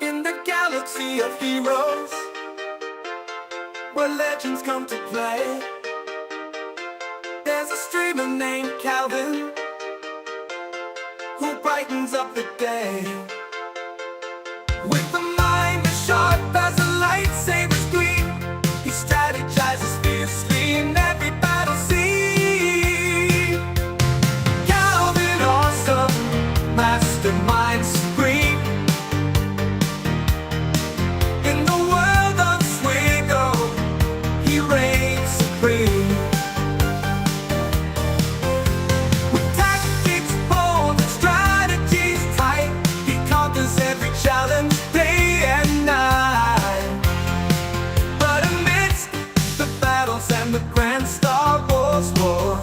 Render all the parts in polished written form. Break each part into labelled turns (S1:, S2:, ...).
S1: In the galaxy of heroes, where legends come to play, there's a streamer named Calvin who brightens up the day. With a mind as sharp as a lightsaber's gleam, he strategizes fiercely in every battle scene. Calvin, awesome, mastermind supreme. In the world of Swigo, he reigns supreme. With tactics bold and strategies tight, he conquers every challenge day and night. But amidst the battles and the grand Star Wars war,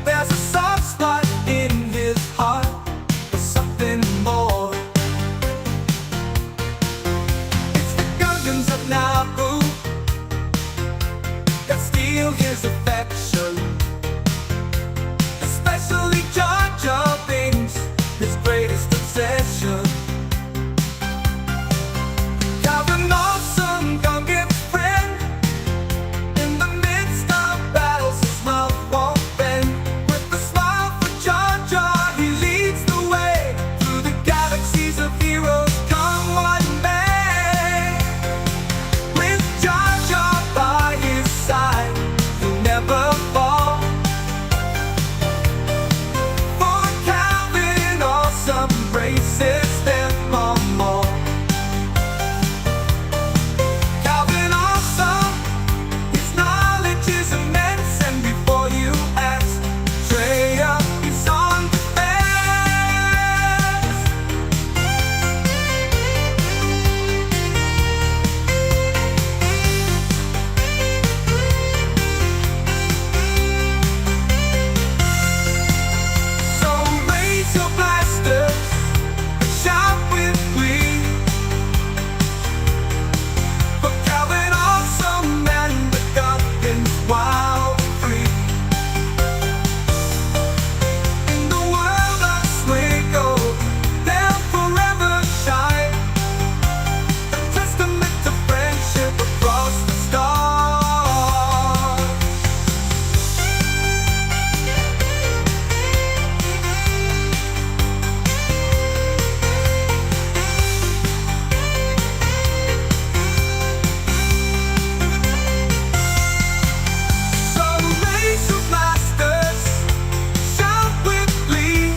S1: there's a soft spot in his heart for something more. It's the Gungans of Naboo that steal his affection, especially Jar Jar Binks, his greatest obsession. Calvin, awesome Gungan friend, in the midst of battles his love won't bend. With a smile for Jar Jar, he leads the way through the galaxies of heroes, come what may. With Jar Jar by his side, he'll never fall. For Calvin, awesome embraces them all more. Calvin, awesome, his knowledge is immense, and before you ask, Traya, he's on defense. So raise your blasters and shout with glee for Calvin, awesome, and the Gungans wild and free. In the world of Swigo, they'll forever shine, a testament to friendship across the stars. So raise your blasters, shout with glee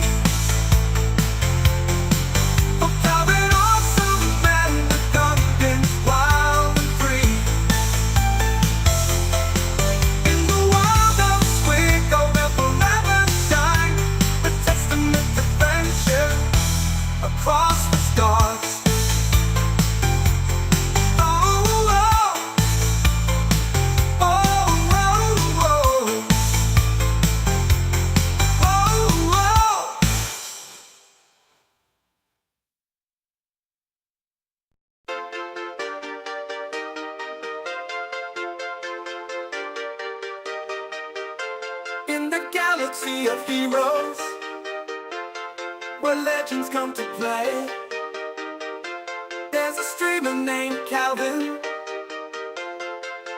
S1: for Calvin, awesome, and the Gungans wild and free. In the world of Swigo, they'll forever shine, a testament to friendship across the stars. Oh, oh, oh, oh, oh, oh, oh. In the galaxy of heroes, where legends come to play, there's a streamer named Calvin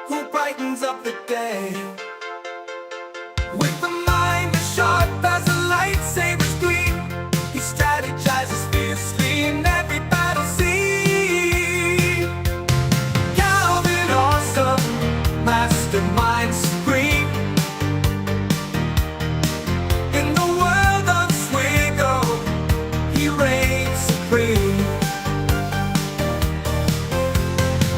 S1: who brightens up the day. With a mind as sharp as a lightsaber's gleam, he strategizes fiercely in every battle scene. Calvin, awesome, mastermind supreme. In the world of Swigo, he reigns supreme.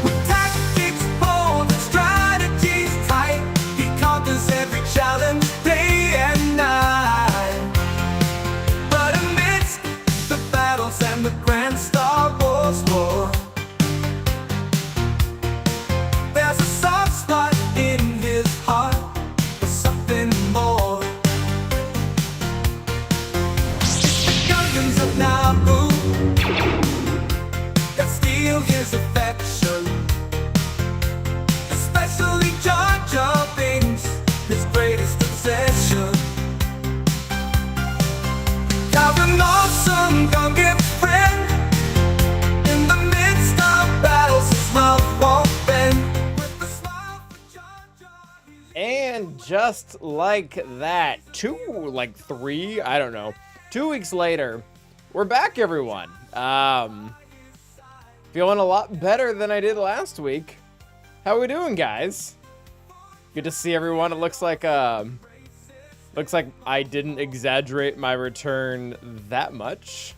S1: With tactics bold and strategies tight, he conquers every challenge day and night. But amidst the battles and the grand Star Wars war, there's a soft spot in his heart for something more. It's the Gungans of Naboo that steal his affection, especially Jar Jar Binks, his greatest obsession. Calvin, awesome Gungan friend.
S2: And just like that, 3, I don't know, 2 weeks later, we're back, everyone. Feeling a lot better than I did last week. How we doing, guys? Good to see everyone. It looks like I didn't exaggerate my return that much.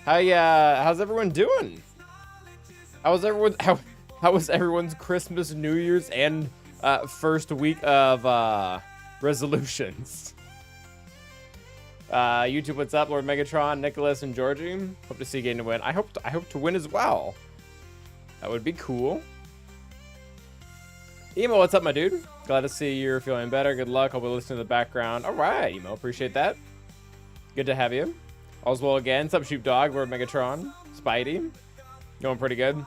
S2: How's everyone doing? How was everyone's Christmas, New Year's, and first week of resolutions? YouTube, what's up? Lord Megatron, Nicholas, and Georgie. Hope to see you getting to win. I hope to win as well. That would be cool. Emo, what's up, my dude? Glad to see you're feeling better. Good luck. Hope you listen to the background. All right, Emo, appreciate that. Good to have you. All's well again. What's up, Sheepdog? Lord Megatron, Spidey. Going pretty good.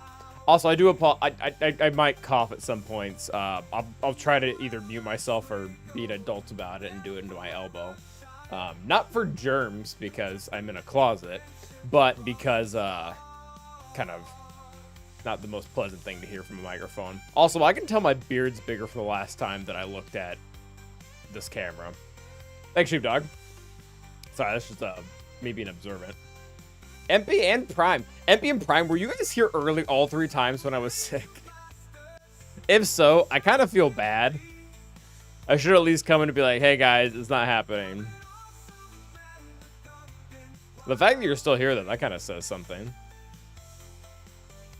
S2: Also, I do I might cough at some points. I'll try to either mute myself or be an adult about it and do it into my elbow. Not for germs because I'm in a closet, but because kind of not the most pleasant thing to hear from a microphone. Also, I can tell my beard's bigger for the last time that I looked at this camera. Thanks, Sheepdog. Sorry, that's just me being observant. MP and Prime. MP and Prime, were you guys here early all 3 times when I was sick? If so, I kind of feel bad. I should at least come in and be like, hey guys, it's not happening. The fact that you're still here, though, that kind of says something.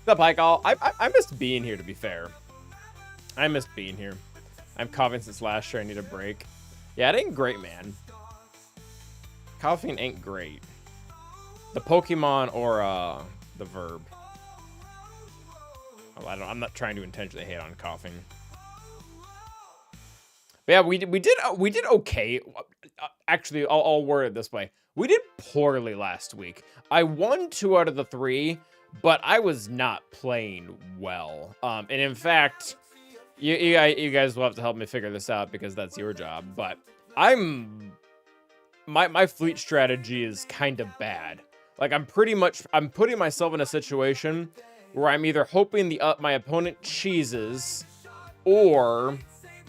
S2: What's up, Hike? I missed being here, to be fair. I missed being here. I'm coughing since last year. I need a break. Yeah, it ain't great, man. Coughing ain't great. The Pokemon or the verb. Well, I'm not trying to intentionally hate on coughing. But yeah, we did okay. Actually, I'll word it this way. We did poorly last week. I won 2 out of the 3, but I was not playing well. And in fact, you guys will have to help me figure this out because that's your job. But my fleet strategy is kind of bad. Like I'm putting myself in a situation where I'm either hoping my opponent cheeses, or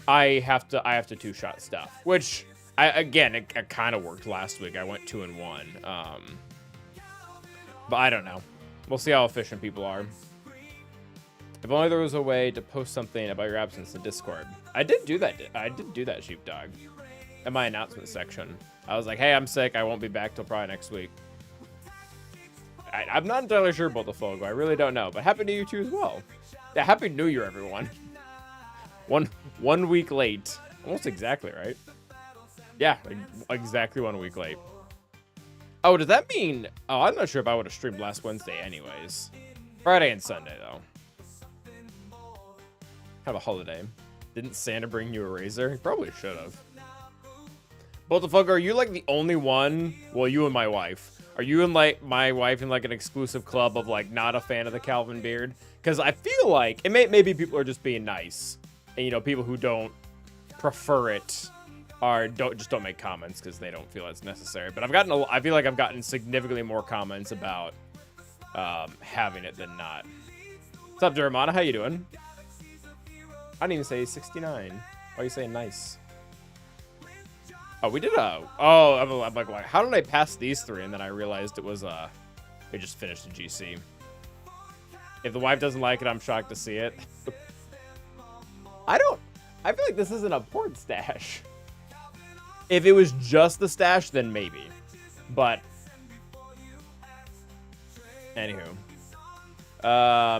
S2: I have to 2-shot stuff, which it kind of worked last week. I went 2-1. But I don't know. We'll see how efficient people are. If only there was a way to post something about your absence in Discord. I did do that. Sheepdog. In my announcement section, I was like, hey, I'm sick. I won't be back till probably next week. I'm not entirely sure about the Fogo. I really don't know. But Happy New Year to you as well. Yeah, Happy New Year, everyone. One week late. Almost exactly, right? Yeah, exactly 1 week late. Oh, does that mean... Oh, I'm not sure if I would have streamed last Wednesday anyways. Friday and Sunday, though. Have a holiday. Didn't Santa bring you a razor? He probably should have. Botafogo, are you like the only one? Well, you and my wife. Are you and like my wife in like an exclusive club of like not a fan of the Calvin beard? Because I feel like it maybe people are just being nice, and you know people who don't prefer it don't make comments because they don't feel it's necessary. But I feel like I've gotten significantly more comments about having it than not. What's up, Dermana? How you doing? I didn't even say 69. Why are you saying nice? Oh, we did I'm like, how did I pass these 3? And then I realized it was, we just finished the GC. If the wife doesn't like it, I'm shocked to see it. I feel like this isn't a port stash. If it was just the stash, then maybe. But, anywho.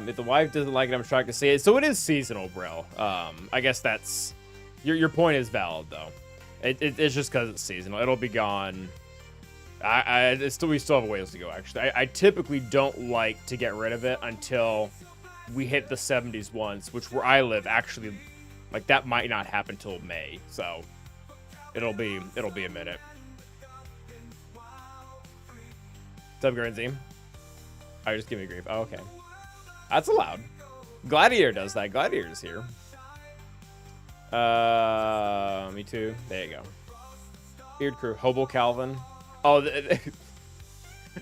S2: If the wife doesn't like it, I'm shocked to see it. So it is seasonal, bro. I guess that's, your point is valid, though. It's just because it's seasonal. It'll be gone. We still have a ways to go, actually. I typically don't like to get rid of it until we hit the 70s once, which where I live, actually, like, that might not happen till May. So, it'll be a minute. What's up, Guernsey? Oh, just give me grief. Oh, okay. That's allowed. Gladiator does that. Gladiator's here. Me too. There you go. Beard Crew. Hobo Calvin. Oh,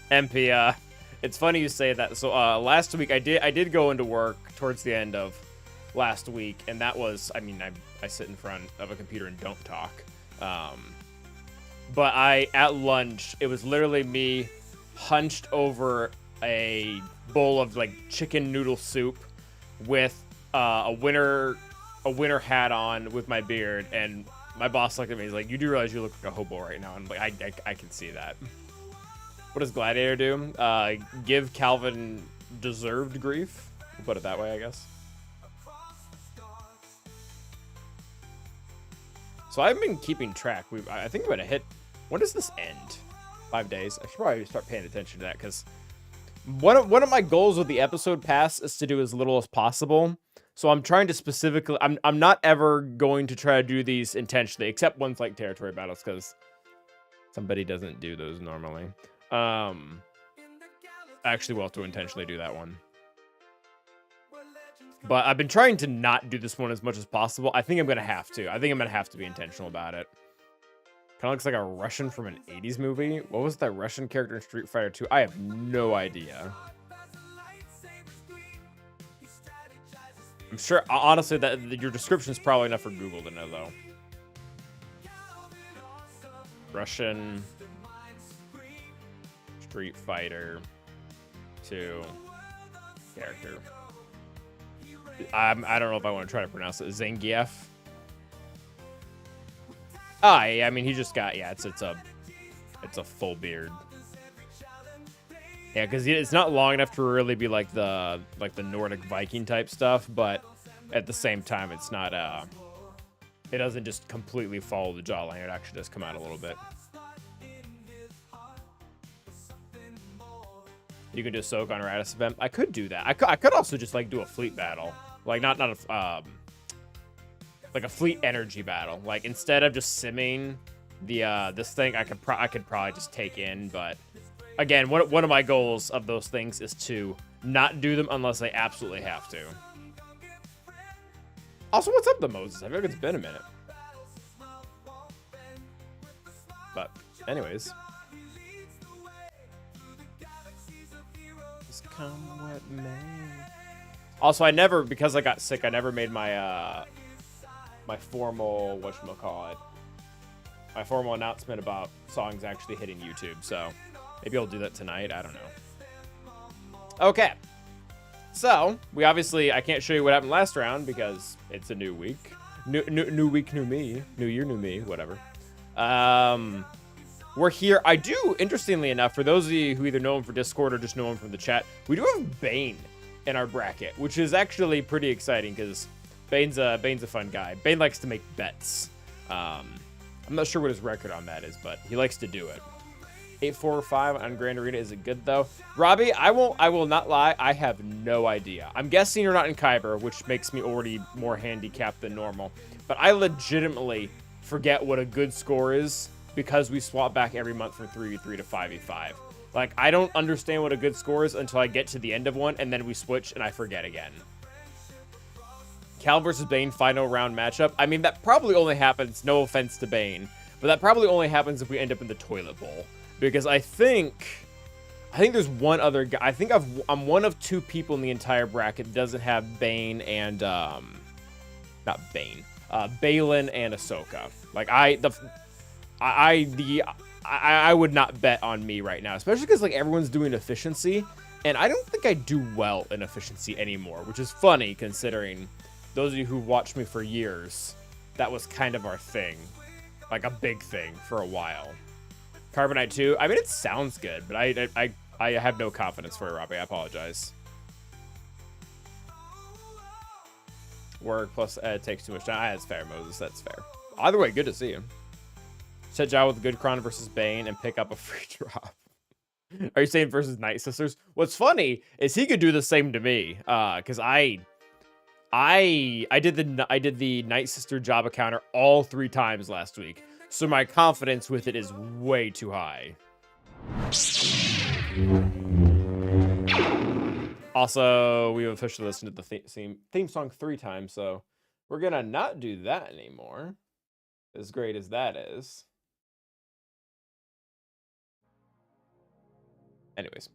S2: MP, it's funny you say that. So, last week I did go into work towards the end of last week, and that was, I mean, I sit in front of a computer and don't talk. But at lunch, it was literally me hunched over a bowl of like chicken noodle soup with a winter hat on with my beard, and my boss looked at me. He's like, "You do realize you look like a hobo right now?" And I'm like, I can see that. What does Gladiator do? Give Calvin deserved grief. We'll put it that way, I guess. So I've been keeping track. I think we're gonna hit. When does this end? 5 days. I should probably start paying attention to that, because one of my goals with the episode pass is to do as little as possible. So I'm trying to specifically. I'm not ever going to try to do these intentionally, except ones like territory battles, because somebody doesn't do those normally. Actually, we'll have to intentionally do that one. But I've been trying to not do this one as much as possible. I think I'm going to have to. I think I'm going to have to be intentional about it. Kind of looks like a Russian from an 80s movie. What was that Russian character in Street Fighter 2? I have no idea. I'm sure, honestly, that your description is probably enough for Google to know, though. Russian Street Fighter 2 character. I don't know if I want to try to pronounce it. Zangief. I mean, he just got, yeah, it's a full beard. Yeah, because it's not long enough to really be like the Nordic Viking type stuff, but at the same time, it's not it doesn't just completely follow the jawline. It actually does come out a little bit. You can do a soak on a Radis event. I could do that. I could also just like do a fleet battle, like not a like a fleet energy battle. Like instead of just simming the this thing, I could probably just take in. But again, one of my goals of those things is to not do them unless I absolutely have to. Also, what's up to Moses? I feel like it's been a minute. But anyways. Come what may. Also, because I got sick, I never made my my formal my formal announcement about songs actually hitting YouTube. So maybe I'll do that tonight. I don't know. Okay. So we obviously, I can't show you what happened last round because it's a new week. New week, new me. New year, new me. Whatever. We're here. I do, interestingly enough, for those of you who either know him for Discord or just know him from the chat, we do have Bane in our bracket, which is actually pretty exciting because Bane's a fun guy. Bane likes to make bets. I'm not sure what his record on that is, but he likes to do it. 845 on Grand Arena. Is it good though? Robbie, I will not lie. I have no idea. I'm guessing you're not in Kyber, which makes me already more handicapped than normal. But I legitimately forget what a good score is, because we swap back every month from 3v3 to 5v5. Like, I don't understand what a good score is until I get to the end of one, and then we switch, and I forget again. Cal versus Bane final round matchup. I mean, that probably only happens, no offense to Bane, but that probably only happens if we end up in the toilet bowl. Because I think there's one other guy. I think I'm one of two people in the entire bracket that doesn't have Bane and, not Bane, Balin and Ahsoka. Like, I would not bet on me right now, especially because like everyone's doing efficiency, and I don't think I do well in efficiency anymore, which is funny considering those of you who watched me for years, that was kind of our thing, like a big thing for a while. Carbonite 2, I mean, it sounds good, but I have no confidence for it, Robbie. I apologize. Work plus it takes too much time. That's fair, Moses. That's fair. Either way, good to see you. Set Jabba with Goodcron versus Bane and pick up a free drop. Are you saying versus Nightsisters? What's funny is he could do the same to me, because I did the Nightsister Jabba counter all 3 times last week, so my confidence with it is way too high. Also, we've officially listened to the theme song 3 times, so we're gonna not do that anymore. As great as that is. Anyways,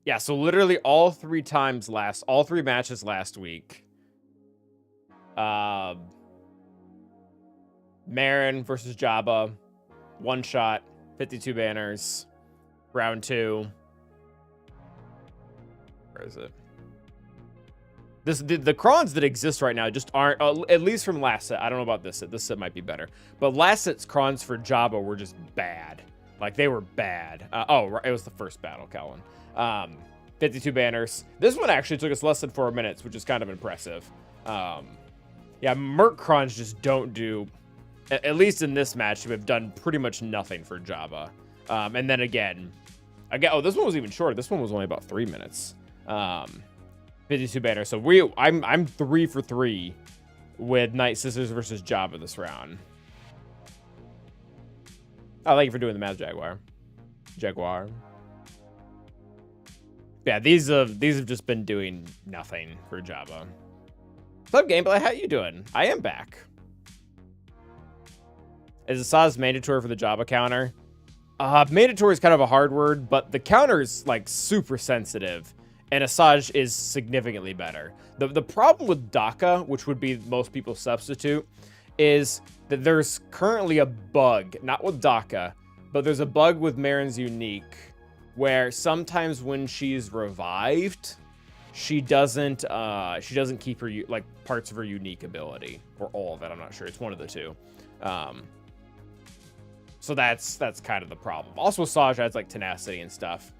S2: Yeah, so literally all three matches last week. Marin versus Jabba, one shot, 52 banners, round 2. Where is it? The crons that exist right now just aren't, at least from last set. I don't know about this set. This set might be better. But last set's crons for Jabba were just bad. Like, they were bad. It was the first battle, Kellen. 52 banners. This one actually took us less than 4 minutes, which is kind of impressive. Yeah, Merc crons just don't do, at least in this match, have done pretty much nothing for Jabba. And then again, this one was even shorter. This one was only about 3 minutes. 52 banners. So I'm 3 for 3 with Nightsisters versus Jabba this round. Oh, thank you for doing the math, Jaguar. Yeah, these have just been doing nothing for Jabba. What's up, gameplay? How you doing? I am back. Is Asajj mandatory for the Jabba counter? Mandatory is kind of a hard word, but the counter is like super sensitive, and Asajj is significantly better. The problem with Daka, which would be most people's substitute, is that there's currently a bug, not with Daka, but there's a bug with Marin's unique, where sometimes when she's revived, she doesn't keep her like parts of her unique ability, or all of it. I'm not sure. It's one of the two. So that's kind of the problem. Also, Asajj adds like tenacity and stuff.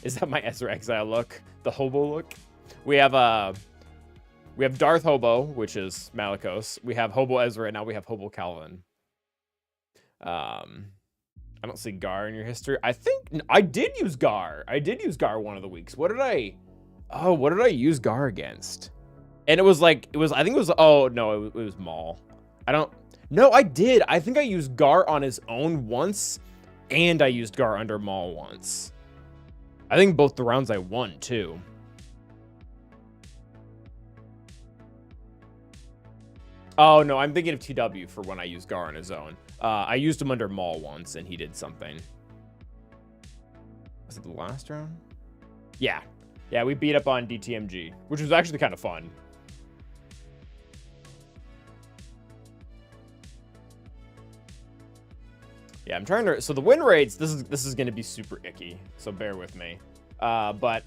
S2: Is that my Ezra Exile look? The hobo look? We have Darth Hobo, which is Malicos. We have Hobo Ezra, and now we have Hobo Calvin. I don't see Gar in your history. I think I did use Gar. I did use Gar one of the weeks. What did I use Gar against? And it was, oh no, it was Maul. No, I did. I think I used Gar on his own once, and I used Gar under Maul once. I think both the rounds I won, too. Oh, no, I'm thinking of TW for when I used Gar on his own. I used him under Maul once, and he did something. Was it the last round? Yeah. Yeah, we beat up on DTMG, which was actually kind of fun. Yeah, I'm trying to... So the win rates, this is going to be super icky, so bear with me. But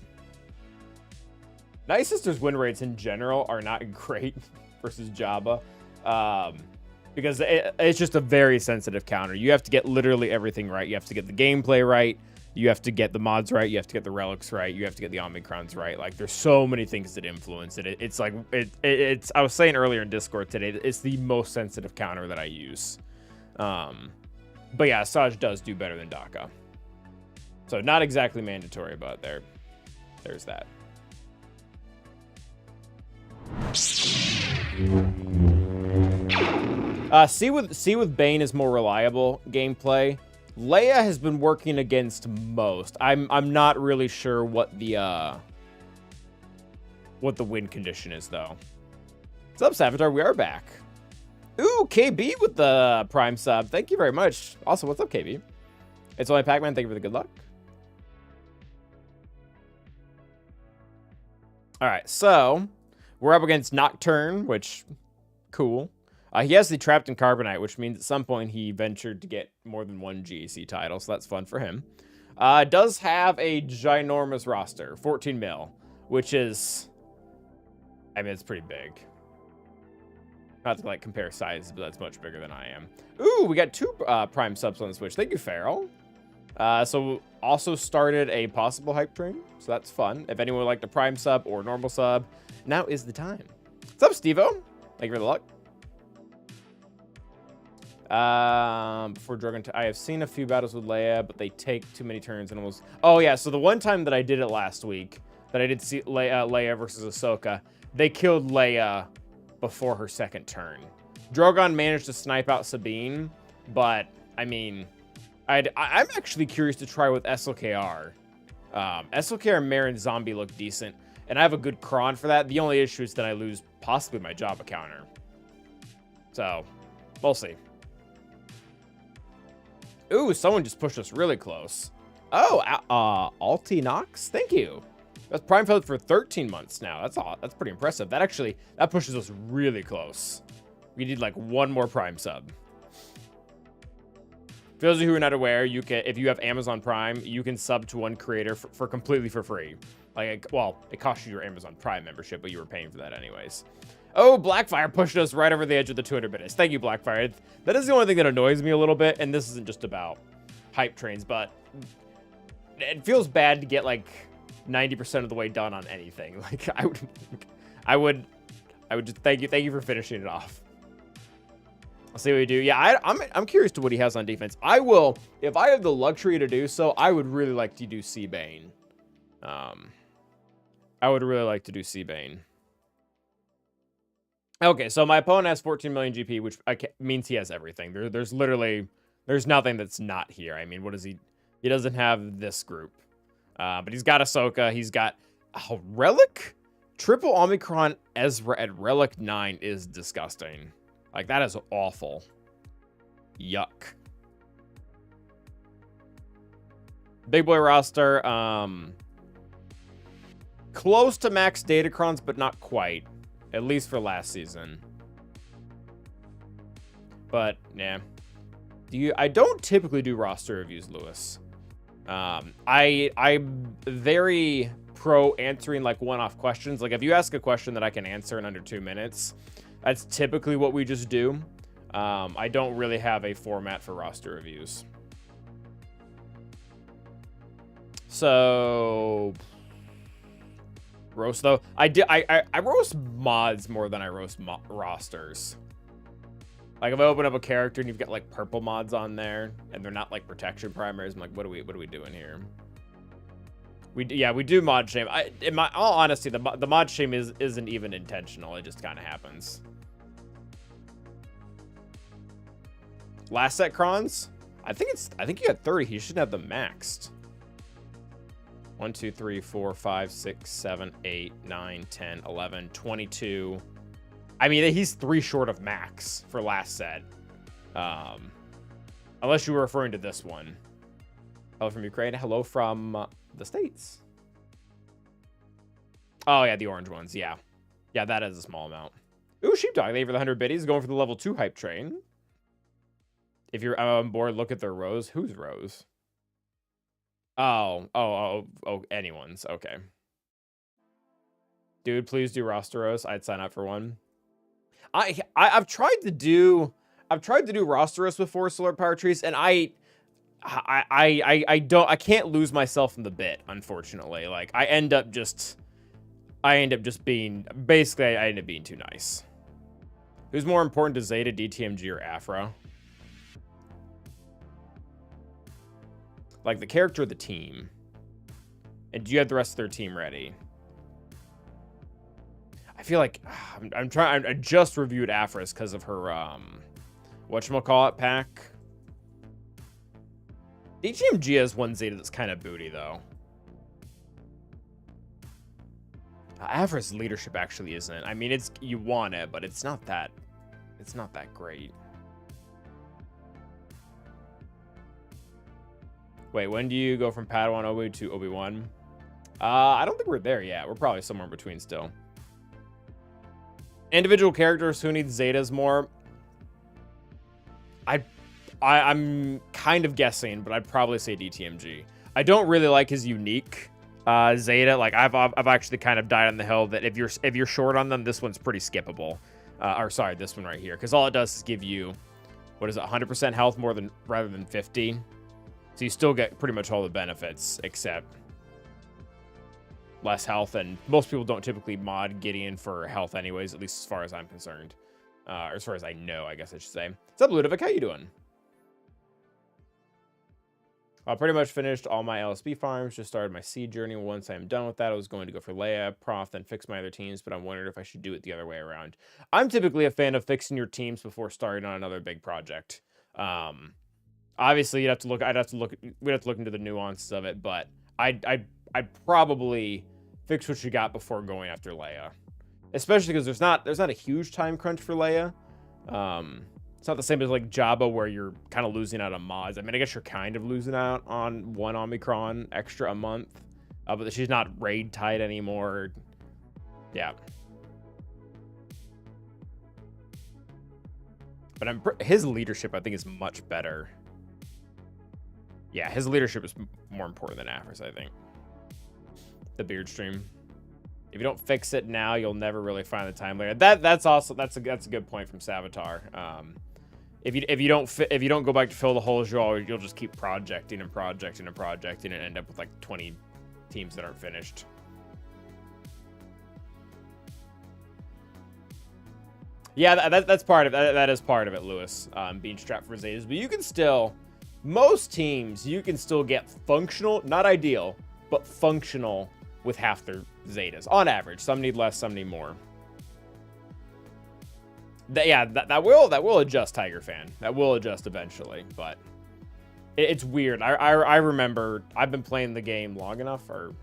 S2: Nightsisters win rates in general are not great versus Jabba. Because it's just a very sensitive counter. You have to get literally everything right. You have to get the gameplay right. You have to get the mods right. You have to get the relics right. You have to get the Omicrons right. Like, there's so many things that influence it. It's like... It's I was saying earlier in Discord today, it's the most sensitive counter that I use. But yeah, Asajj does do better than Daka. So not exactly mandatory, but there's that. C with Bane is more reliable gameplay. Leia has been working against most. I'm not really sure what the win condition is though. What's up, Savitar? We are back. Ooh, KB with the Prime sub. Thank you very much. Also, what's up, KB? It's only Pac-Man. Thank you for the good luck. All right, so we're up against Nocturne, which, cool. He has the Trapped in Carbonite, which means at some point he ventured to get more than one GAC title, so that's fun for him. Does have a ginormous roster, 14 mil, which is, I mean, it's pretty big. Not to, like, compare sizes, but that's much bigger than I am. Ooh, we got 2 Prime subs on the Switch. Thank you, Farrell. So, also started a possible hype train, so that's fun. If anyone would like the Prime sub or normal sub, now is the time. What's up, Steve-O? Thank you for the luck. Before Drogon, I have seen a few battles with Leia, but they take too many turns and almost... Oh, yeah, so the one time that I did it last week, that I did see Leia versus Ahsoka, they killed Leia before her second turn. Drogon managed to snipe out Sabine, but I mean, I'm actually curious to try with SLKR. SLKR Marin Zombie look decent, and I have a good cron for that. The only issue is that I lose possibly my Jabba counter. So, we'll see. Ooh, someone just pushed us really close. Oh, Alti Nox, thank you. That's Prime filled for 13 months now. That's pretty impressive. That pushes us really close. We need like one more Prime sub. For those of you who are not aware, you can, if you have Amazon Prime, you can sub to one creator for completely for free. Like, well, it costs you your Amazon Prime membership, but you were paying for that anyways. Oh, Blackfire pushed us right over the edge of the 200 minutes. Thank you, Blackfire. That is the only thing that annoys me a little bit, and this isn't just about hype trains, but it feels bad to get like 90% of the way done on anything. Like, I would just thank you for finishing it off. I'll see what we do. Yeah, I'm curious to what he has on defense. I will, if I have the luxury to do so, I would really like to do Seabane. I would really like to do Seabane. Okay, so my opponent has 14 million GP, which means he has everything. There's nothing that's not here. I mean, what is he? He doesn't have this group. But he's got Ahsoka. He's got a Relic? Triple Omicron Ezra at Relic 9 is disgusting. Like, that is awful. Yuck. Big boy roster. Close to max Datacrons, but not quite. At least for last season. But, yeah. I don't typically do roster reviews, Lewis. I'm very pro answering like one-off questions. Like, if you ask a question that I can answer in under 2 minutes, that's typically what we just do. I don't really have a format for roster reviews. So, roast though. I roast mods more than I roast rosters. Like, if I open up a character and you've got like purple mods on there and they're not like protection primaries, I'm like, what are we doing here? We do mod shame. In my all honesty, the mod shame isn't even intentional. It just kind of happens. Last set crons? I think you had 30. He should have them maxed. 1, 2, 3, 4, 5, 6, 7, 8, 9, 10, 11, 22. I mean, he's 3 short of max for last set. Unless you were referring to this one. Hello from Ukraine. Hello from the States. Oh, yeah, the orange ones. Yeah. Yeah, that is a small amount. Ooh, Sheepdog. Thank you for the 100 biddies. Going for the level 2 hype train. If you're on board, look at their rows. Whose rows? Oh, anyone's. Okay. Dude, please do roster rows. I'd sign up for one. I've tried to do roster rows before Solar Power Trees, and I can't lose myself in the bit, unfortunately. Like, I end up just being too nice. Who's more important to Zeta, DTMG, or Afro? Like, the character or the team? And do you have the rest of their team ready? I feel like I just reviewed Afra's because of her whatchamacallit pack. DTMG has one Zeta that's kind of booty though. Afra's leadership actually isn't. I mean, you want it, but it's not that great. Wait, when do you go from Padawan Obi to Obi-Wan? I don't think we're there yet. We're probably somewhere in between still. Individual characters who need Zetas more. I'm kind of guessing, but I'd probably say DTMG. I don't really like his unique Zeta. Like, I've actually kind of died on the hill that if you're short on them, this one's pretty skippable. Or sorry, this one right here, because all it does is give you, what is it, 100% health rather than 50. So you still get pretty much all the benefits, except less health, and most people don't typically mod Gideon for health anyways, at least as far as I'm concerned. Or as far as I know, I guess I should say. What's up, Ludovic? How you doing? I pretty much finished all my LSB farms, just started my seed journey. Once I'm done with that, I was going to go for Leia, Prof, then fix my other teams, but I'm wondering if I should do it the other way around. I'm typically a fan of fixing your teams before starting on another big project. Obviously, we'd have to look into the nuances of it, but I'd probably fix what you got before going after Leia, especially because there's not a huge time crunch for Leia. It's not the same as like Jabba where you're kind of losing out on mods. I mean, I guess you're kind of losing out on one Omicron extra a month, But she's not raid tied anymore. Yeah. But his leadership, I think, is much better. Yeah, his leadership is more important than Afra's, I think. The beard stream. If you don't fix it now, you'll never really find the time later. That's a good point from Savitar. If you don't go back to fill the holes, you'll just keep projecting and projecting and projecting and end up with like 20 teams that aren't finished. Yeah, that's part of it. That is part of it, Lewis. Being strapped for Zetas, but you can still, most teams, you can still get functional, not ideal, but functional with half their Zetas on average. Some need less, some need more. That will adjust, Tiger Fan. That will adjust eventually, but it's weird. I remember I've been playing the game long enough, or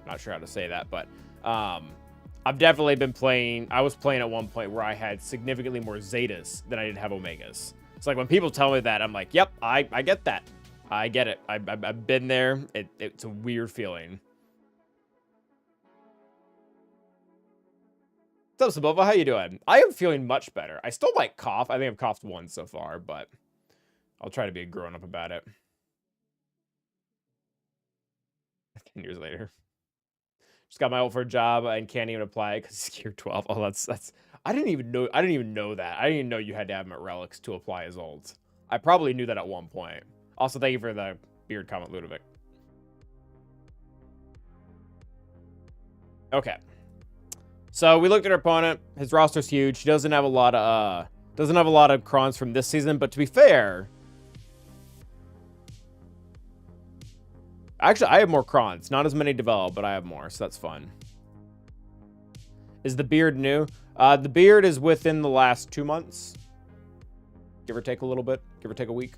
S2: not sure how to say that, but I've definitely been playing. I was playing at one point where I had significantly more Zetas than I did have Omegas. It's like when people tell me that, I'm like, yep, I get that. I get it. I've been there. It's a weird feeling. What's up, Sabova? How you doing? I am feeling much better. I still might cough. I think I've coughed once so far, but I'll try to be a grown-up about it. 10 years later. Just got my ult for a job and can't even apply it because it's gear 12. Oh, that's. I didn't even know that. I didn't even know you had to have him at relics to apply his ult. I probably knew that at one point. Also, thank you for the beard comment, Ludovic. Okay. So we looked at our opponent. His roster's huge. He doesn't have a lot of crons from this season, but to be fair, actually I have more crons. Not as many developed, but I have more, so that's fun. Is the beard new? The beard is within the last 2 months. Give or take a little bit. Give or take a week.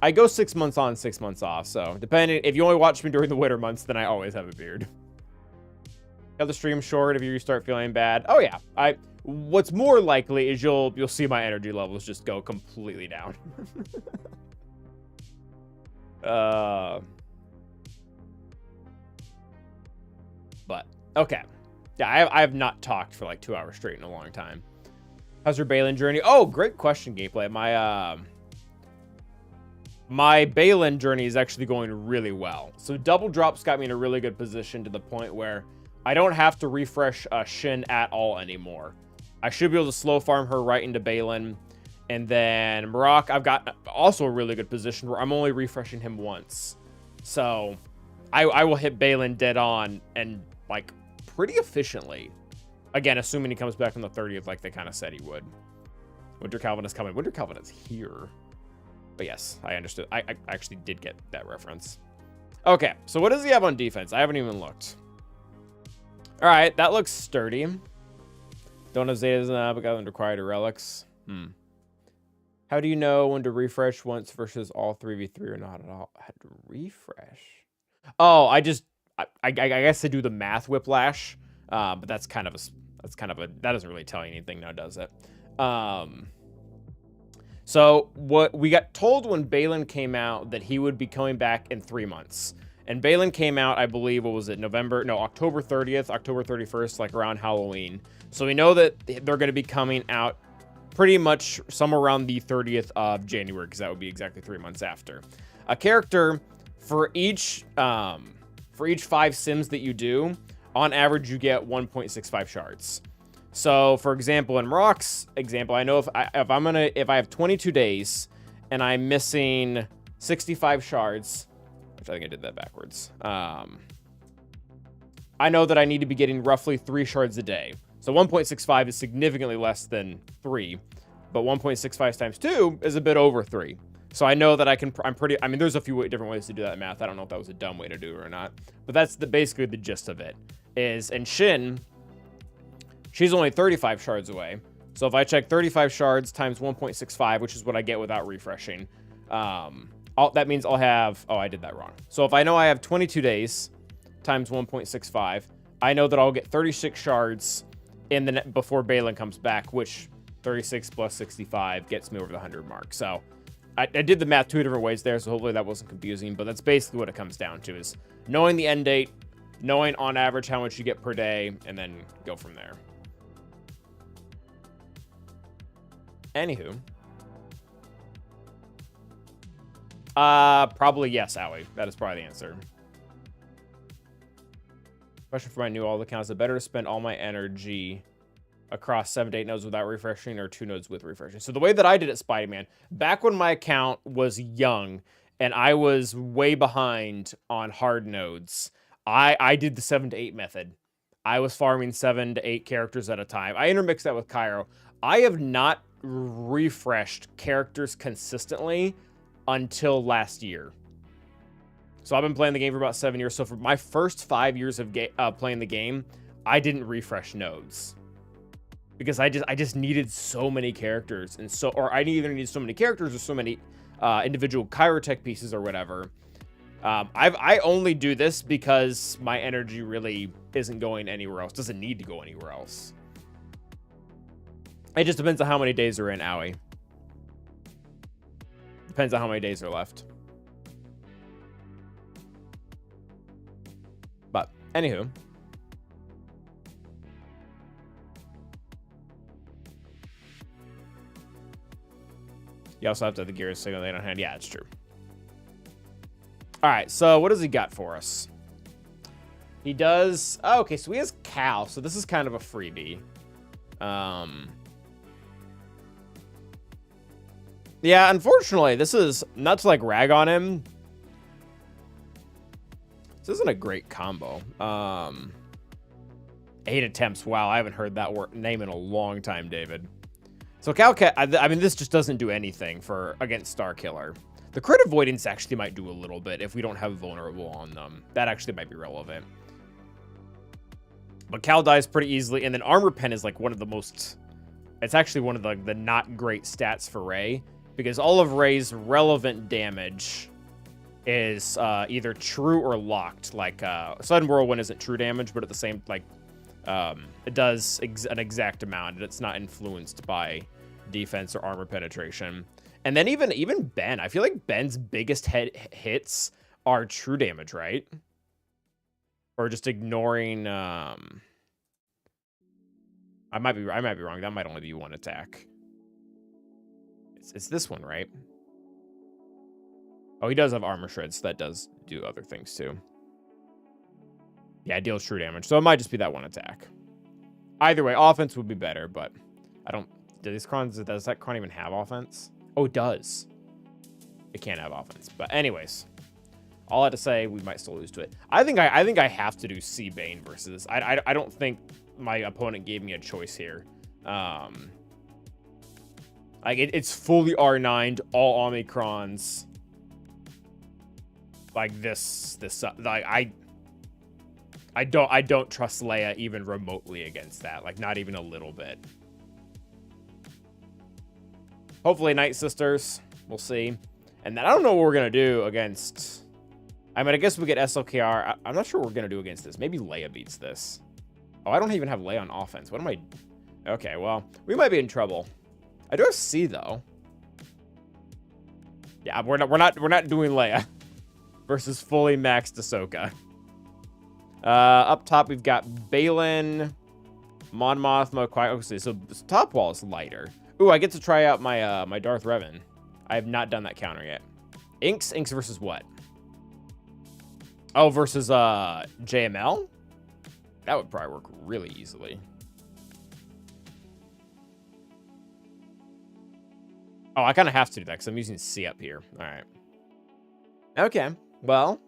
S2: I go 6 months on, 6 months off, so depending, if you only watch me during the winter months, then I always have a beard. Got the stream short if you start feeling bad. Oh yeah, what's more likely is you'll see my energy levels just go completely down. But okay, yeah, I have not talked for like 2 hours straight in a long time. How's your Balin journey? Oh, great question, gameplay. My Balin journey is actually going really well. So double drops got me in a really good position to the point where I don't have to refresh Shin at all anymore. I should be able to slow farm her right into Balin. And then Marak, I've got also a really good position where I'm only refreshing him once. So I will hit Balin dead on and like pretty efficiently. Again, assuming he comes back on the 30th like they kind of said he would. Winter Calvin is coming. Winter Calvin is here. But yes, I understood. I actually did get that reference. Okay, so what does he have on defense? I haven't even looked. All right, that looks sturdy. Don't have Zetas but got them required relics. How do you know when to refresh once versus all 3v3 or not at all? I had to refresh. Oh, I guess I do the math whiplash. But that doesn't really tell you anything now, does it? So what we got told when Balin came out that he would be coming back in 3 months. And Balin came out, I believe, what was it, October 30th, October 31st, like around Halloween. So we know that they're going to be coming out pretty much somewhere around the 30th of January, because that would be exactly 3 months after. A character for each 5 sims that you do, on average, you get 1.65 shards. So, for example, in Rock's example, I know if I have 22 days and I'm missing 65 shards, which I think I did that backwards. I know that I need to be getting roughly 3 shards a day. So 1.65 is significantly less than 3, but 1.65 times 2 is a bit over 3. So I know that I mean, there's a few different ways to do that math. I don't know if that was a dumb way to do it or not, but that's basically the gist of it. And Shin, she's only 35 shards away. So if I check 35 shards times 1.65, which is what I get without refreshing, that means I'll have, oh, I did that wrong. So if I know I have 22 days times 1.65, I know that I'll get 36 shards before Balin comes back, which 36 plus 65 gets me over the 100 mark. So I did the math 2 different ways there, so hopefully that wasn't confusing, but that's basically what it comes down to, is knowing the end date, knowing on average how much you get per day, and then go from there. Anywho. Probably yes, Owie. That is probably the answer. Question for my new all accounts. Is it better to spend all my energy across 7 to 8 nodes without refreshing, or 2 nodes with refreshing? So the way that I did it, Spidey-Man, back when my account was young and I was way behind on hard nodes, I did the 7 to 8 method. I was farming 7 to 8 characters at a time. I intermixed that with Cairo. I have not refreshed characters consistently until last year. So I've been playing the game for about 7 years. So for my first 5 years of playing the game, I didn't refresh nodes because I just needed so many characters, and or I either needed so many characters or so many individual chirotech pieces or whatever. I only do this because my energy really isn't going anywhere else. Doesn't need to go anywhere else. It just depends on how many days are in, Owie. Depends on how many days are left. But, anywho. You also have to have the gears signal they don't have. Yeah, it's true. Alright, so what does he got for us? He does... Oh, okay, so he has Cal, so this is kind of a freebie. Yeah, unfortunately, this is... Not to, like, rag on him. This isn't a great combo. 8 attempts. Wow, I haven't heard that name in a long time, David. So Calcat, I mean, this just doesn't do anything against Starkiller. The crit avoidance actually might do a little bit if we don't have vulnerable on them. That actually might be relevant. But Cal dies pretty easily, and then Armor Pen is like one of the most... It's actually one of the not great stats for Ray, because all of Ray's relevant damage is either true or locked. Like, Sudden Whirlwind isn't true damage, but at the same, like, it does an exact amount, and it's not influenced by defense or armor penetration. And then even Ben, I feel like Ben's biggest hits are true damage, right? Or just ignoring. I might be wrong. That might only be one attack. It's this one, right? Oh, he does have armor shreds. So that does do other things too. Yeah, it deals true damage. So it might just be that one attack. Either way, offense would be better, but I don't... Does that Cron even have offense? Oh, it does. It can't have offense. But anyways, all I have to say, we might still lose to it. I think I have to do C Bane versus this. I don't think my opponent gave me a choice here. Like it's fully R9'd, all Omicrons. Like this like I don't trust Leia even remotely against that. Like, not even a little bit. Hopefully, Nightsisters. We'll see. And then I don't know what we're going to do against... I mean, I guess we get SLKR. I'm not sure what we're going to do against this. Maybe Leia beats this. Oh, I don't even have Leia on offense. What am I... Okay, well, we might be in trouble. I do have C, though. Yeah, we're not doing Leia versus fully maxed Ahsoka. Up top, we've got Balin, Mon Mothma, okay, so top wall is lighter. Ooh, I get to try out my my Darth Revan. I have not done that counter yet. Inks versus what? Oh, versus JML? That would probably work really easily. Oh, I kind of have to do that because I'm using C up here. All right. Okay, well...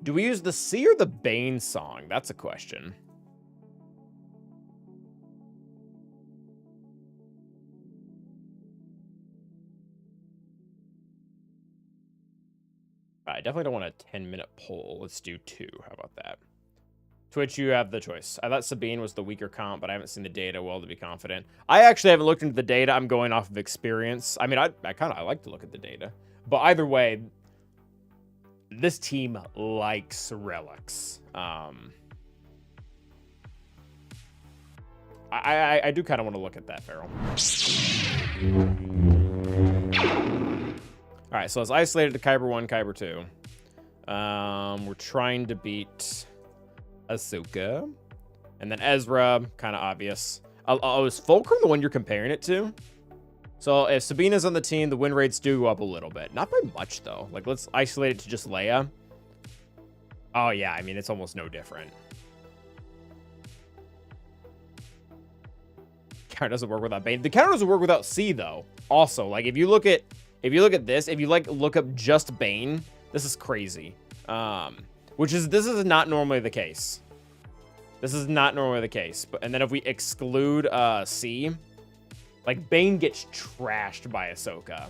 S2: Do we use the C or the Bane song? That's a question. I definitely don't want a 10-minute poll. Let's do 2. How about that? Twitch, you have the choice. I thought Sabine was the weaker comp, but I haven't seen the data well to be confident. I actually haven't looked into the data. I'm going off of experience. I mean, I like to look at the data. But either way... This team likes relics. I do kind of want to look at that, Farrell. All right, so it's isolated to Kyber 1, Kyber 2. We're trying to beat Ahsoka. And then Ezra, kind of obvious. Oh, is Fulcrum the one you're comparing it to? So if Sabina's on the team, the win rates do go up a little bit. Not by much, though. Like, let's isolate it to just Leia. Oh, yeah, I mean, it's almost no different. Counter doesn't work without Bane. The counter doesn't work without C, though. Also, like, if you look at this, if you, like, look up just Bane, this is crazy. This is not normally the case. This is not normally the case. And then if we exclude C, like, Bane gets trashed by Ahsoka.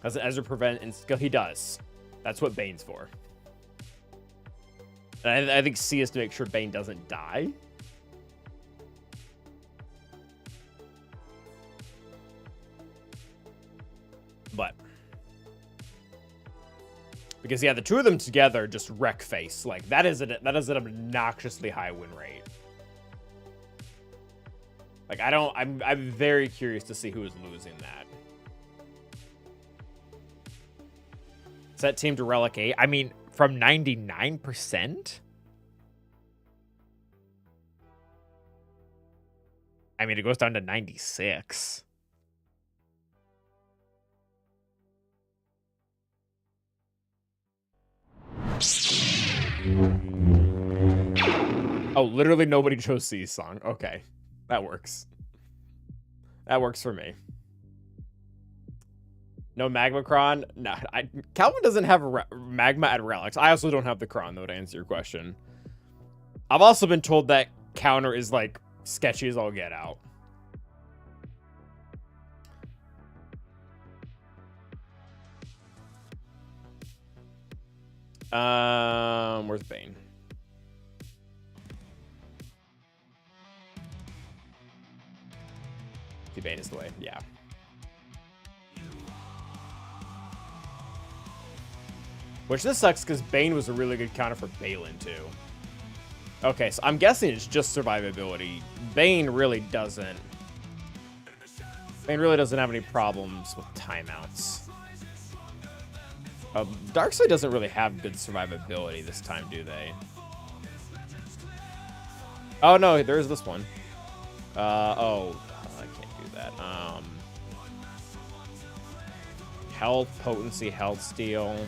S2: Does Ezra prevent and he does. That's what Bane's for. And I think C is to make sure Bane doesn't die. But because yeah, the two of them together just wreck face. Like that is an obnoxiously high win rate. Like I'm very curious to see who is losing that. Set team to relic 8. I mean, from 99%? I mean, it goes down to 96. Oh, literally nobody chose C's song. Okay. That works. That works for me. No Magmacron? No, Calvin doesn't have Magma at Relics. I also don't have the Cron, though, to answer your question. I've also been told that counter is, like, sketchy as all get out. Where's Bane? See, Bane is the way, yeah. Which this sucks because Bane was a really good counter for Balin too. Okay, so I'm guessing it's just survivability. Bane really doesn't have any problems with timeouts. Darkseid doesn't really have good survivability this time, do they? Oh no, there's this one. Oh, I can't do that. Health, potency, health steal.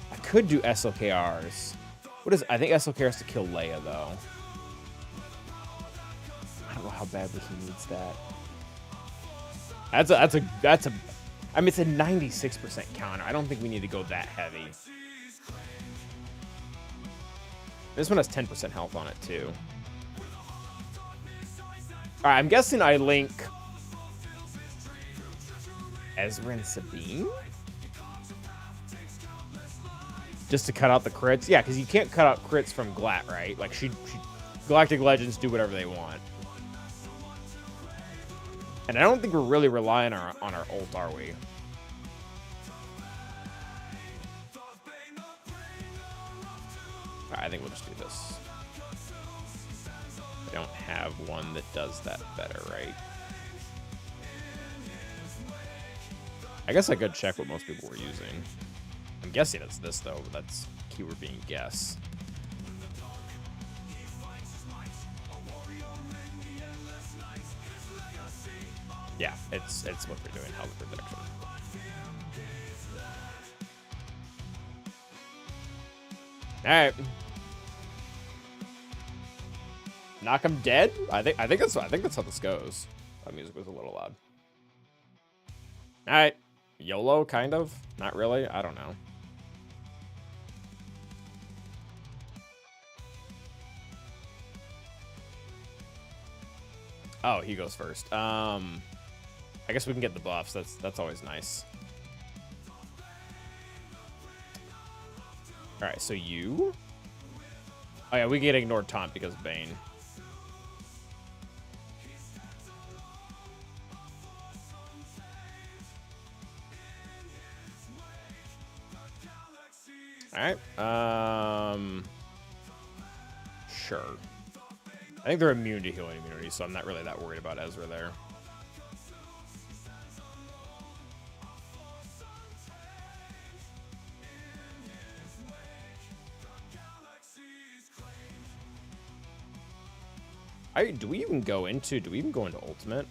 S2: I could do SOKRs. I think SOKR has to kill Leia though. I don't know how badly he needs that. That's a I mean, it's a 96% counter. I don't think we need to go that heavy. This one has 10% health on it, too. Alright, I'm guessing I link Ezra and Sabine? Just to cut out the crits? Yeah, because you can't cut out crits from Glat, right? Like, Galactic Legends do whatever they want. And I don't think we're really relying on our ult, are we? Alright, I think we'll just do this. I don't have one that does that better, right? I guess I could check what most people were using. I'm guessing it's this, though, but that's keyword being guess. Yeah, it's what we're doing, health protection. Alright. Knock him dead? I think that's how this goes. That music was a little loud. Alright. YOLO, kind of? Not really? I don't know. Oh, he goes first. I guess we can get the buffs. That's always nice. All right, so you. Oh yeah, we get ignored taunt because of Bane. All right. Sure. I think they're immune to healing immunity, so I'm not really that worried about Ezra there. Do we even go into ultimate?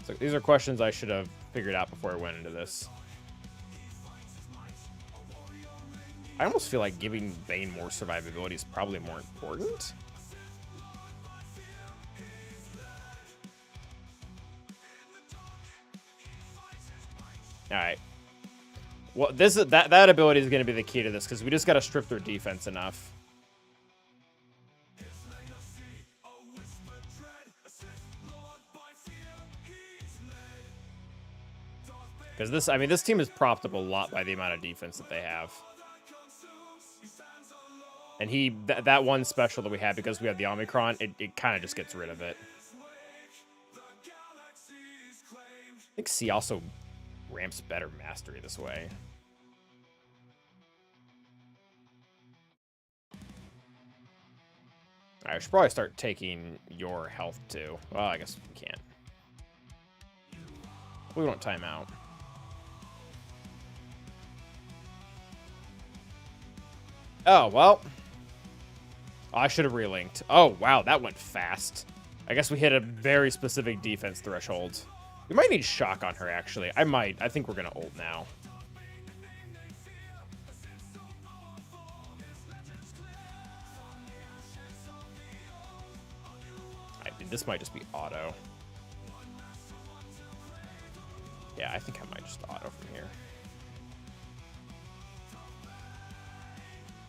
S2: So these are questions I should have figured out before I went into this. I almost feel like giving Bane more survivability is probably more important. All right. Well, that ability is going to be the key to this because we just got to strip their defense enough. Because this team is propped up a lot by the amount of defense that they have. And that one special that we had, because we have the Omicron, it kind of just gets rid of it. I think C also ramps better mastery this way. I should probably start taking your health too. Well, I guess we can't. We won't time out. Oh, well. I should have relinked. Oh, wow, that went fast. I guess we hit a very specific defense threshold. We might need shock on her, actually. I think we're going to ult now. This might just be auto. Yeah, I think I might just auto from here.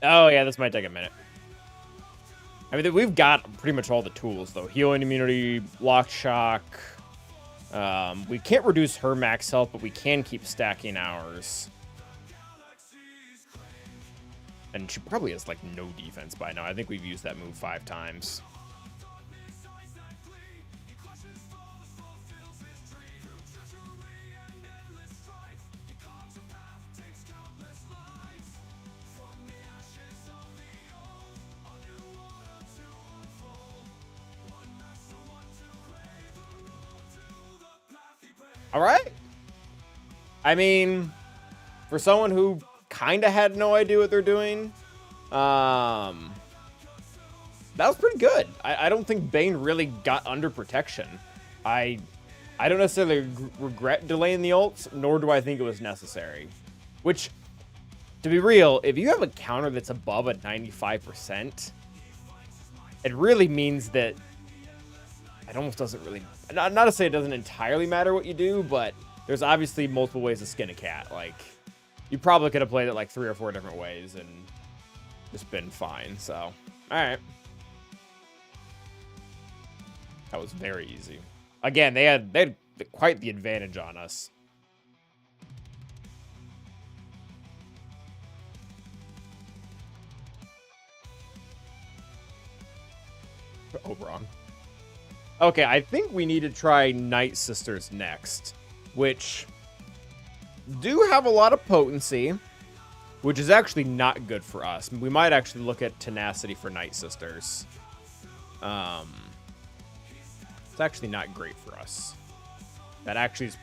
S2: Oh, yeah, this might take a minute. I mean, we've got pretty much all the tools, though. Healing immunity, lock shock. We can't reduce her max health, but we can keep stacking ours. And she probably has, like, no defense by now. I think we've used that move 5 times. All right. I mean, for someone who kind of had no idea what they're doing, that was pretty good. I don't think Bane really got under protection. I don't necessarily regret delaying the ults, nor do I think it was necessary. Which, to be real, if you have a counter that's above a 95%, it really means that it almost doesn't really... Not to say it doesn't entirely matter what you do, but there's obviously multiple ways to skin a cat. Like, you probably could have played it like 3 or 4 different ways and just been fine. So, all right. That was very easy. Again, they had quite the advantage on us. Oh, wrong. Okay, I think we need to try Nightsisters next, which do have a lot of potency, which is actually not good for us. We might actually look at tenacity for Nightsisters. It's actually not great for us. That actually is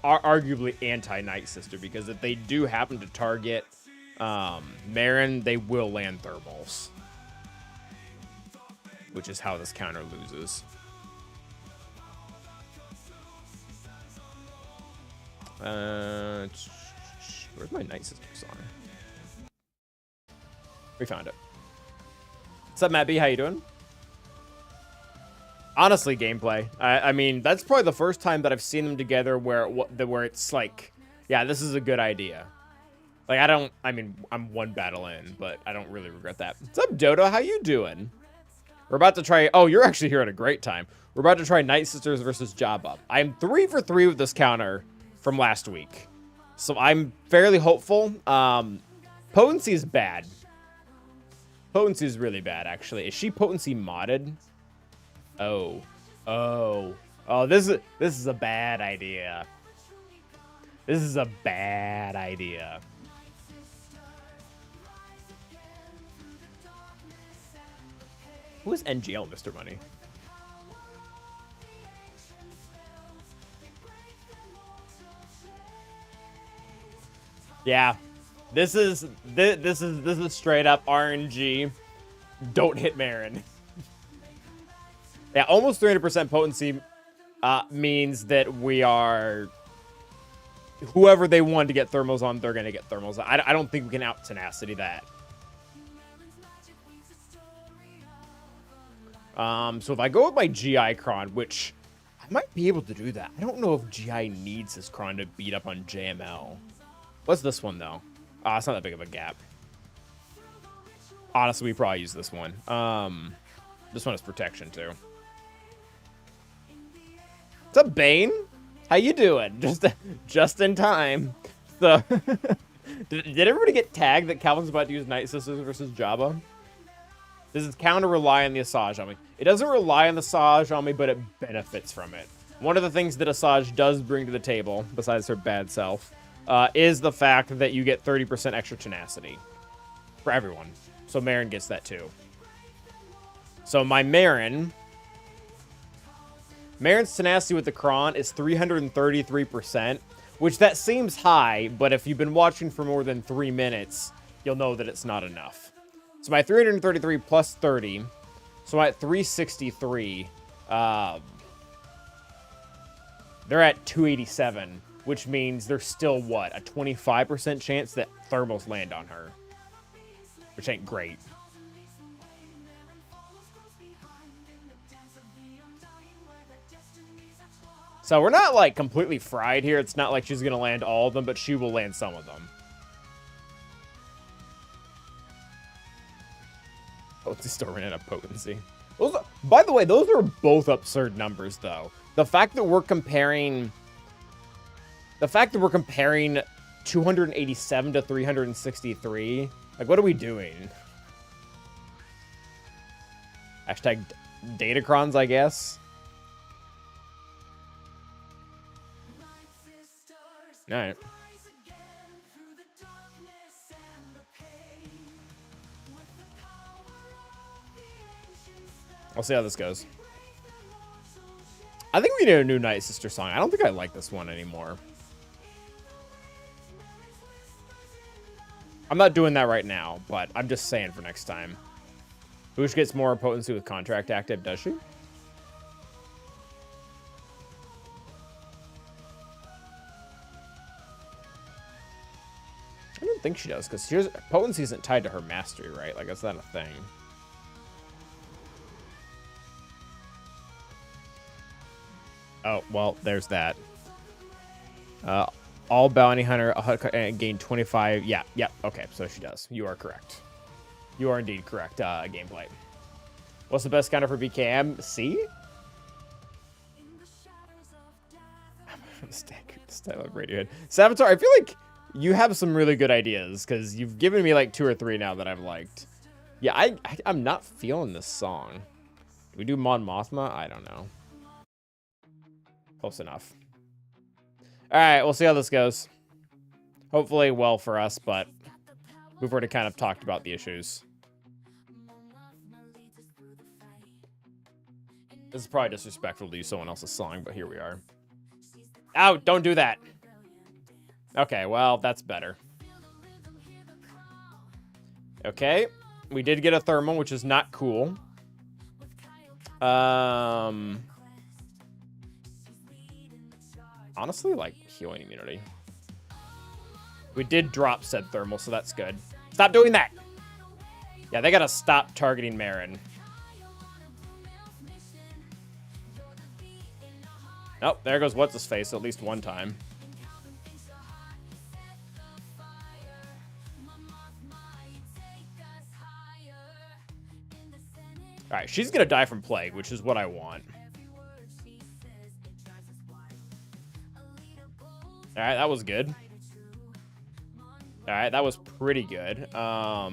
S2: arguably anti-Nightsister, because if they do happen to target Marin, they will land thermals, which is how this counter loses. Where's my Nightsister song? We found it. What's up, Matt B? How you doing? Honestly, gameplay. I mean, that's probably the first time that I've seen them together where it's like, yeah, this is a good idea. Like, I mean, I'm one battle in, but I don't really regret that. What's up, Dodo? How you doing? We're about to try... Oh, you're actually here at a great time. We're about to try Nightsisters versus Jabba. I'm 3 for 3 with this counter from last week, so I'm fairly hopeful. Potency is bad. Potency is really bad, actually. Is she potency modded? Oh, this is a bad idea. This is a bad idea. Who is NGL, Mr. Money? Yeah, this is straight up RNG. Don't hit Marin. Yeah, almost 300% potency means that we are... Whoever they want to get thermals on, they're going to get thermals. I don't think we can out-tenacity that. So if I go with my GI Cron, which I might be able to do that. I don't know if GI needs this Cron to beat up on JML. What's this one, though? It's not that big of a gap. Honestly, we probably use this one. This one is protection, too. What's up, Bane? How you doing? Just in time. So, did everybody get tagged that Calvin's about to use Nightsisters versus Jabba? Does this counter rely on the Asajj on me? It doesn't rely on the Asajj on me, but it benefits from it. One of the things that Asajj does bring to the table, besides her bad self, is the fact that you get 30% extra tenacity for everyone. So Marin gets that too. So my Marin's tenacity with the Cron is 333%, which that seems high, but if you've been watching for more than 3 minutes, you'll know that it's not enough. So my 333 plus 30, so at 363, they're at 287, which means there's still, what, a 25% chance that thermals land on her, which ain't great. So we're not, like, completely fried here. It's not like she's going to land all of them, but she will land some of them. Potency still ran out of potency. Those are, by the way, those are both absurd numbers, though. The fact that we're comparing... 287 to 363, like, what are we doing? Hashtag Datacrons, I guess. All right. I'll see how this goes. I think we need a new Nightsister song. I don't think I like this one anymore. I'm not doing that right now, but I'm just saying for next time. Boosh gets more potency with contract active, does she? I don't think she does, because potency isn't tied to her mastery, right? Like, that's not a thing. Oh, well, there's that. All bounty hunter gain 25. Yeah, okay, so she does. You are correct. You are indeed correct, gameplay. What's the best counter for BKM? C? Style of Radiohead. Saboteur, I feel like you have some really good ideas, because you've given me like 2 or 3 now that I've liked. Yeah, I'm not feeling this song. Do we do Mon Mothma? I don't know. Close enough. All right, we'll see how this goes. Hopefully well for us, but we've already kind of talked about the issues. This is probably disrespectful to use someone else's song, but here we are. Ow, don't do that. Okay, well, that's better. Okay, we did get a thermal, which is not cool. Honestly, like, healing immunity. We did drop said thermal, so that's good. Stop doing that! Yeah, they gotta stop targeting Marin. Oh, there goes what's-his-face at least one time. Alright, she's gonna die from plague, which is what I want. Alright, that was good. Alright, that was pretty good. I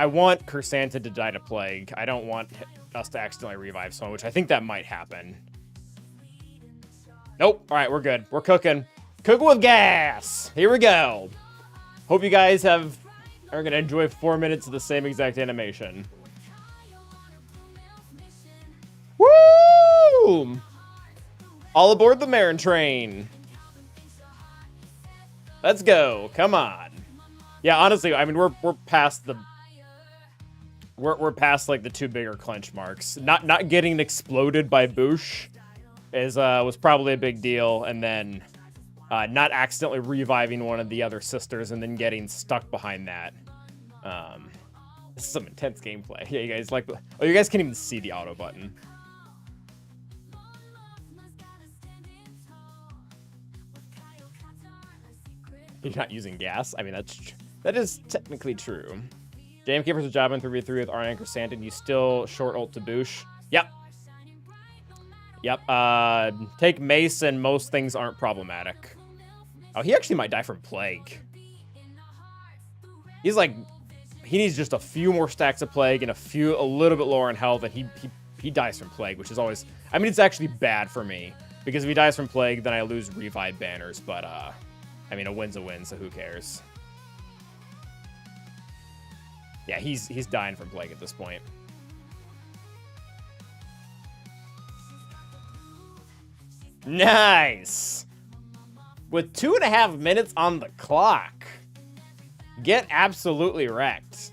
S2: want Kursanta to die to plague. I don't want us to accidentally revive someone, which I think that might happen. Nope. Alright, we're good. We're cooking. Cooking with gas! Here we go. Hope you guys are gonna enjoy 4 minutes of the same exact animation. Woo! All aboard the Marin train. Let's go. Come on. Yeah, honestly, I mean, we're past the... we're past like the two bigger clench marks. Not getting exploded by Boosh was probably a big deal, and then not accidentally reviving one of the other sisters and then getting stuck behind that. This is some intense gameplay. Yeah, you guys like. Oh, you guys can't even see the auto button. You're not using gas. I mean, that is technically true. JMK versus Jabba in 3v3 with Arn Anchor Sand, and you still short ult to Boosh. Yep. Yep. Take Mace and most things aren't problematic. Oh, he actually might die from Plague. He's like, he needs just a few more stacks of Plague and a little bit lower in health, and he dies from Plague, which is always, I mean, it's actually bad for me, because if he dies from Plague, then I lose revive banners, but, I mean, a win's a win, so who cares? Yeah, he's dying from Plague at this point. Nice! With 2.5 minutes on the clock. Get absolutely wrecked.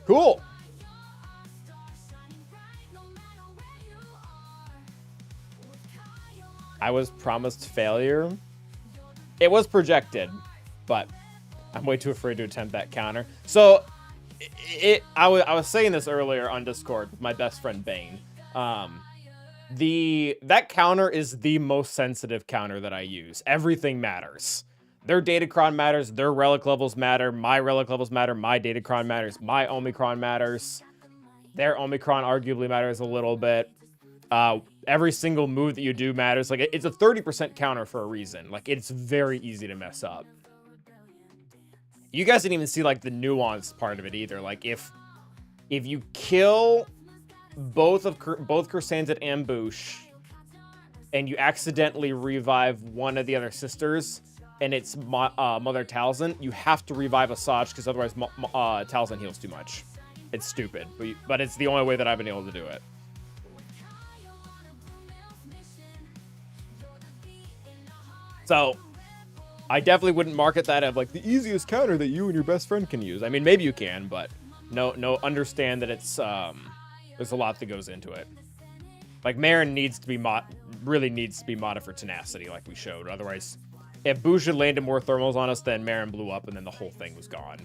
S2: Cool. I was promised failure. It was projected, but I'm way too afraid to attempt that counter. So, I was saying this earlier on Discord with my best friend Bane. That counter is the most sensitive counter that I use. Everything matters. Their Datacron matters. Their relic levels matter. My relic levels matter. My Datacron matters. My Omicron matters. Their Omicron arguably matters a little bit. Every single move that you do matters. Like, it's a 30% counter for a reason. Like, it's very easy to mess up. You guys didn't even see, like, the nuanced part of it either. Like, if you kill both Chrysanthemum and Boosh, and you accidentally revive one of the other sisters, and it's Mother Talzin, you have to revive Asajj, because otherwise Talzin heals too much. It's stupid, but it's the only way that I've been able to do it. So, I definitely wouldn't market that as like the easiest counter that you and your best friend can use. I mean, maybe you can, but no, understand that it's there's a lot that goes into it. Like, Marin really needs to be modded for tenacity, like we showed. Otherwise, if Boosh had landed more thermals on us, then Marin blew up, and then the whole thing was gone.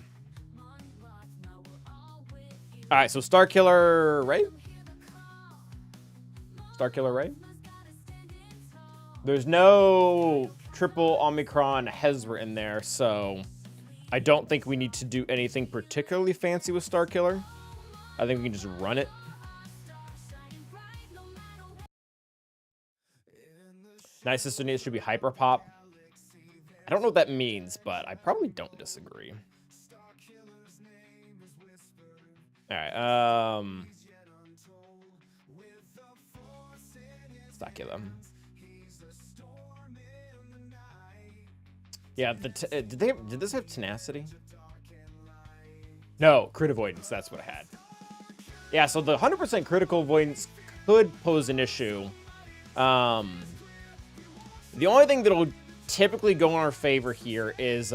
S2: All right, so Starkiller Ray. Starkiller Ray. There's no triple Omicron Hezra in there, so I don't think we need to do anything particularly fancy with Starkiller. I think we can just run it. Nightsisters needs should be hyper pop. I don't know what that means, but I probably don't disagree. All right, Starkiller. Yeah, did this have tenacity? No, crit avoidance. That's what it had. Yeah, so the 100% critical avoidance could pose an issue. The only thing that'll typically go in our favor here is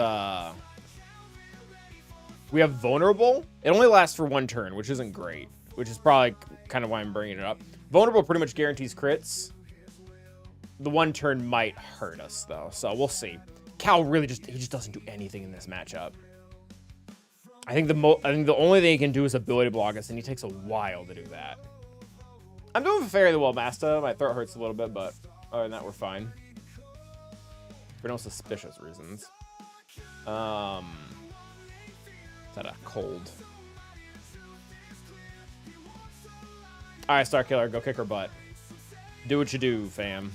S2: we have vulnerable. It only lasts for 1 turn, which isn't great. Which is probably kind of why I'm bringing it up. Vulnerable pretty much guarantees crits. The 1 turn might hurt us though, so we'll see. Cal really just doesn't do anything in this matchup. I think the only thing he can do is ability block us, and he takes a while to do that. I'm doing fairly well, Masta. My throat hurts a little bit, but other than that, we're fine. For no suspicious reasons. Is that a cold? All right, Starkiller, go kick her butt. Do what you do, fam.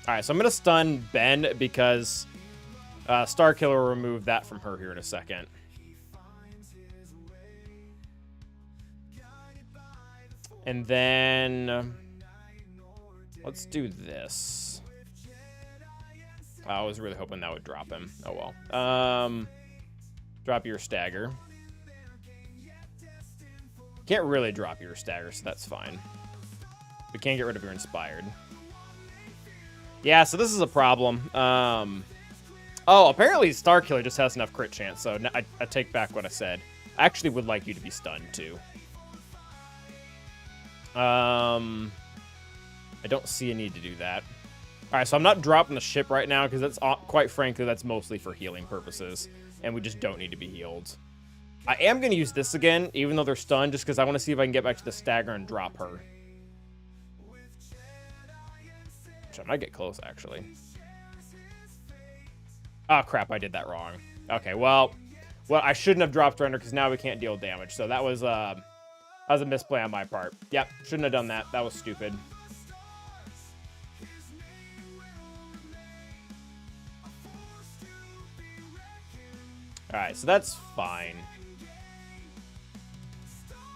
S2: All right, so I'm going to stun Ben because Starkiller will remove that from her here in a second. And then let's do this. I was really hoping that would drop him. Oh, well. Drop your stagger. Can't really drop your stagger, so that's fine. We can't get rid of your inspired. Yeah, so this is a problem. Oh, apparently Starkiller just has enough crit chance, so I take back what I said. I actually would like you to be stunned, too. I don't see a need to do that. All right, so I'm not dropping the ship right now because that's, quite frankly, that's mostly for healing purposes, and we just don't need to be healed. I am going to use this again, even though they're stunned, just because I want to see if I can get back to the stagger and drop her. Which I might get close, actually. Oh, crap, I did that wrong. Okay, well, I shouldn't have dropped Render because now we can't deal damage, so that was a misplay on my part. Yep, shouldn't have done that. That was stupid. All right, so that's fine.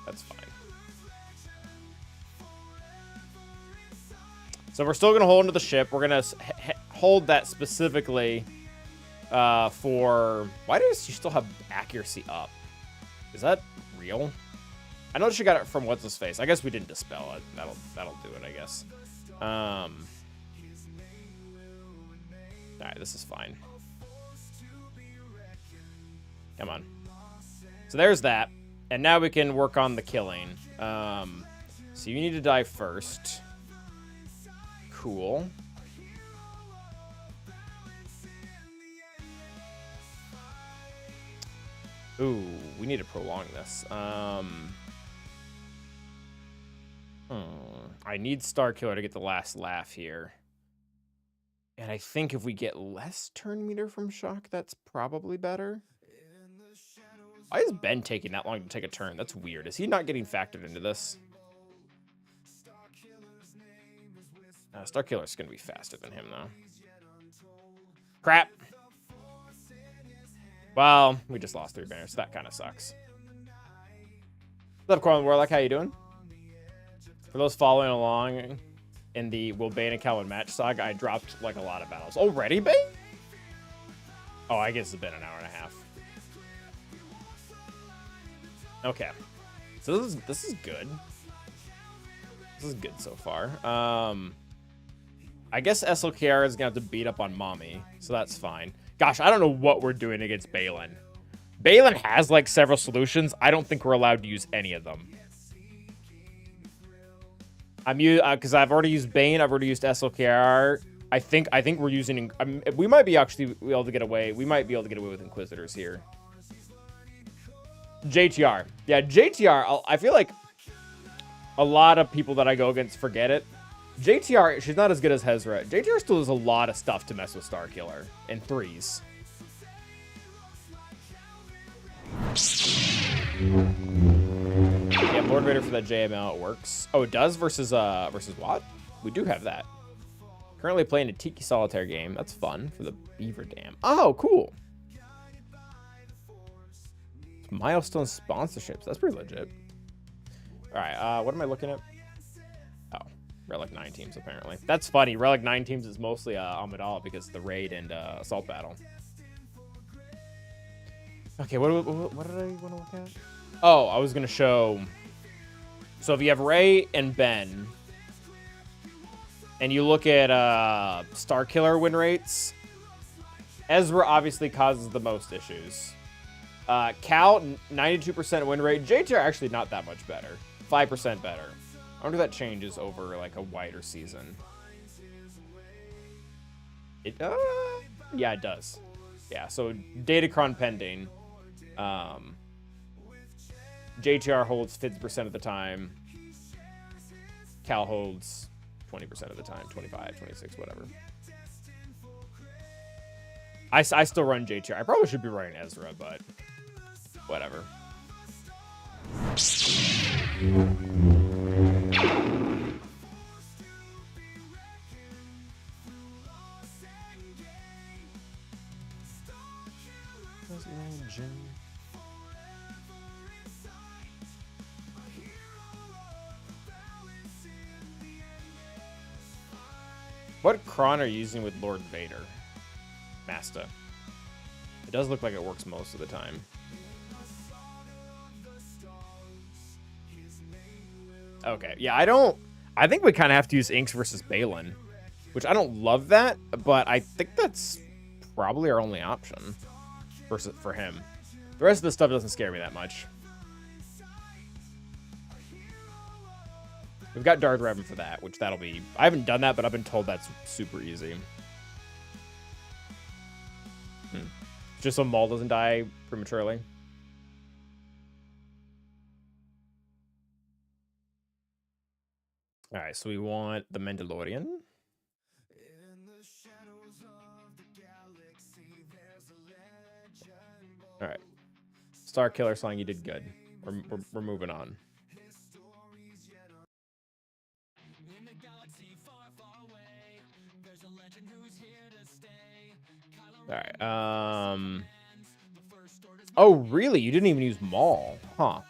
S2: That's fine. So we're still going to hold into the ship. We're going to hold that specifically for... Why does she still have accuracy up? Is that real? I know she got it from what's-his-face. I guess we didn't dispel it. That'll do it, I guess. All right, this is fine. Come on. So there's that. And now we can work on the killing. So you need to die first. Cool. Ooh, we need to prolong this. I need Starkiller to get the last laugh here. And I think if we get less turn meter from shock, that's probably better. Why is Ben taking that long to take a turn? That's weird. Is he not getting factored into this? Starkiller's going to be faster than him, though. Crap. Well, we just lost 3 banners, so that kind of sucks. What's up, Corlin Warlock? How you doing? For those following along in the Will Bane and Calvin match saga, I dropped like a lot of battles. Already, Bane? Oh, I guess it's been an hour and a half. Okay. So this is good. This is good so far. I guess SLKR is gonna have to beat up on Mommy, so that's fine. Gosh, I don't know what we're doing against Balin. Balin has like several solutions. I don't think we're allowed to use any of them. Because I've already used Bane. I've already used SLKR. I think we're using. We might be actually be able to get away. We might be able to get away with Inquisitors here. JTR. Yeah, JTR. I feel like a lot of people that I go against forget it. JTR, she's not as good as Hezra. JTR still does a lot of stuff to mess with Starkiller in 3s. Yeah, Lord Raider for that JML, it works. Oh, it does versus what? We do have that. Currently playing a Tiki Solitaire game. That's fun for the Beaver Dam. Oh, cool. Milestone sponsorships. That's pretty legit. All right, what am I looking at? Oh, Relic 9 teams, apparently. That's funny. Relic 9 teams is mostly Amidala because of the raid and assault battle. Okay, what did I want to look at? Oh, I was going to show... So if you have Ray and Ben, and you look at Starkiller win rates, Ezra obviously causes the most issues. Cal, 92% win rate. JTR actually not that much better. 5% better. I wonder if that changes over like a wider season. Yeah, it does. Yeah, so Datacron pending. JTR holds 50% of the time. Cal holds 20% of the time. 25, 26, whatever. I still run JTR. I probably should be running Ezra, but whatever. What cron are you using with Lord Vader? Master. It does look like it works most of the time. Okay, yeah, I think we kind of have to use Inks versus Balin. which I don't love that, but I think that's probably our only option for him. The rest of the stuff doesn't scare me that much. We've got Darth Revan for that, which that'll be... I haven't done that, but I've been told that's super easy. Just so Maul doesn't die prematurely. Alright, so we want the Mandalorian. Alright. Star Killer song, you did good. We're moving on. Alright, oh, really? You didn't even use Maul, huh?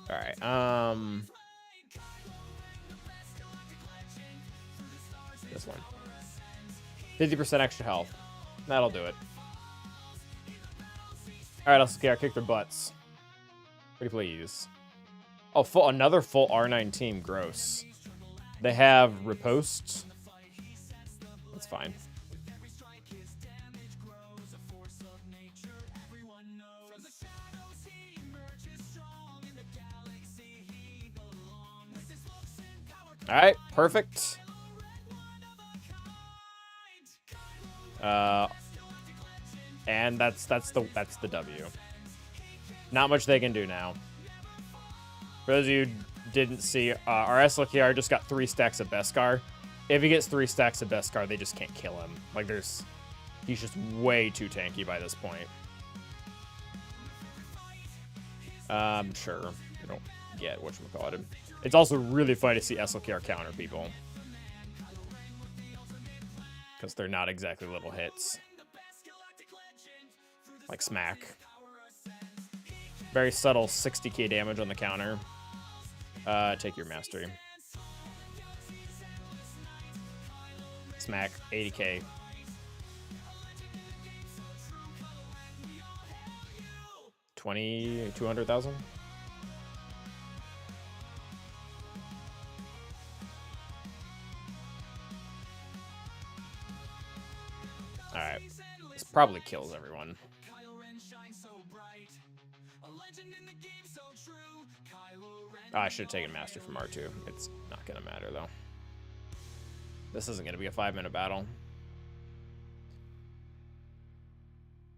S2: Alright, this one. 50% extra health. That'll do it. Alright, I'll kick their butts. Pretty please. Oh, another full R9 team. Gross. They have riposte. That's fine. All right, perfect. And that's the W. Not much they can do now. For those of you who didn't see, our SLKR just got 3 stacks of Beskar. If he gets 3 stacks of Beskar, they just can't kill him. Like, he's just way too tanky by this point. Sure. I don't get whatchamacallit. It's also really fun to see SLKR counter people. Because they're not exactly little hits. Like Smack. Very subtle 60k damage on the counter. Take your mastery. Smack, 80k. $200,000? Alright. This probably kills everyone. Oh, I should have taken Master from R2. It's not going to matter, though. This isn't going to be a 5-minute battle.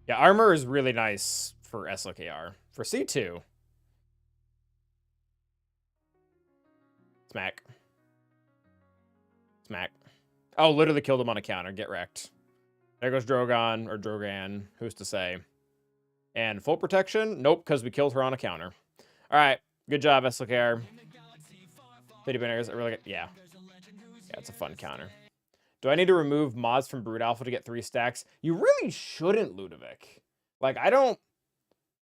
S2: Yeah, armor is really nice for SLKR. For C2. Smack. Smack. Oh, literally killed him on a counter. Get wrecked. There goes Drogon, or Drogan. Who's to say? And full protection? Nope, because we killed her on a counter. All right. Good job, SLKR. 50 banners. I really get... Yeah. Yeah, it's a fun counter. Do I need to remove mods from Brood Alpha to get 3 stacks? You really shouldn't, Ludovic. Like, I don't...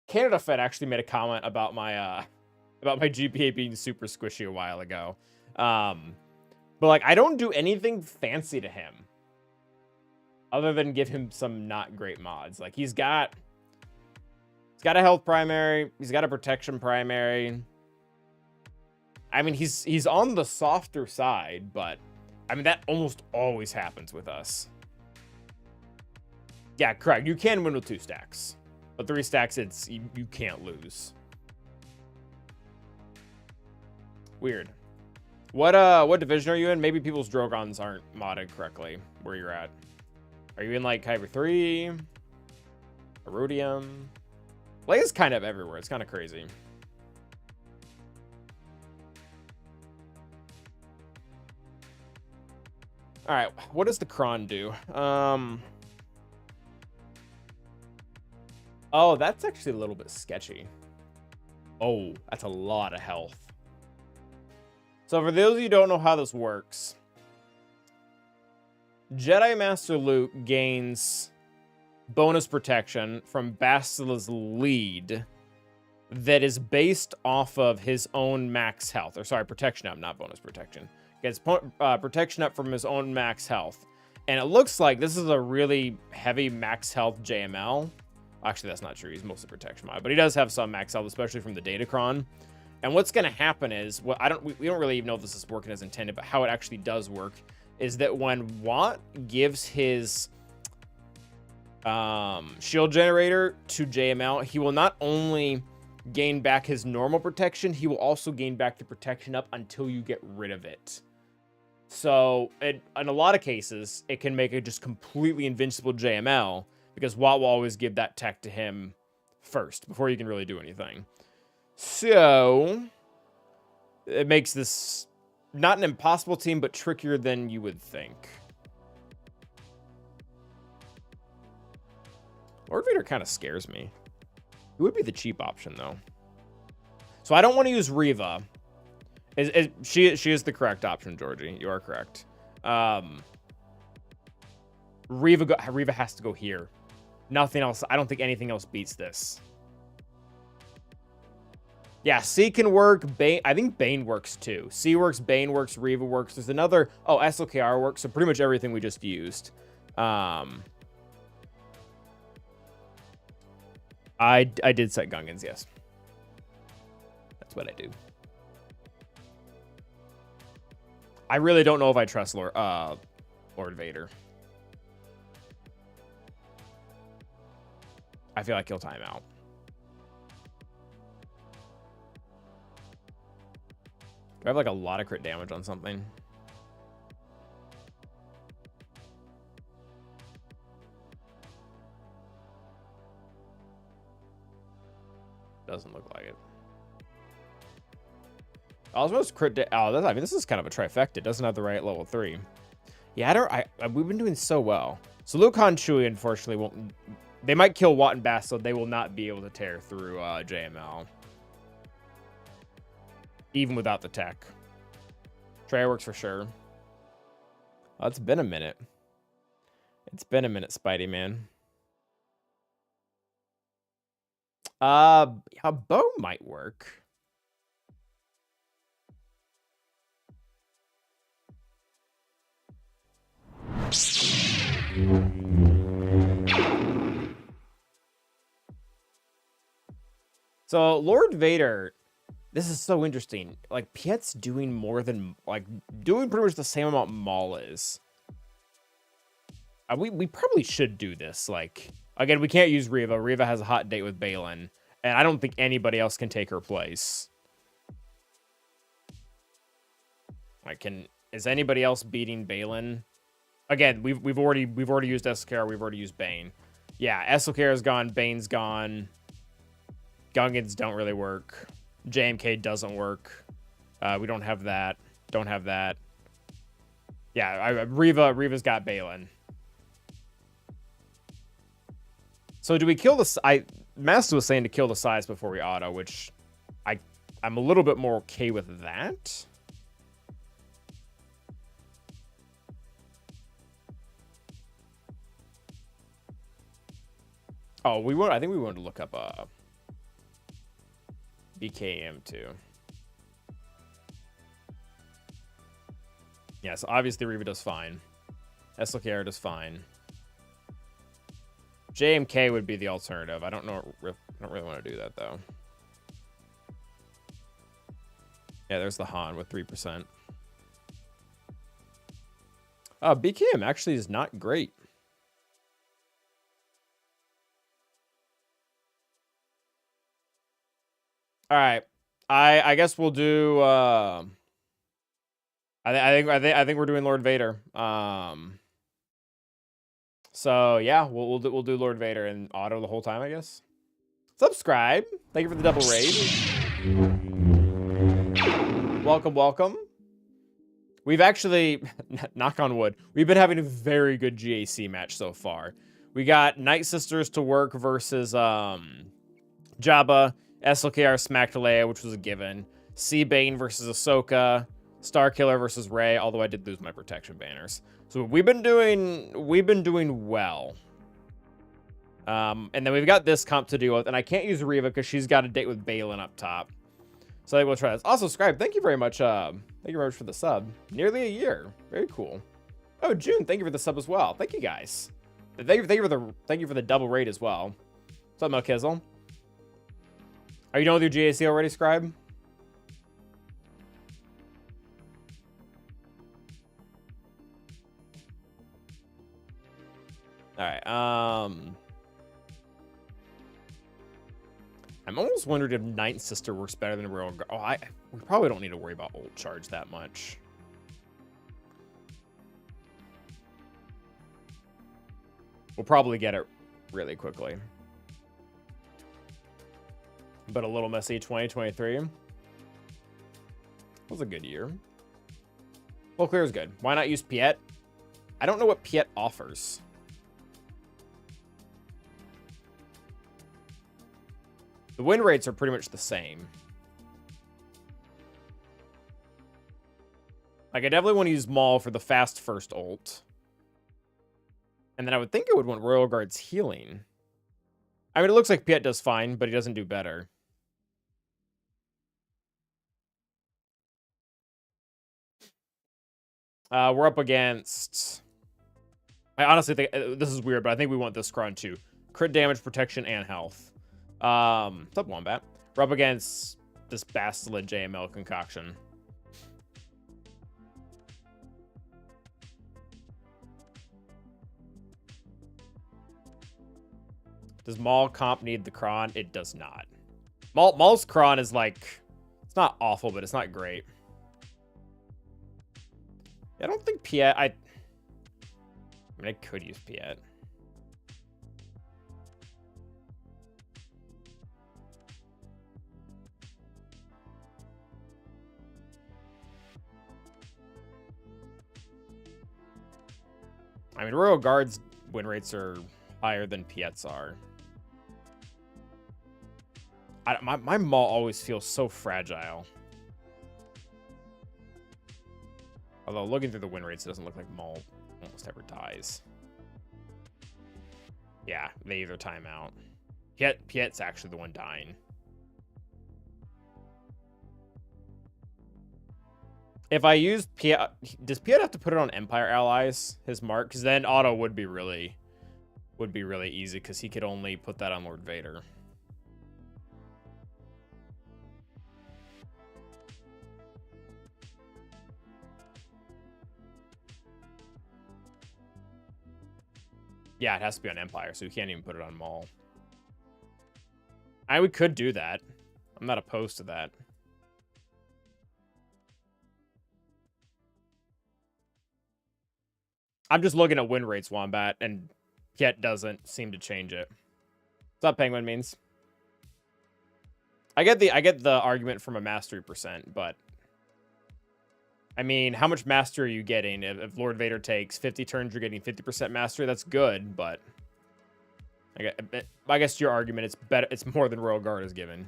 S2: Canada Fed actually made a comment about my GPA being super squishy a while ago. But, like, I don't do anything fancy to him. Other than give him some not great mods. Like, he's got a health primary. He's got a protection primary. I mean, he's on the softer side, but I mean, that almost always happens with us. Yeah, correct. You can win with 2 stacks, but 3 stacks, you can't lose. Weird. What division are you in? Maybe people's Drogons aren't modded correctly where you're at. Are you in like Kyber 3? Erodium? Leia's kind of everywhere. It's kind of crazy. All right, what does the Kron do? Oh, that's actually a little bit sketchy. Oh, that's a lot of health. So for those of you who don't know how this works, Jedi Master Luke gains bonus protection from Bastila's lead that is based off of his own max health. Or sorry, protection up, not bonus protection. Gets protection up from his own max health. And it looks like this is a really heavy max health JML. Actually, that's not true. He's mostly protection mod, but he does have some max health, especially from the Datacron. And what's going to happen is, we don't really even know if this is working as intended, but how it actually does work is that when Watt gives his shield generator to JML, he will not only gain back his normal protection, he will also gain back the protection up until you get rid of it. So in a lot of cases, it can make a just completely invincible JML, because Watt will always give that tech to him first before you can really do anything. So it makes this not an impossible team, but trickier than you would think. Lord Vader kind of scares me. It would be the cheap option, though. So I don't want to use Reva. She is the correct option, Georgie. You are correct. Reva has to go here. Nothing else. I don't think anything else beats this. Yeah, C can work. Bane. I think Bane works too. C works. Bane works. Reva works. There's another. Oh, SLKR works. So pretty much everything we just used. I did set Gungans. Yes, that's what I do. I really don't know if I trust Lord Vader. I feel like he'll time out. Do I have like a lot of crit damage on something? Doesn't look like it. Osmos crit. I mean, this is kind of a trifecta. It doesn't have the right level 3. Yeah, we've been doing so well. So Luke Han Chewie, unfortunately, won't. They might kill Watt and Bass, so they will not be able to tear through JML. Even without the tech. Trey works for sure. Oh, it's been a minute. It's been a minute, Spidey, man. Yeah, Bo might work. So Lord Vader, this is so interesting. Like Piet's doing more than doing pretty much the same amount Maul is. We probably should do this. Like again, we can't use Reva. Reva has a hot date with Balin, and I don't think anybody else can take her place. Is anybody else beating Balin? Again, we've already used SLKR, we've already used Bane. Yeah, SLKR's gone, Bane's gone. Gungans don't really work. JMK doesn't work. We don't have that. Don't have that. Yeah, Reva's got Balin. So do we kill the... Master was saying to kill the size before we auto, which I'm a little bit more okay with that. Oh, I think we wanted to look up BKM too. Yeah, so obviously Reva does fine. SLKR does fine. JMK would be the alternative. I don't really want to do that though. Yeah, there's the Han with 3%. BKM actually is not great. All right, I guess we'll do. I think we're doing Lord Vader. So yeah, we'll do Lord Vader and auto the whole time, I guess. Subscribe. Thank you for the double raid. Welcome. We've actually, knock on wood, we've been having a very good GAC match so far. We got Nightsisters to work versus Jabba. SLKR smacked Leia, which was a given. C Bane versus Ahsoka. Starkiller versus Rey, although I did lose my protection banners. So we've been doing well. And then we've got this comp to deal with, and I can't use Reva because she's got a date with Balin up top. So I will try this. Also, subscribe. Thank you very much. Thank you very much for the sub. Nearly a year. Very cool. Oh, June, thank you for the sub as well. Thank you guys. Thank you for the double raid as well. What's up, Melkizzle? Are you done with your GAC already, Scribe? Alright, I'm almost wondering if Nightsister works better than Royal Guard. Oh, we probably don't need to worry about ult charge that much. We'll probably get it really quickly. But a little messy 2023. Was a good year. Full clear is good. Why not use Piet? I don't know what Piet offers. The win rates are pretty much the same. Like, I definitely want to use Maul for the fast first ult. And then I would think I would want Royal Guard's healing. I mean, it looks like Piet does fine, but he doesn't do better. We're up against... I honestly think... this is weird, but I think we want this Scron too. Crit damage, protection, and health. What's up, Wombat? We're up against this Bastila JML concoction. Does Maul comp need the Kron? It does not. Maul's Kron is like... It's not awful, but it's not great. I don't think Piet... I mean, I could use Piet. I mean, Royal Guard's win rates are higher than Piet's are. My Maul always feels so fragile. Although, looking through the win rates, it doesn't look like Maul almost ever dies. Yeah, they either time out. Piet's actually the one dying. If I use Piet... Does Piet have to put it on Empire allies, his mark? Because then auto would be really easy, because he could only put that on Lord Vader. Yeah, it has to be on Empire, so we can't even put it on Maul. We could do that. I'm not opposed to that. I'm just looking at win rates, Wombat, and Piet doesn't seem to change it. What's up, Penguin Means? I get the argument from a mastery percent, but I mean, how much mastery are you getting? If Lord Vader takes 50 turns, you're getting 50% mastery. That's good, but I guess your argument it's better. It's more than Royal Guard is given.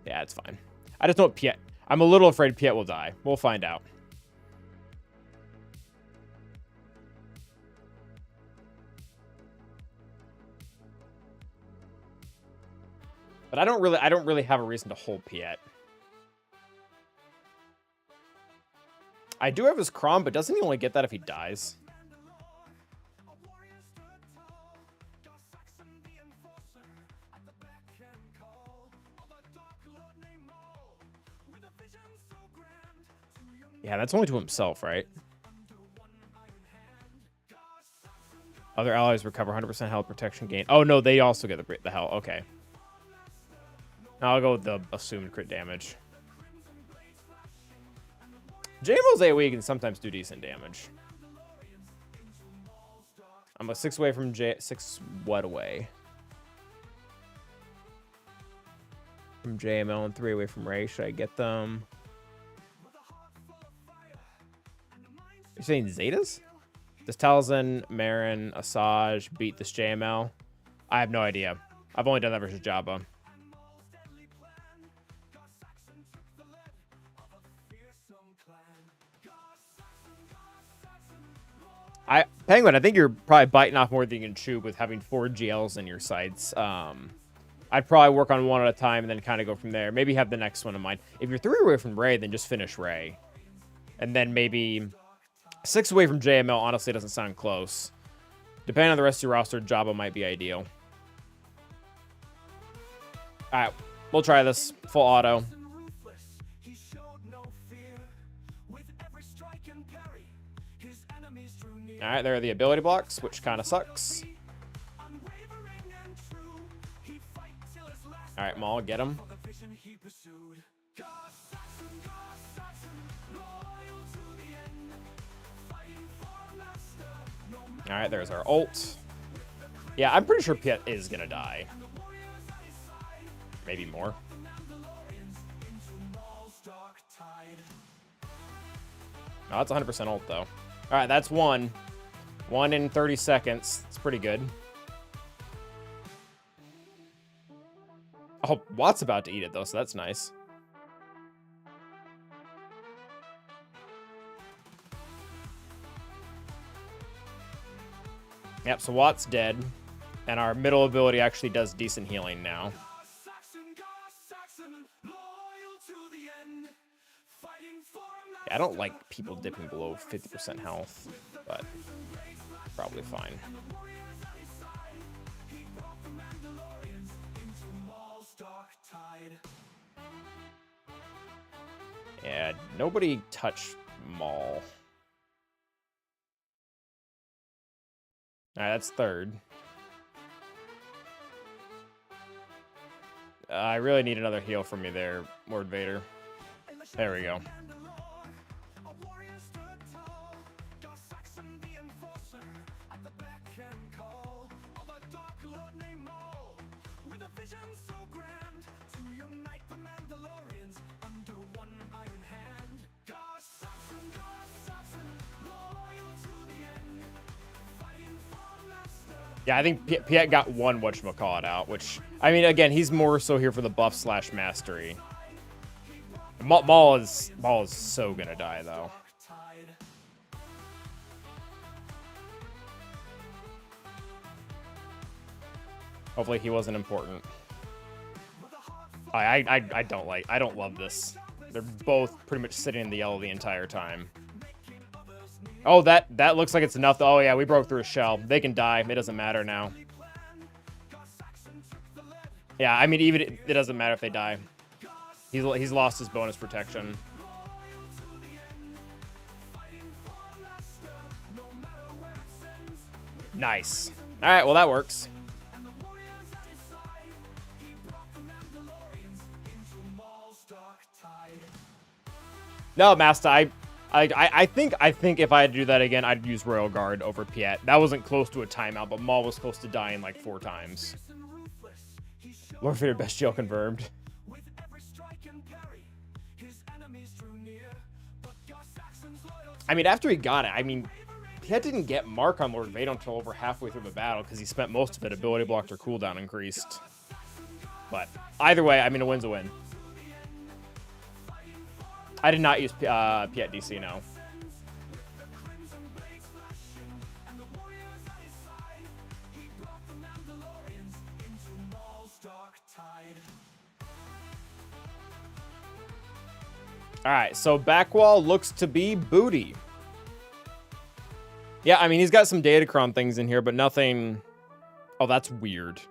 S2: Yeah, it's fine. I just know Piet. I'm a little afraid Piet will die. We'll find out. But I don't really have a reason to hold Piet. I do have his Kron, but doesn't he only get that if he dies? Yeah, that's only to himself, right? Other allies recover 100% health protection gain. Oh, no, they also get the health. Okay. Now I'll go with the assumed crit damage. JML's AoE can sometimes do decent damage. I'm a 6 away from 6 what away? From JML and 3 away from Ray. Should I get them? You're saying Zetas? Does Talzin, Marin, Asajj beat this JML? I have no idea. I've only done that versus Jabba. Penguin, I think you're probably biting off more than you can chew with having 4 GLs in your sights. I'd probably work on one at a time and then kind of go from there. Maybe have the next one in mind. If you're 3 away from Ray, then just finish Ray. And then maybe 6 away from JML honestly doesn't sound close. Depending on the rest of your roster, Jabba might be ideal. Alright, we'll try this. Full auto. Alright, there are the ability blocks, which kind of sucks. Alright, Maul, get him. Alright, there's our ult. Yeah, I'm pretty sure Piet is gonna die. Maybe more. Oh, that's 100% ult, though. Alright, that's one. 1 in 30 seconds. It's pretty good. Oh, Watt's about to eat it, though, so that's nice. Yep, so Watt's dead. And our middle ability actually does decent healing now. Yeah, I don't like people dipping below 50% health, but probably fine. Yeah, nobody touch Maul. Alright, that's third. I really need another heal from you there, Lord Vader. There we go. Yeah, I think Piet got one whatchamacallit out, which, I mean, again, he's more so here for the buff / mastery. Maul is so gonna die, though. Hopefully he wasn't important. I don't love this. They're both pretty much sitting in the yellow the entire time. Oh, that looks like it's enough. Oh, yeah, we broke through a shell. They can die. It doesn't matter now. Yeah, I mean, even it doesn't matter if they die. He's lost his bonus protection. Nice. All right, well, that works. No, Master, I think if I had to do that again, I'd use Royal Guard over Piet. That wasn't close to a timeout, but Maul was close to dying like 4 times. Lord Vader best jail confirmed. I mean, after he got it, I mean, Piet didn't get mark on Lord Vader until over halfway through the battle because he spent most of it ability blocked or cooldown increased. But either way, I mean, a win's a win. I did not use Piet DC, no. Alright, so Backwall looks to be booty. Yeah, I mean, he's got some Datacron things in here, but nothing... Oh, that's weird.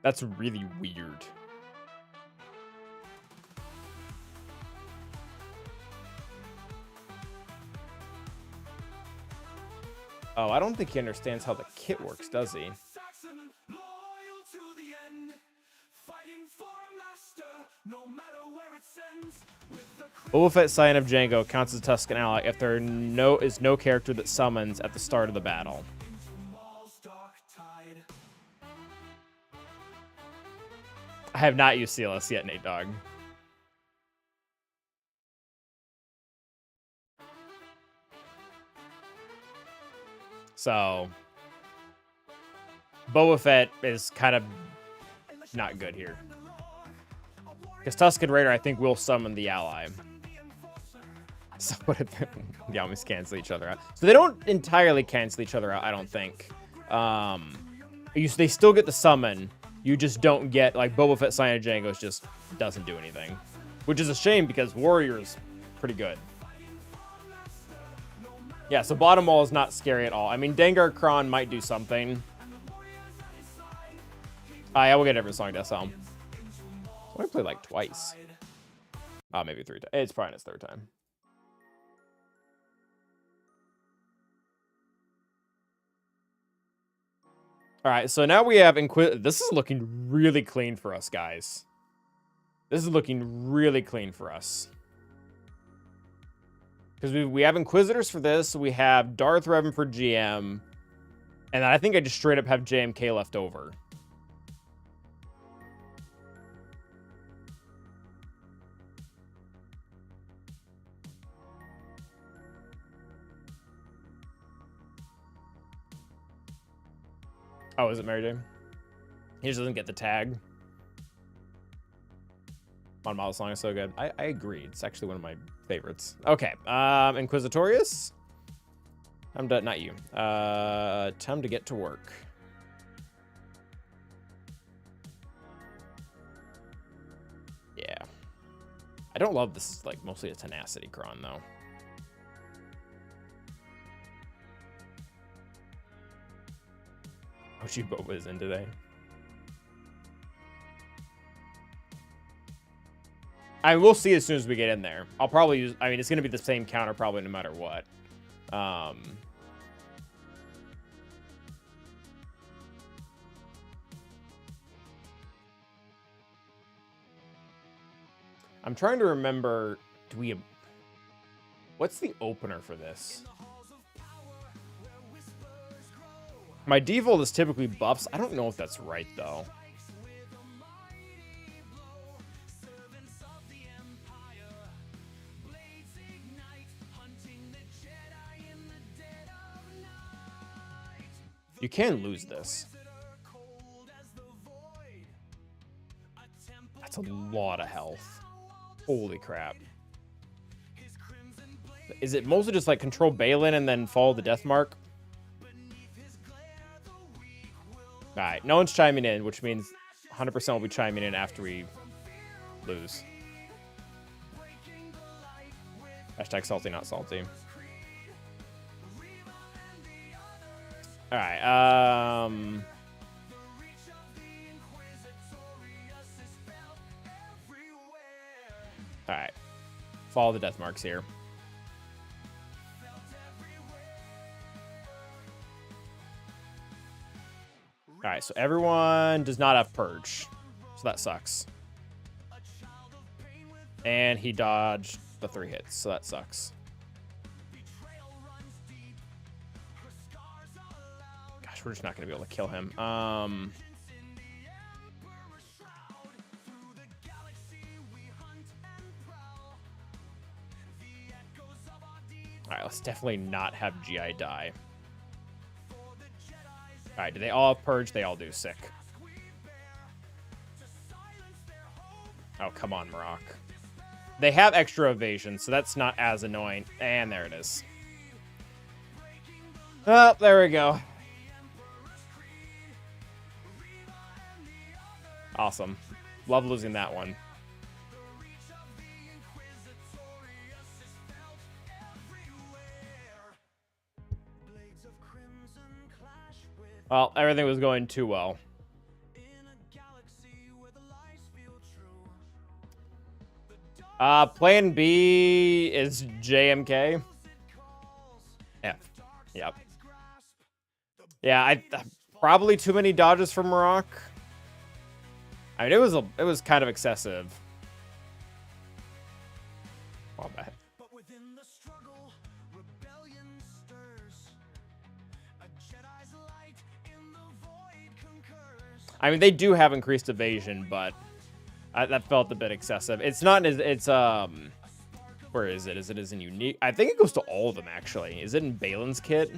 S2: That's really weird. Oh, I don't think he understands how the kit works, does he? Boba Fett, Scion of Django, counts as a Tusken ally if there is no character that summons at the start of the battle. I have not used CLS yet, Nate Dogg. So, Boba Fett is kind of not good here. Because Tusken Raider, I think, will summon the ally. So what if they almost cancel each other out? So they don't entirely cancel each other out, I don't think. They still get the summon. You just don't get, like, Boba Fett Scion of Django just doesn't do anything. Which is a shame because Warrior's pretty good. Yeah, so bottom wall is not scary at all. I mean, Dengar Kron might do something. Yeah, we'll get every song Death Helm. I played like twice. Maybe 3 times. It's probably his 3rd time. All right, so now we have This is looking really clean for us, guys. This is looking really clean for us. Because we have Inquisitors for this. We have Darth Revan for GM. And I think I just straight up have JMK left over. Oh, is it Mary Jane? He just doesn't get the tag. Mon Mothma song is so good. I agree. It's actually one of my favorites. Okay. Inquisitorius. Not you. Time to get to work. Yeah. I don't love this, like, mostly a tenacity cron, though. Boba is in today. I mean, we'll see as soon as we get in there. I'll probably use... I mean, it's going to be the same counter probably no matter what. I'm trying to remember... Do we... What's the opener for this? My default is typically buffs. I don't know if that's right, though. You can lose this. That's a lot of health. Holy crap. Is it mostly just like control Balin and then follow the death mark? Alright, no one's chiming in, which means 100% will be chiming in after we lose. Hashtag salty, not salty. Alright, Alright. Follow the death marks here. Alright, so everyone does not have Purge. So that sucks. And he dodged the 3 hits, so that sucks. Gosh, we're just not going to be able to kill him. Alright, let's definitely not have GI die. Alright, do they all have Purge? They all do. Sick. Oh, come on, Marok. They have extra evasion, so that's not as annoying. And there it is. Oh, there we go. Awesome. Love losing that one. Well, everything was going too well. Plan B is JMK. Yeah. Yep. Yeah, probably too many dodges from Marok. I mean, it was kind of excessive. Well, bad. I mean, they do have increased evasion, but that felt a bit excessive. It's not as where is it? Is it as in unique? I think it goes to all of them actually. Is it in Balin's kit?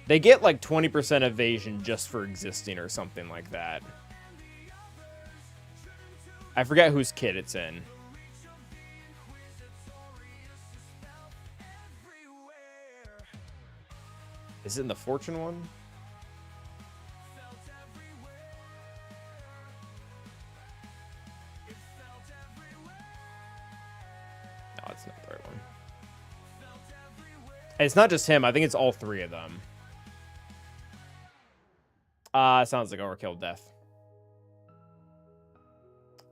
S2: They get like 20% evasion just for existing or something like that. I forget whose kit it's in. Is it in the Fortune one? That's not the right one. And it's not just him. I think it's all three of them. Sounds like overkill death.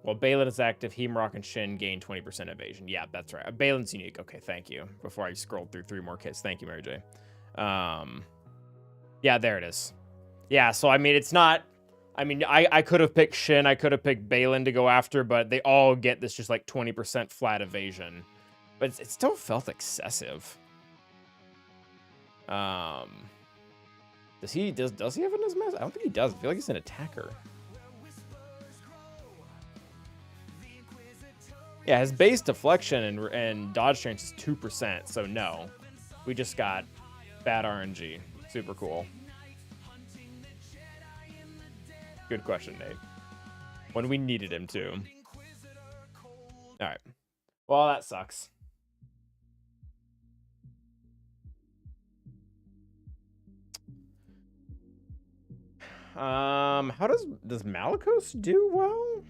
S2: Well, Balin is active. Heemrock and Shin gain 20% evasion. Yeah, that's right. Balin's unique. Okay, thank you. Before I scrolled through 3 more kits. Thank you, Mary J. Yeah, there it is. Yeah, so I mean, it's not... I mean, I could have picked Shin. I could have picked Balin to go after, but they all get this just like 20% flat evasion. But it still felt excessive. Does he have it in his mess? I don't think he does. I feel like he's an attacker. Yeah, his base deflection and dodge strength is 2%, so no. We just got bad RNG. Super cool. Good question, Nate. When we needed him to. Alright. Well, that sucks. How does Malicos do well?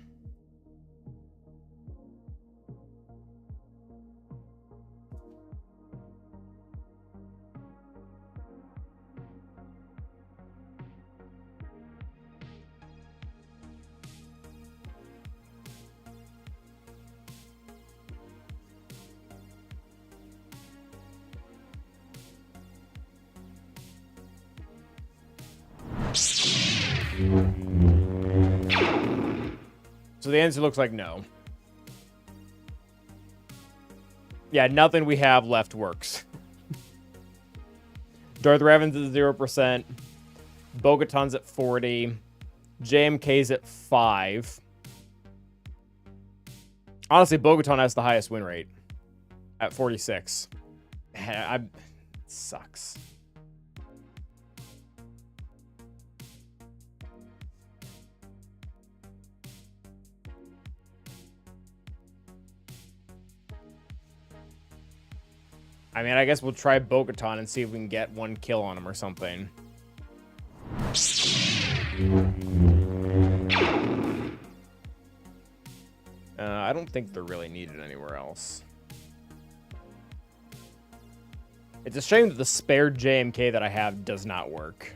S2: So the answer looks like no. Yeah, nothing we have left works. Darth Revan's at 0%. Bo-Katan's at 40. JMK's at 5. Honestly, Bo-Katan has the highest win rate at 46. It sucks. I mean, I guess we'll try Bo-Katan and see if we can get 1 kill on him or something. I don't think they're really needed anywhere else. It's a shame that the spare JMK that I have does not work.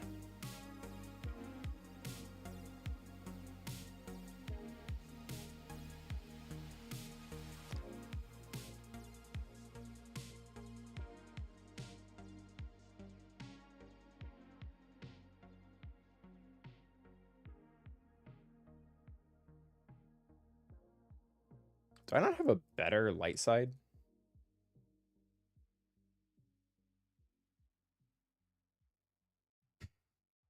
S2: Do I not have a better light side?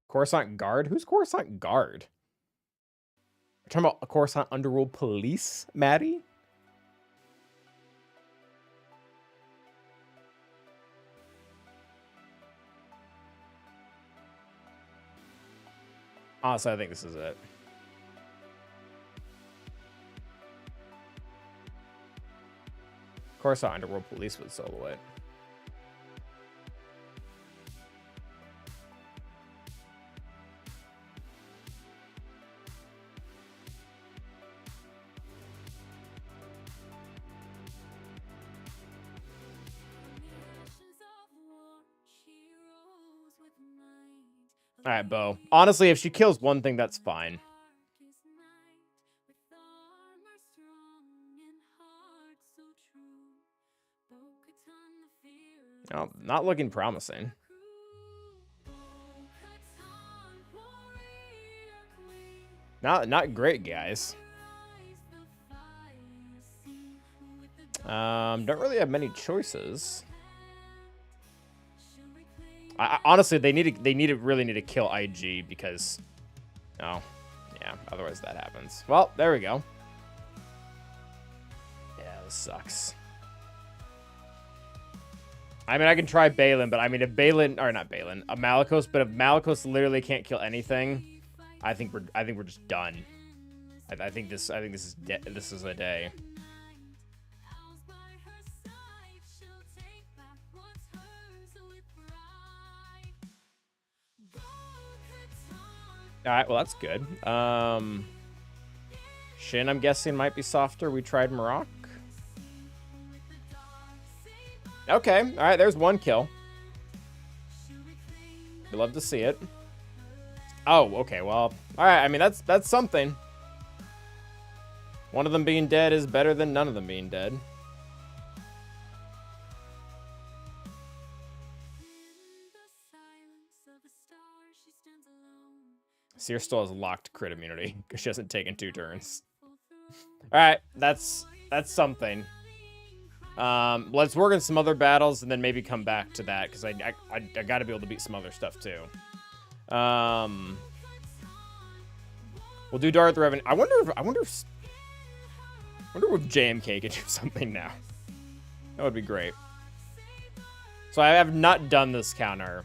S2: Coruscant Guard? Who's Coruscant Guard? You're talking about a Coruscant Underworld Police, Maddie? Honestly, I think this is it. Coruscant Underworld Police would solo it. All right, Bo. Honestly, if she kills one thing, that's fine. Oh, not looking promising. Not great, guys. Don't really have many choices. Honestly, they really need to kill IG because, oh, yeah. Otherwise, that happens. Well, there we go. Yeah, this sucks. I mean, I can try Balin, but I mean, if Balin, or not Balin, a Malicos, but if Malicos literally can't kill anything, I think we're just done. I think this is a day. All right, well, that's good. Shin, I'm guessing, might be softer. We tried Marok. Okay, all right, there's one kill. We love to see it. Oh, okay, well, all right, I mean, that's something. One of them being dead is better than none of them being dead. Seer still has locked crit immunity because she hasn't taken 2 turns. All right, that's something. Let's work on some other battles and then maybe come back to that because I got to be able to beat some other stuff too. We'll do Darth Revan. I wonder if JMK could do something now. That would be great. So I have not done this counter,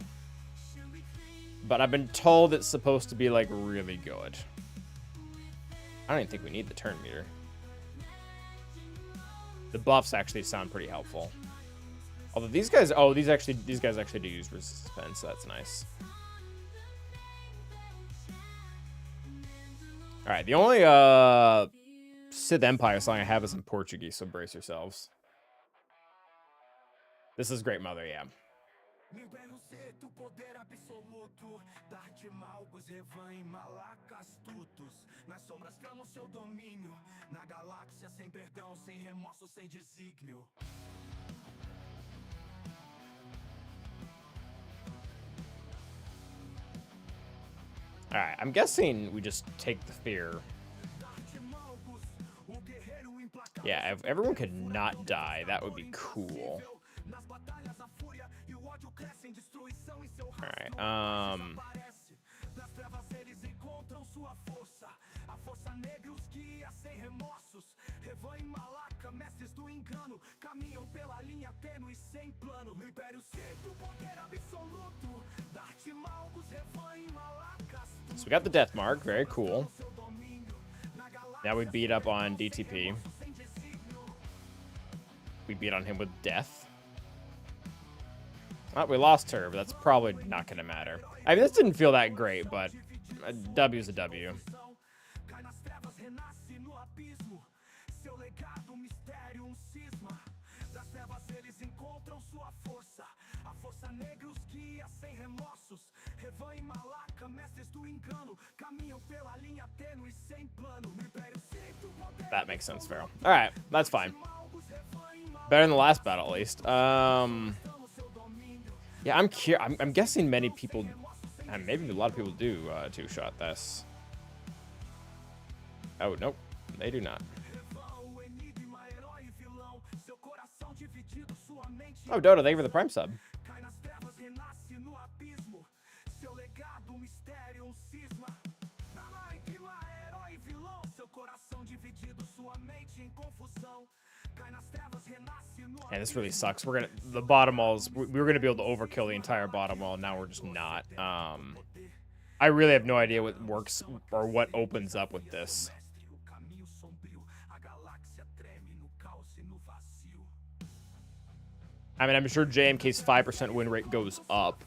S2: but I've been told it's supposed to be like really good. I don't even think we need the turn meter. The buffs actually sound pretty helpful. Although these guys, oh, these guys actually do use resistance, so that's nice. All right, the only Sith Empire song I have is in Portuguese, so brace yourselves. This is Great Mother, yeah. All right, I'm guessing we just take the fear. Yeah, if everyone could not die, that would be cool. All right, so we got the death mark, very cool. Now we beat up on DTP. We beat on him with death. Oh, we lost her, but that's probably not going to matter. I mean, this didn't feel that great, but a W is a W. That makes sense, Pharaoh. All right, that's fine. Better than the last battle, at least. Yeah, I'm guessing many people, and maybe a lot of people do two-shot this. Oh, nope, they do not. Oh, Dota, thank you for the Prime sub. And this really sucks. The bottom walls, we were gonna be able to overkill the entire bottom wall. Now we're just not. I really have no idea what works or what opens up with this. I mean, I'm sure JMK's 5% win rate goes up.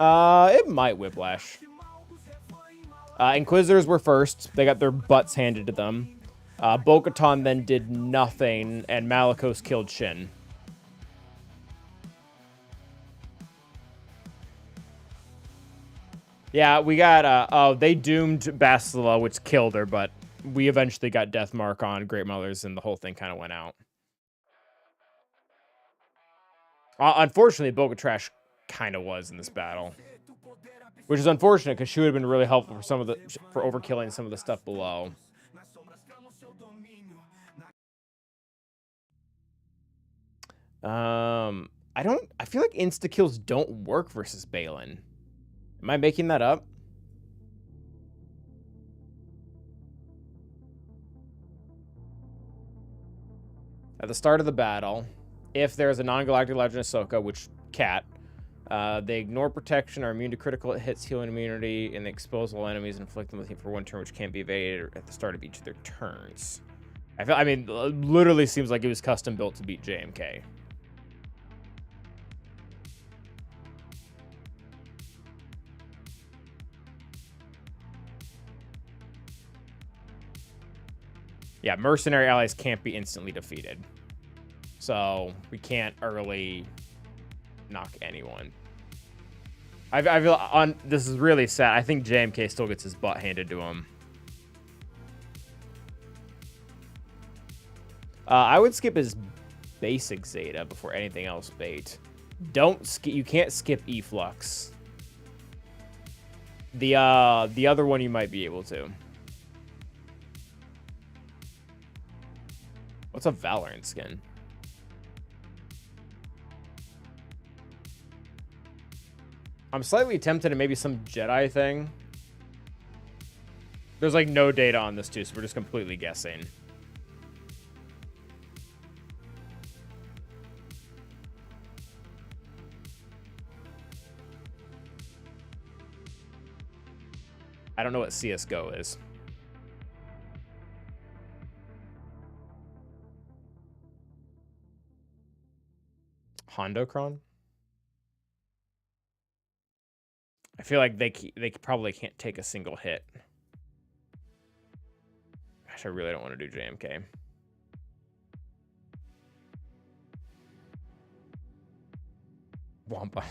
S2: It might Whiplash. Inquisitors were first. They got their butts handed to them. Bo-Katan then did nothing, and Malicos killed Shin. Yeah, we got, oh, they doomed Bastila, which killed her, but we eventually got Death Mark on Great Mothers, and the whole thing kind of went out. Unfortunately, Bo-Katan kind of was in this battle, which is unfortunate because she would have been really helpful for overkilling some of the stuff below. I feel like insta kills don't work versus Balin. Am I making that up? At the start of the battle, if there's a non-galactic Legend of Ahsoka, which Cat, they ignore protection, are immune to critical hits, healing immunity, and they expose all enemies and inflict them with heat for 1 turn, which can't be evaded at the start of each of their turns. I mean, literally seems like it was custom built to beat JMK. Yeah, mercenary allies can't be instantly defeated. So we can't early knock anyone. I feel on this is really sad. I think JMK still gets his butt handed to him. I would skip his basic Zeta before anything else bait. Don't skip. You can't skip Efflux. The other one you might be able to. What's a Valorant skin? I'm slightly tempted to maybe some Jedi thing. There's like no data on this too, so we're just completely guessing. I don't know what CSGO is. Hondocron? I feel like they probably can't take a single hit. Gosh, I really don't want to do JMK. Wampa.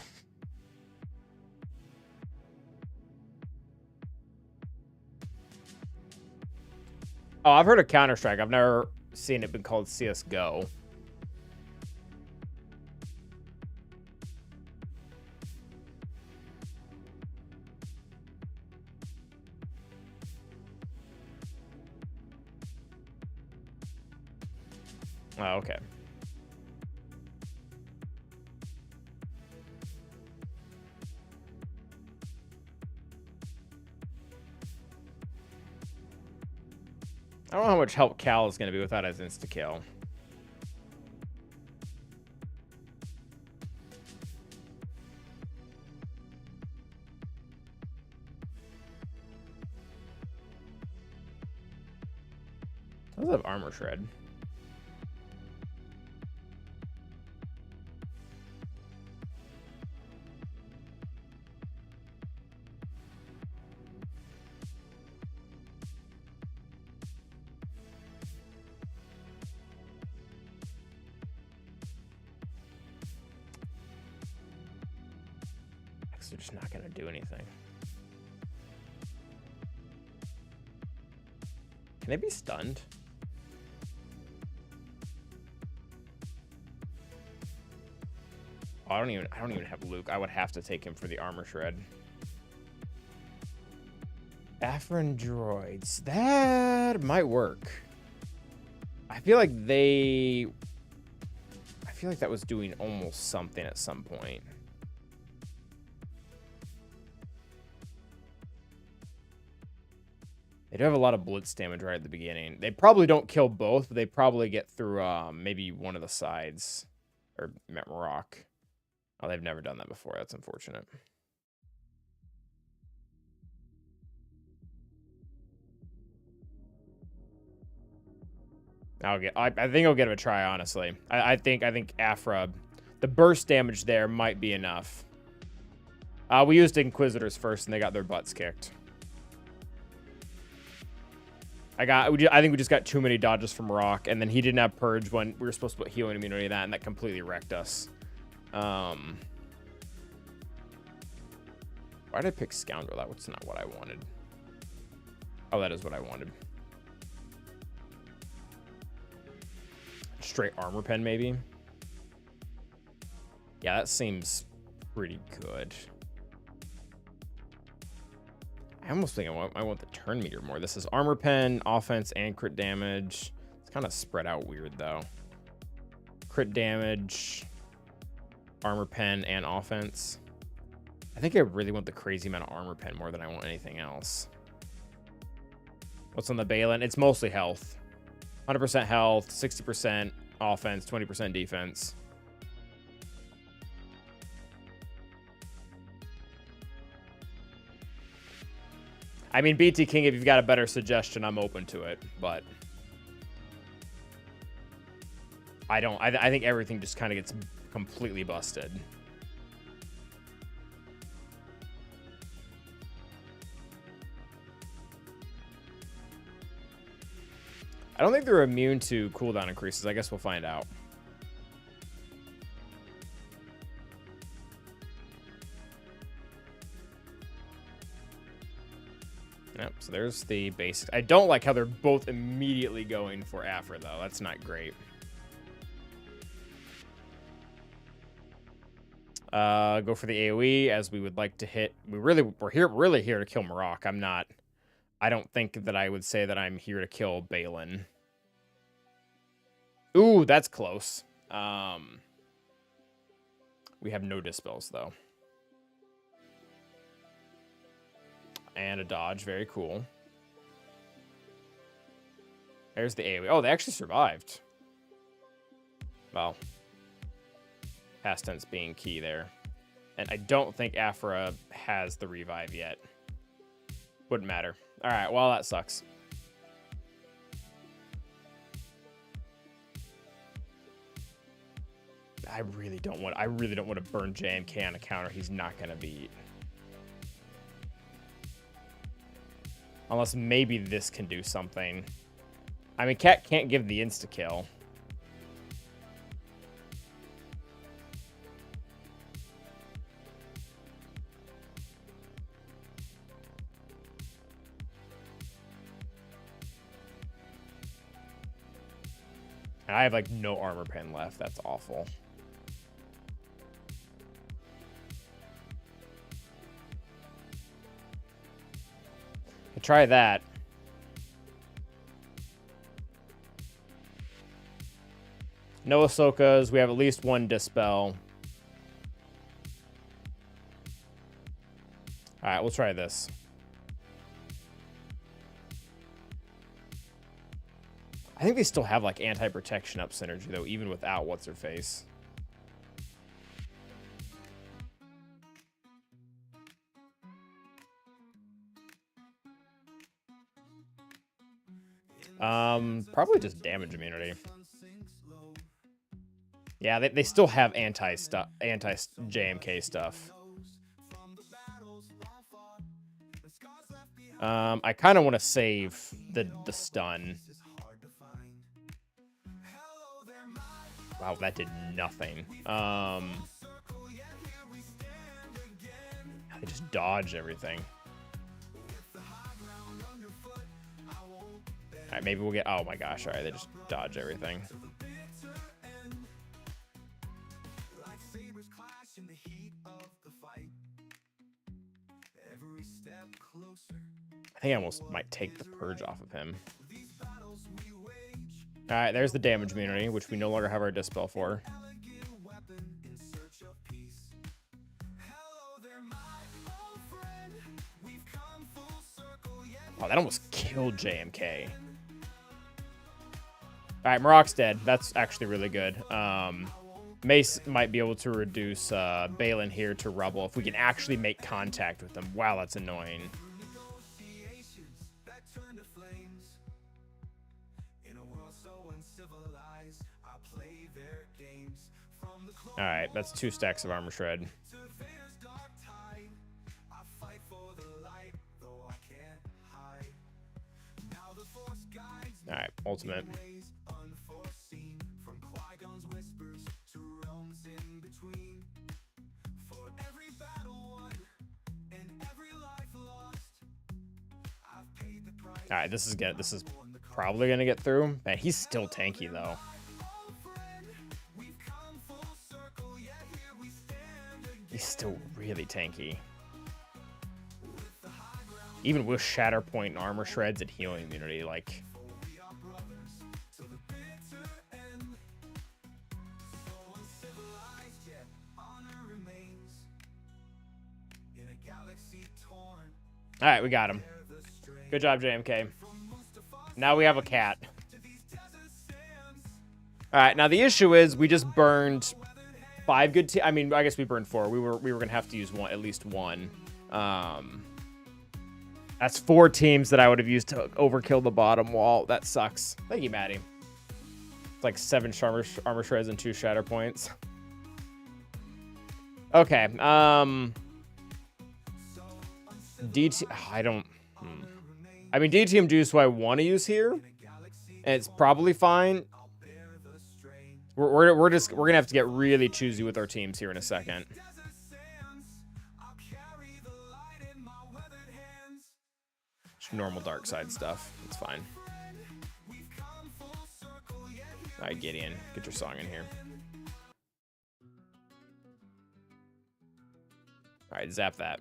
S2: Oh, I've heard of Counter-Strike. I've never seen it been called CSGO. Oh, okay. I don't know how much help Cal is going to be without his insta-kill. Does have armor shred? They're just not going to do anything. Can they be stunned? Oh, I don't even have Luke. I would have to take him for the armor shred. Afrin droids. That might work. I feel like that was doing almost something at some point. They do have a lot of blitz damage right at the beginning. They probably don't kill both, but they probably get through maybe one of the sides. Or rock. Oh, they've never done that before. That's unfortunate. I think I'll give it a try, honestly. I think Afra, the burst damage there might be enough. We used Inquisitors first, and they got their butts kicked. I think we just got too many dodges from Rock, and then he didn't have Purge when we were supposed to put healing immunity to that, and that completely wrecked us. Why did I pick Scoundrel? That was not what I wanted. Oh, that is what I wanted. Straight armor pen, maybe? Yeah, that seems pretty good. I almost think I want the turn meter more. This is armor pen, offense, and crit damage. It's kind of spread out weird, though. Crit damage, armor pen, and offense. I think I really want the crazy amount of armor pen more than I want anything else. What's on the Balin? It's mostly health. 100% health, 60% offense, 20% defense. I mean, BT King, if you've got a better suggestion, I'm open to it, but I don't. I think everything just kind of gets completely busted. I don't think they're immune to cooldown increases. I guess we'll find out. Yep, so there's the basics. I don't like how they're both immediately going for Afra, though. That's not great. Go for the AoE, as we would like to hit. We're really here to kill Marok. I don't think that I would say that I'm here to kill Balin. Ooh, that's close. We have no dispels, though. And a dodge. Very cool. There's the AoE. Oh, they actually survived. Well, past tense being key there. And I don't think Afra has the revive yet. Wouldn't matter. All right, well, that sucks. I really don't want to burn JMK on a counter he's not going to beat. Unless maybe this can do something. I mean, Cat can't give the insta-kill. And I have, like, no armor pen left. That's awful. Try that. No Ahsokas. We have at least one Dispel. Alright, we'll try this. I think they still have, like, anti-protection up synergy, though, even without What's-Her-Face. Probably just damage immunity. Yeah, they still have anti-JMK stuff. I kind of want to save the stun. Wow, that did nothing. They just dodged everything. All right, maybe we'll get... Oh, my gosh. All right, they just dodge everything. I think I almost might take the purge off of him. All right, there's the damage immunity, which we no longer have our dispel for. Oh, that almost killed JMK. All right, Marok's dead. That's actually really good. Mace might be able to reduce Balin here to rubble if we can actually make contact with them. Wow, that's annoying. All right, that's 2 stacks of armor shred. All right, ultimate. All right, this is probably gonna get through. Man, he's still tanky though. He's still really tanky. Even with Shatterpoint and armor shreds and healing immunity, like. All right, we got him. Good job, JMK. Now we have a cat. All right, now the issue is we just burned 5 good I mean, I guess we burned 4. We were gonna have to use at least one. That's 4 teams that I would have used to overkill the bottom wall. That sucks. Thank you, Maddie. It's like 7 armor shreds and 2 shatter points. Okay. DT. I don't. I mean, DTM juice. Do I want to use here? And it's probably fine. We're gonna have to get really choosy with our teams here in a second. Just normal dark side stuff. It's fine. All right, Gideon, get your song in here. All right, zap that.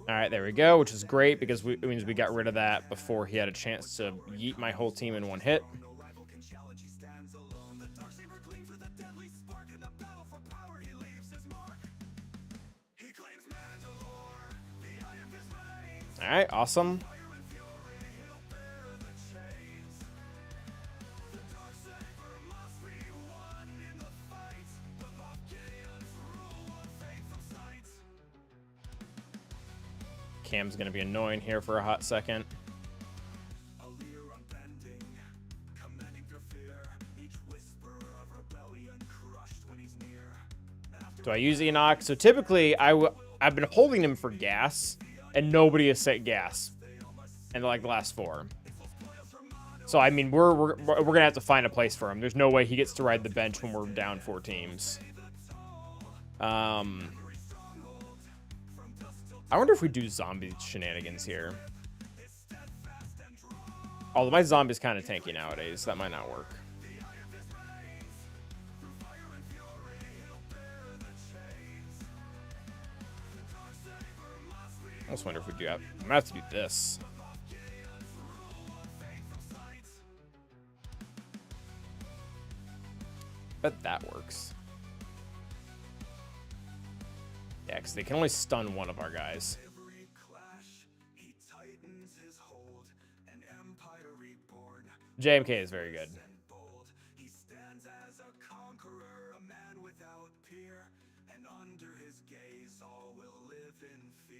S2: All right, there we go, which is great because it means we got rid of that before he had a chance to yeet my whole team in one hit. All right, awesome. Cam's gonna be annoying here for a hot second. Do I use Enoch? So typically, I've been holding him for gas, and nobody has set gas in like the last 4. So I mean, we're gonna have to find a place for him. There's no way he gets to ride the bench when we're down 4 teams. I wonder if we do zombie shenanigans here. Although my zombie's kind of tanky nowadays, that might not work. I almost wonder if we do have... I'm gonna have to do this. Bet that works. Yeah, because they can only stun one of our guys. JMK is very good.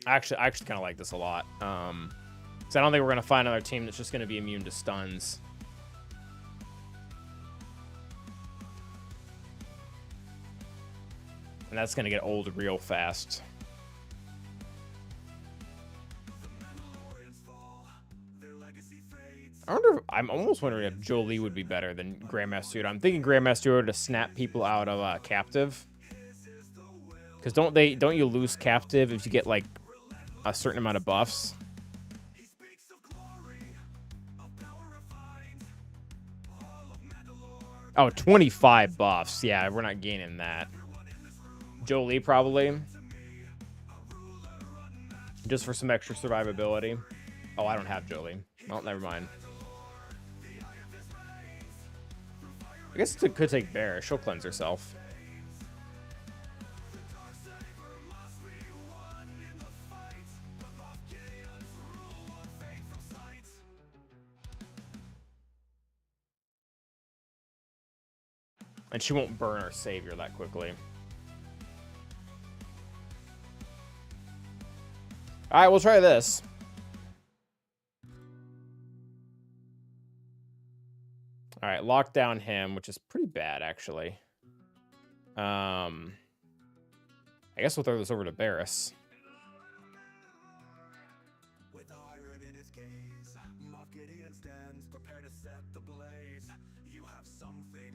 S2: I actually kind of like this a lot. Because I don't think we're gonna find another team that's just gonna be immune to stuns. And that's gonna get old real fast. I wonder if, I'm almost wondering if Jolie would be better than Grandmaster Yoda. I'm thinking Grandmaster Yoda to snap people out of captive. Because don't you lose captive if you get like a certain amount of buffs? Oh, 25 buffs. Yeah, we're not gaining that. Jolie probably. Just for some extra survivability. Oh, I don't have Jolie. Oh, never mind. I guess it could take Bear. She'll cleanse herself. And she won't burn our savior that quickly. Alright, we'll try this. Alright, lock down him, which is pretty bad, actually. I guess we'll throw this over to Barris.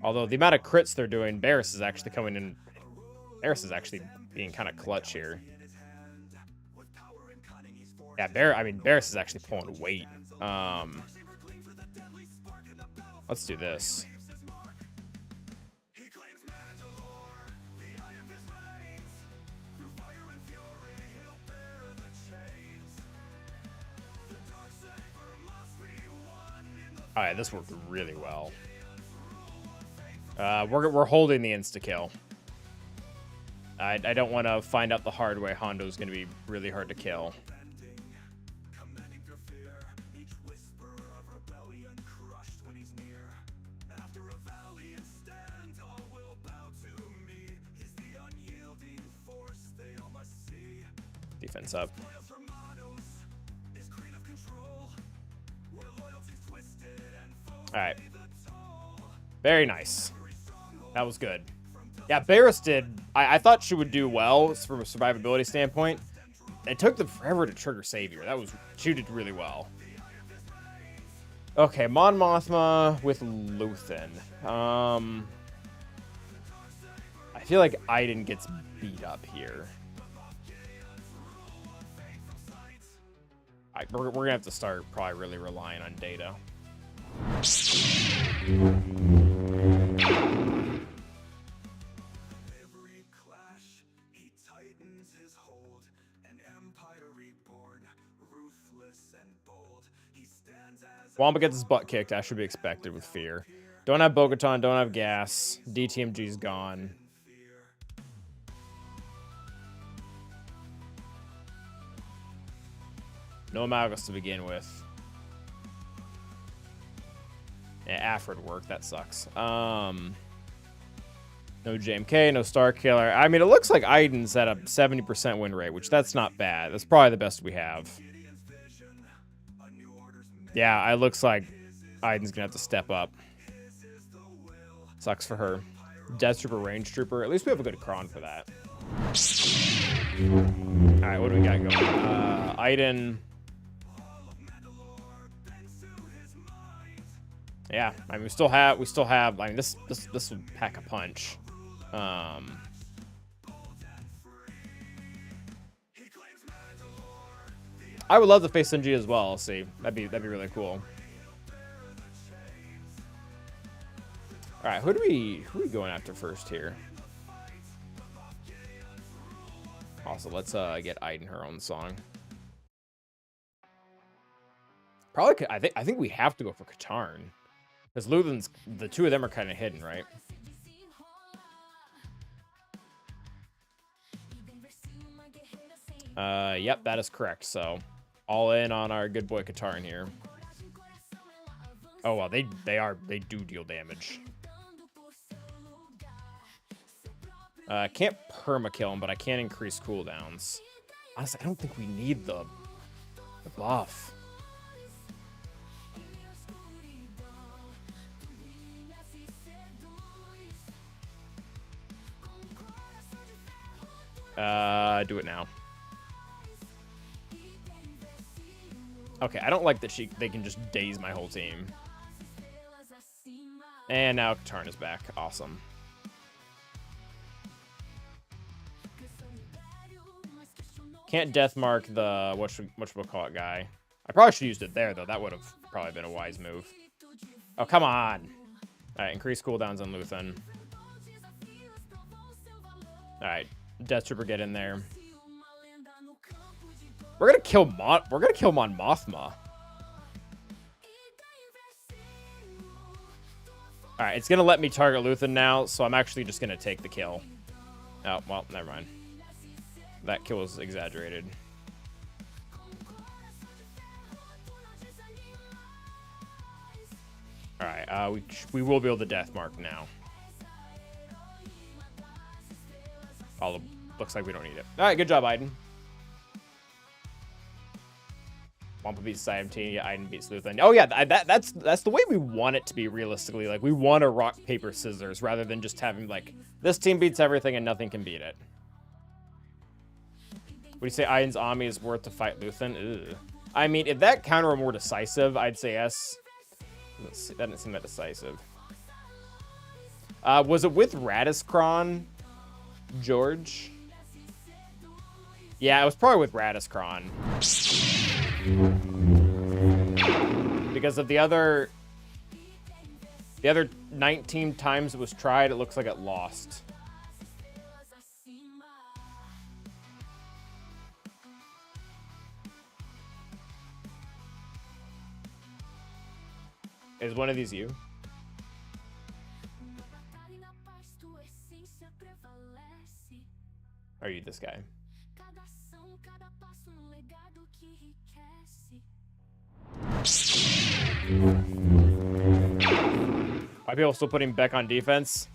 S2: Although the amount of crits they're doing, Barris is actually coming in. Barris is actually being kind of clutch here. Yeah, Barris is actually pulling weight. Let's do this. All right, this worked really well. We're holding the insta-kill. I don't want to find out the hard way. Hondo's going to be really hard to kill. Defense up. All right. Very nice. That was good. Yeah, Barris did. I thought she would do well from a survivability standpoint. It took them forever to trigger Savior. She did really well. Okay, Mon Mothma with Luthen. I feel like Iden gets beat up here. We're gonna have to start probably really relying on Data. Wamba gets his butt kicked. That should be expected with Fear. Don't have Bo-Katan, don't have gas. DTMG's gone. No Amalgus to begin with. Yeah, Afrid work. That sucks. No JMK, no Star Killer. I mean, it looks like Iden's at a 70% win rate, which that's not bad. That's probably the best we have. Yeah, it looks like Iden's gonna have to step up. Sucks for her. Death Trooper, Range Trooper. At least we have a good Kron for that. Alright, what do we got going? Iden. Yeah, I mean, we still have, I mean, this would pack a punch. I would love to face Sinji as well. I'll see. That'd be really cool. All right, who are we going after first here? Also, let's get Iden her own song. Probably, I think we have to go for Katarn, because Luthen's, the two of them are kind of hidden, right? Yep, that is correct. So, all in on our good boy Katarn here. Oh well, they do deal damage. Can't permakill him, but I can increase cooldowns. Honestly, I don't think we need the buff. Do it now. Okay, I don't like that they can just daze my whole team. And now Katarn is back. Awesome. Can't death mark the whatchamacallit guy. I probably should have used it there though. That would have probably been a wise move. Oh, come on. Alright, increase cooldowns on Luthen. Alright, Death Trooper, get in there. We're gonna kill Mon Mothma. Alright, it's gonna let me target Luthen now, so I'm actually just gonna take the kill. Oh, well, never mind. That kill was exaggerated. Alright, we will be able to death mark now. Looks like we don't need it. Alright, good job, Iden. Wampa beats Cyberteam, yeah, Iden beats Luthen. Oh yeah, that's the way we want it to be realistically. Like, we want a rock, paper, scissors rather than just having, like, this team beats everything and nothing can beat it. Would you say Iden's Ami is worth to fight Luthen? Ugh. I mean, if that counter were more decisive, I'd say yes. Let's see, that didn't seem that decisive. Was it with Datacron, George? Yeah, it was probably with Datacron. Because of the other 19 times it was tried, it looks like it lost. Is one of these you? Are you this guy? Why people still putting Beck on defense?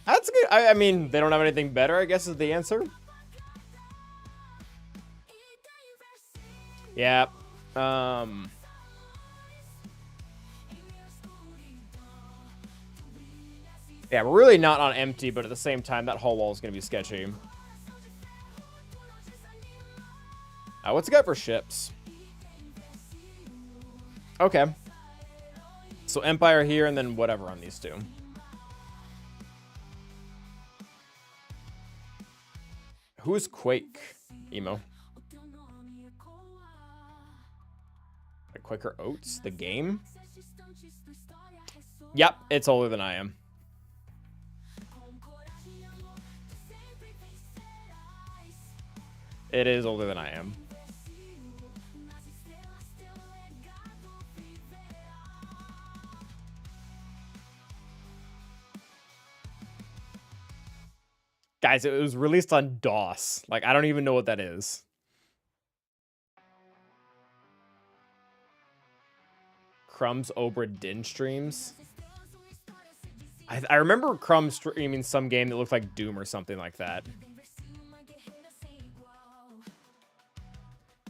S2: That's good. I mean, they don't have anything better, I guess is the answer. Yeah. Yeah, we're really not on empty, but at the same time, that whole wall is going to be sketchy. What's it got for ships? Okay. So Empire here, and then whatever on these two. Who's Quake? Emo. Quaker Oats? The game? Yep, it's older than I am. It is older than I am. Guys, it was released on DOS. Like, I don't even know what that is. Crumb's Obra Dinn streams. I remember Crumb streaming some game that looked like Doom or something like that.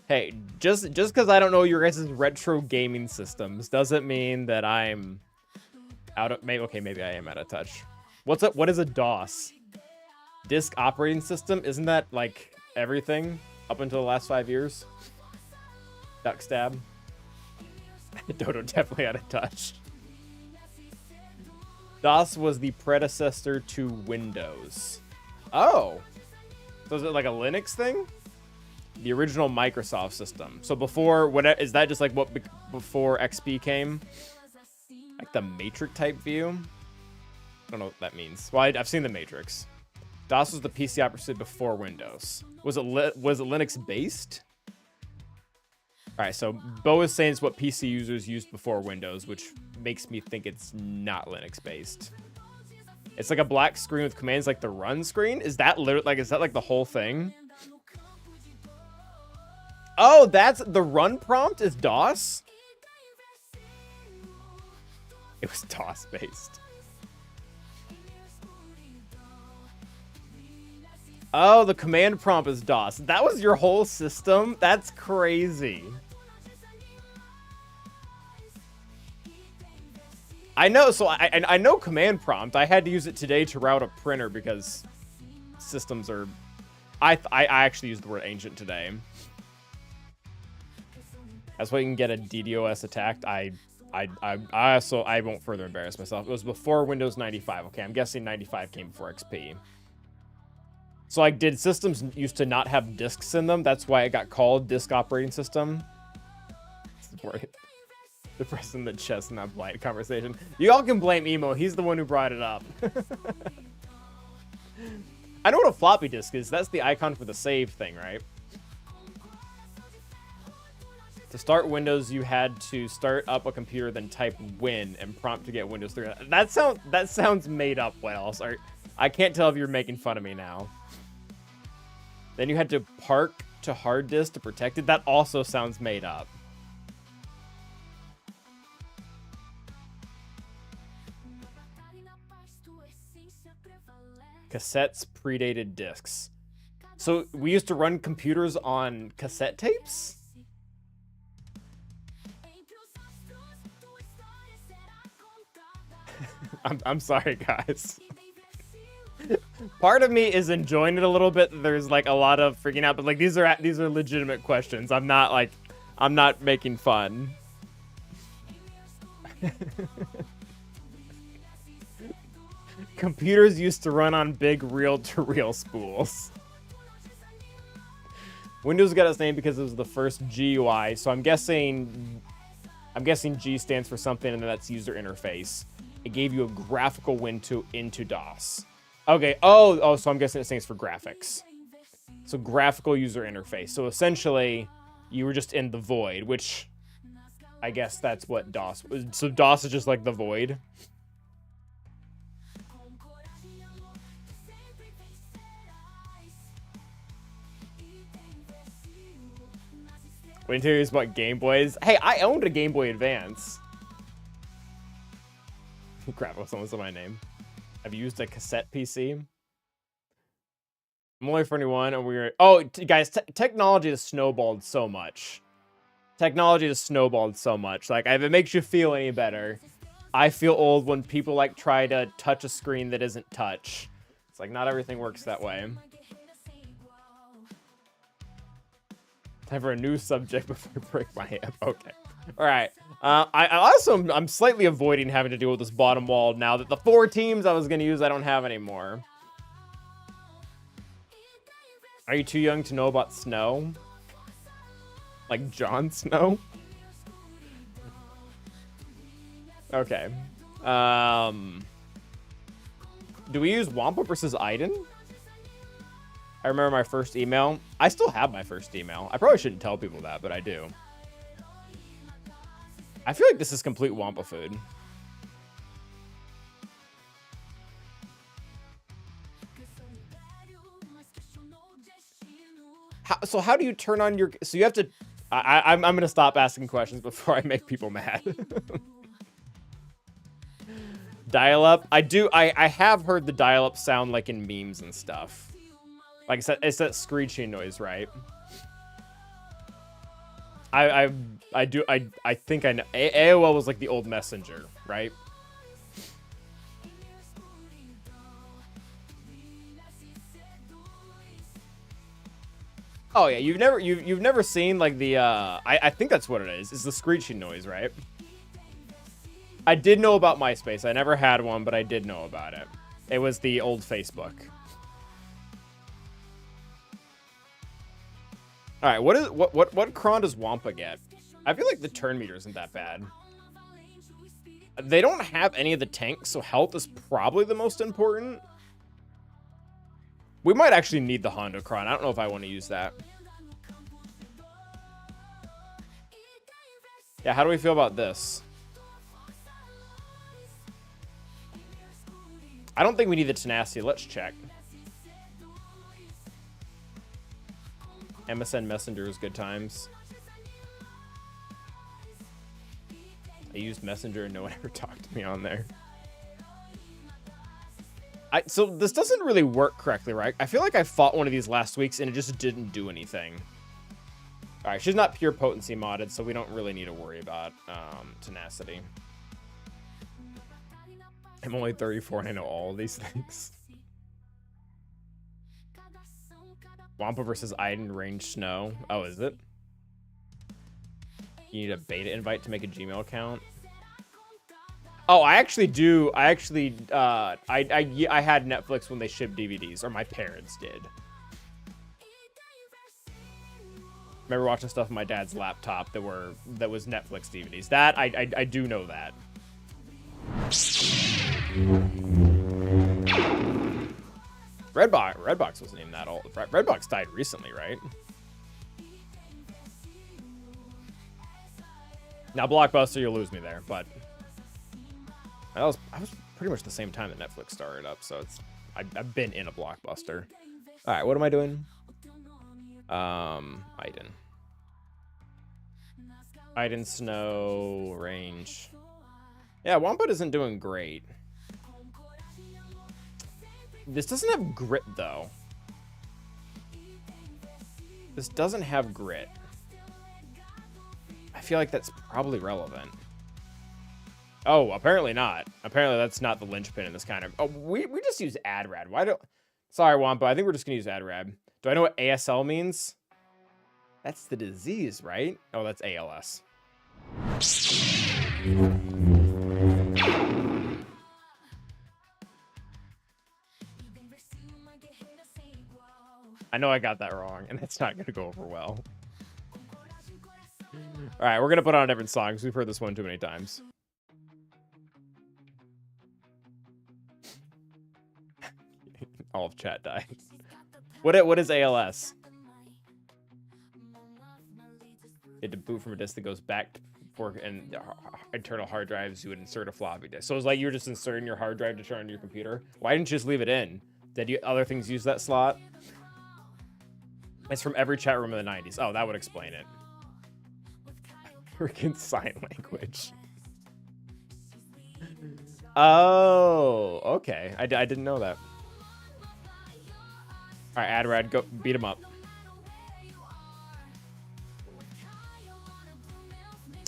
S2: Hey, just because I don't know your guys' retro gaming systems doesn't mean that I'm out of... Maybe I am out of touch. What's up? What is a DOS? Disk operating system? Isn't that like everything up until the last 5 years? Duck stab. Dodo definitely out of touch. DOS was the predecessor to Windows. Oh. So is it like a Linux thing? The original Microsoft system. So before, what is that just like what before XP came? Like the Matrix type view? I don't know what that means. Well, I've seen the Matrix. DOS was the PC operating system before Windows. Was it Linux based? All right, so Bo is saying it's what PC users used before Windows, which makes me think it's not Linux based. It's like a black screen with commands like the run screen. Is that like the whole thing? Oh, that's the run prompt is DOS? It was DOS based. Oh, the command prompt is DOS. That was your whole system? That's crazy. I know, so I know command prompt. I had to use it today to route a printer because systems are... I actually used the word ancient today. That's why you can get a DDoS attacked. I won't further embarrass myself. It was before Windows 95. Okay, I'm guessing 95 came before XP. So, like, did systems used to not have disks in them? That's why it got called disk operating system. The person in the chest in that blight conversation. You all can blame Emo. He's the one who brought it up. I know what a floppy disk is. That's the icon for the save thing, right? To start Windows, you had to start up a computer, then type Win and prompt to get Windows 3. That sounds made up, Wales. I can't tell if you're making fun of me now. Then you had to park to hard disk to protect it. That also sounds made up. Cassettes predated discs. So we used to run computers on cassette tapes? I'm sorry, guys. Part of me is enjoying it a little bit. There's like a lot of freaking out, but like these are legitimate questions. I'm not making fun. Computers used to run on big reel-to-reel spools. Windows got its name because it was the first GUI, so I'm guessing G stands for something, and that's user interface. It gave you a graphical window into DOS. Okay, oh, so I'm guessing it stands for graphics. So graphical user interface. So essentially, you were just in the void, which I guess that's what DOS was. So DOS is just like the void. When you about Game Boys. Hey, I owned a Game Boy Advance. Crap, what's almost my name? I've used a cassette PC. I'm only 41, and we're... Oh, guys, technology has snowballed so much. Technology has snowballed so much. Like, if it makes you feel any better, I feel old when people like try to touch a screen that isn't touch. It's like not everything works that way. Time for a new subject before I break my hip. Okay. All right. I'm slightly avoiding having to deal with this bottom wall now that the 4 teams I was going to use I don't have anymore. Are you too young to know about snow? Like Jon Snow? Okay. Do we use Wampa versus Aiden? I remember my first email. I still have my first email. I probably shouldn't tell people that, but I do. I feel like this is complete Wampa food. So how do you turn on your... So you have to... I'm going to stop asking questions before I make people mad. Dial-up? I have heard the dial-up sound like in memes and stuff. Like I said, it's that screeching noise, right? I think I know. AOL was like the old messenger, right? Oh yeah, you've never seen like the I think that's what it is. It's the screeching noise, right? I did know about MySpace. I never had one, but I did know about it. It was the old Facebook. All right, what cron does Wampa get? I feel like the turn meter isn't that bad. They don't have any of the tanks, so health is probably the most important. We might actually need the Hondo cron. I don't know if I want to use that. Yeah, how do we feel about this? I don't think we need the tenacity. Let's check. MSN Messenger is good times. I used Messenger and no one ever talked to me on there. So this doesn't really work correctly, right? I feel like I fought one of these last weeks and it just didn't do anything. All right, she's not pure potency modded, so we don't really need to worry about tenacity. I'm only 34 and I know all of these things. Wampa versus Aiden range snow. Oh, is it? You need a beta invite to make a Gmail account. Oh, I actually do. I had Netflix when they shipped DVDs, or my parents did. Remember watching stuff on my dad's laptop that was Netflix DVDs. That I do know that. Redbox wasn't even that old. Redbox died recently, right? Now Blockbuster, you'll lose me there, but I was pretty much the same time that Netflix started up, so I've been in a Blockbuster. All right, what am I doing? Aiden snow range. Yeah, Wampa isn't doing great. This doesn't have grit, though. This doesn't have grit. I feel like that's probably relevant. Oh, apparently not. Apparently that's not the linchpin in this kind of... Oh, we just use AdRad. Why don't... Sorry, Wampa. I think we're just going to use AdRad. Do I know what ASL means? That's the disease, right? Oh, that's ALS. I know I got that wrong, and it's not going to go over well. All right, we're going to put on a different song because we've heard this one too many times. All of chat died. What is ALS? You had to boot from a disk that goes back for and internal hard drives. You would insert a floppy disk. So it's like you were just inserting your hard drive to turn on your computer. Why didn't you just leave it in? Did other things use that slot? It's from every chat room in the 90s. Oh, that would explain it. Freaking sign language. Oh, okay. I didn't know that. All right, AdRad, go beat him up.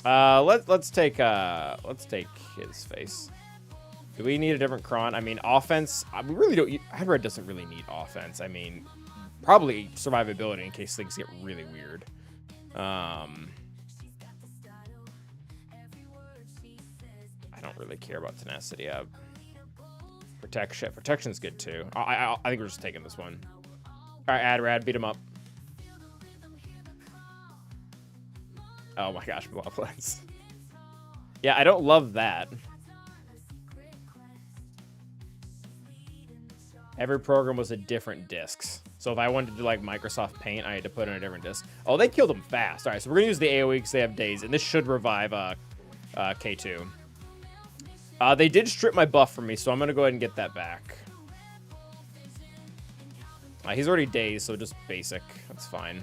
S2: Let's take his face. Do we need a different cron? I mean, offense. We really don't. Hybrid doesn't really need offense. I mean, probably survivability in case things get really weird. I don't really care about tenacity. Protection. Protection's good too. I think we're just taking this one. All right, Adrad, beat him up. Oh my gosh, block lens. Yeah, I don't love that. Every program was a different discs. So if I wanted to do like Microsoft Paint, I had to put in a different disc. Oh, they killed them fast. All right, so we're gonna use the AoE because they have days, and this should revive K2. They did strip my buff from me, so I'm gonna go ahead and get that back. He's already dazed, so just basic. That's fine.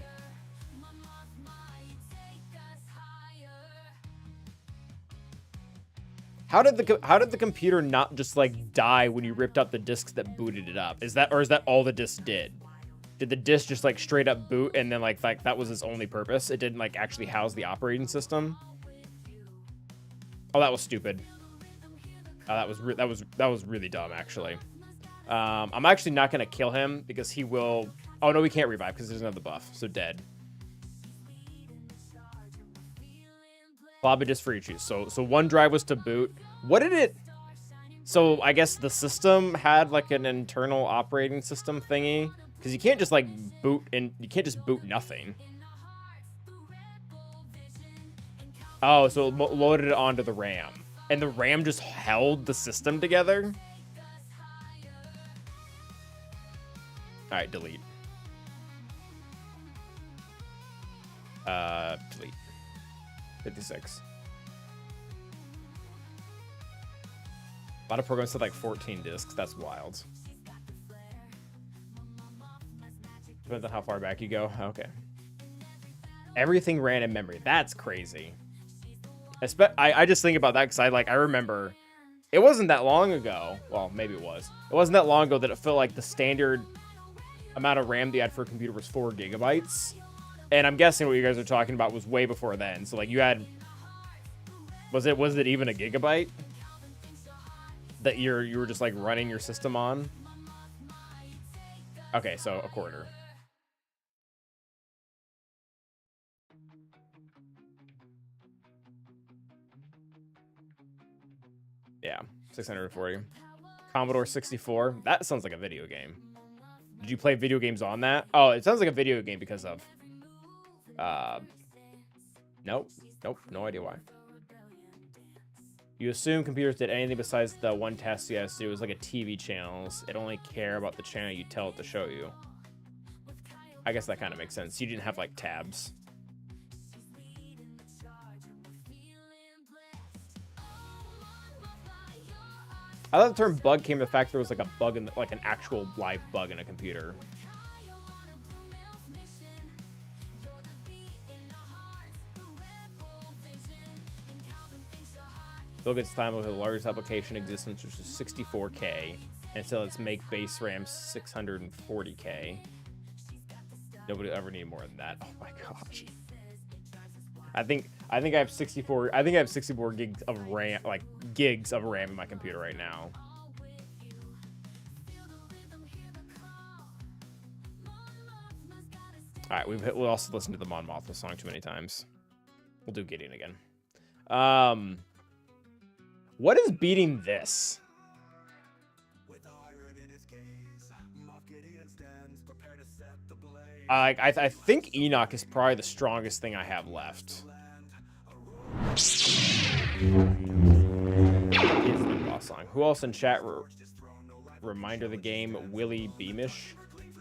S2: How did the computer not just like die when you ripped out the discs that booted it up? Is that all the disc did? Did the disc just like straight up boot and then like that was its only purpose? It didn't like actually house the operating system? Oh, that was stupid. That was really dumb actually. I'm actually not gonna kill him because he will. Oh no, we can't revive because there's another buff, so dead. Probably just for you choose. So one drive was to boot. What did it? So I guess the system had like an internal operating system thingy because you can't just like boot and you can't just boot nothing. Oh, so it loaded it onto the RAM, and the RAM just held the system together. All right, delete. Delete. 56. A lot of programs said like 14 discs. That's wild. Depends on how far back you go. Okay. Everything ran in memory. That's crazy. I just think about that because I remember it wasn't that long ago. Well, maybe it was. It wasn't that long ago that it felt like the standard amount of RAM that you had for a computer was 4 gigabytes. And I'm guessing what you guys are talking about was way before then. So like you had, was it even a gigabyte that you were just like running your system on? Okay, so a quarter. Yeah, 640. Commodore 64. That sounds like a video game. Did you play video games on that? Oh, it sounds like a video game because of nope, no idea why. You assume computers did anything besides the one task you guys do. It was like a TV channels. It only care about the channel you tell it to show you. I guess that kind of makes sense. You didn't have like tabs. I thought the term bug came from the fact there was like a bug in like an actual live bug in a computer. Bill Gates' time with the largest application existence, which is 64K, and so let's make base RAM 640K. Nobody will ever need more than that. Oh my gosh. I think I have 64. I think I have 64 gigs of RAM, like gigs of RAM in my computer right now. All right, we'll also listen to the Mon Mothma song too many times. We'll do Gideon again. What is beating this? I think Enoch is probably the strongest thing I have left. Boss song. Who else in chat? Reminder the game Willie Beamish.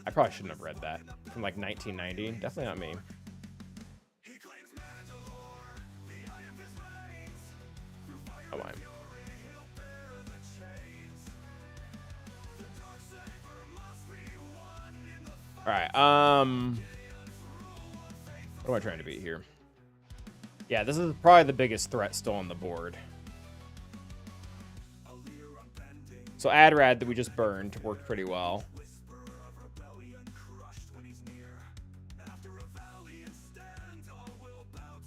S2: I probably shouldn't have read that. From like 1990. Definitely not me. Oh, my. Alright, what am I trying to beat here? Yeah, this is probably the biggest threat still on the board. So Adrad that we just burned worked pretty well.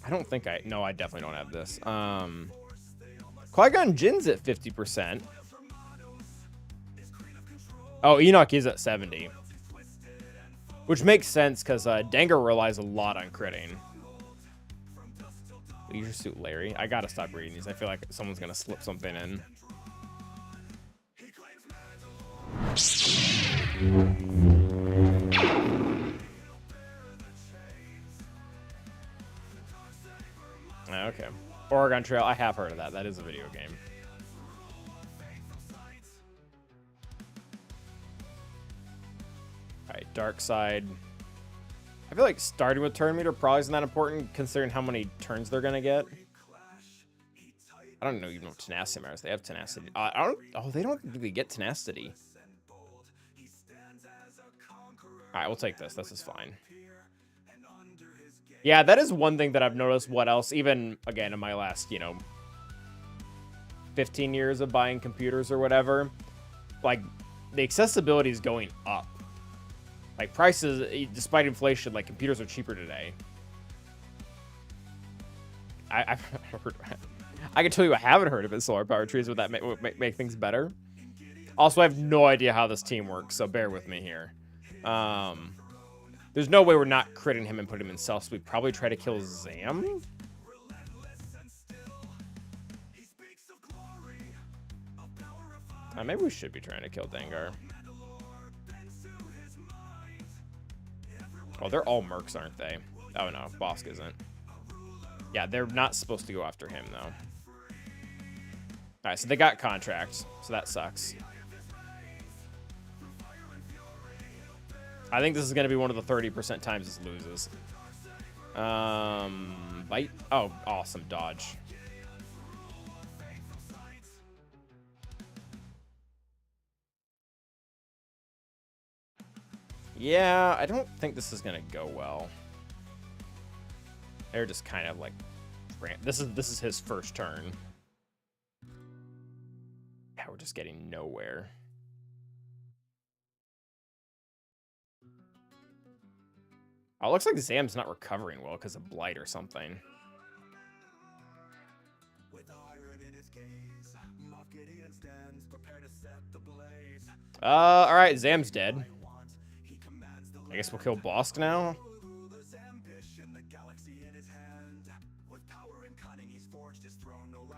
S2: I don't think no, I definitely don't have this. Qui-Gon Jinn's at 50%. Oh, Enoch is at 70. Which makes sense, because Dengar relies a lot on critting. Leisure Suit Larry. I gotta stop reading these. I feel like someone's gonna slip something in. Okay. Oregon Trail. I have heard of that. That is a video game. Alright, Dark Side. I feel like starting with turn meter probably isn't that important, considering how many turns they're gonna get. I don't know even what tenacity matters. They have tenacity. Oh, they don't really get tenacity. Alright, we'll take this. This is fine. Yeah, that is one thing that I've noticed. What else? Even, again, in my last, 15 years of buying computers or whatever, like, the accessibility is going up. Like, prices, despite inflation, like, computers are cheaper today. I've heard, I can tell you I haven't heard of it, solar power trees. Would that make things better? Also, I have no idea how this team works, so bear with me here. There's no way we're not critting him and putting him in self, so we'd probably try to kill Zam. Maybe we should be trying to kill Dengar. Oh, they're all mercs, aren't they? Oh, no, Bosk isn't. Yeah, they're not supposed to go after him, though. Alright, so they got contracts, so that sucks. I think this is going to be one of the 30% times this loses. Bite. Oh, awesome. Dodge. Yeah, I don't think this is going to go well. They're just kind of like... This is his first turn. Yeah, we're just getting nowhere. Oh, it looks like Zam's not recovering well because of blight or something. All right, Zam's dead. I guess we'll kill Bosk now.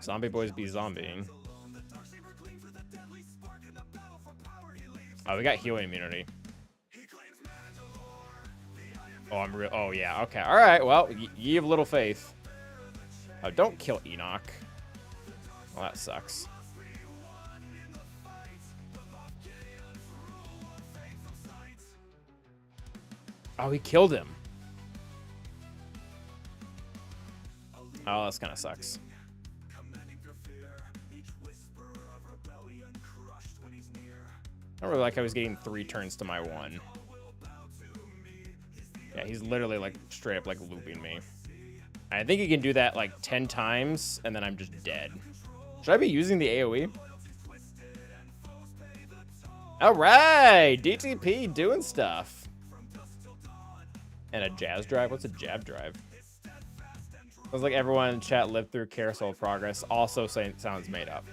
S2: Zombie boys be zombieing. Oh, we got healing immunity. Oh, I'm real. Oh, yeah. Okay. All right. Well, ye have little faith. Oh, don't kill Enoch. Well, that sucks. Oh, he killed him. Oh, that's kind of sucks. I don't really like how he's getting 3 turns to my 1. Yeah, he's literally, like, straight up, like, looping me. I think he can do that, like, 10 times, and then I'm just dead. Should I be using the AoE? All right! DTP doing stuff. And a jazz drive? What's a jab drive? Sounds like everyone in chat lived through Carousel of Progress. Also sounds made up.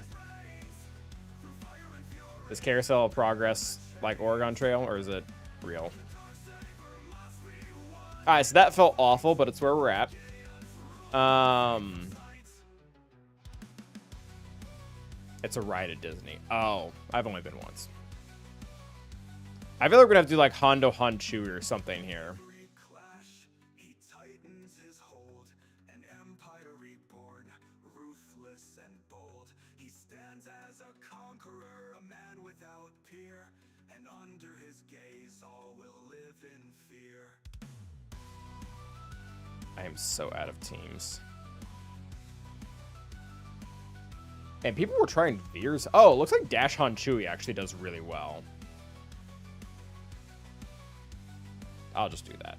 S2: Is Carousel of Progress like Oregon Trail, or is it real? Alright, so that felt awful, but it's where we're at. It's a ride at Disney. Oh, I've only been once. I feel like we're gonna have to do like Hondo Hanchu or something here. I am so out of teams. And people were trying Veers. Oh, it looks like Dash Han Chewie actually does really well. I'll just do that.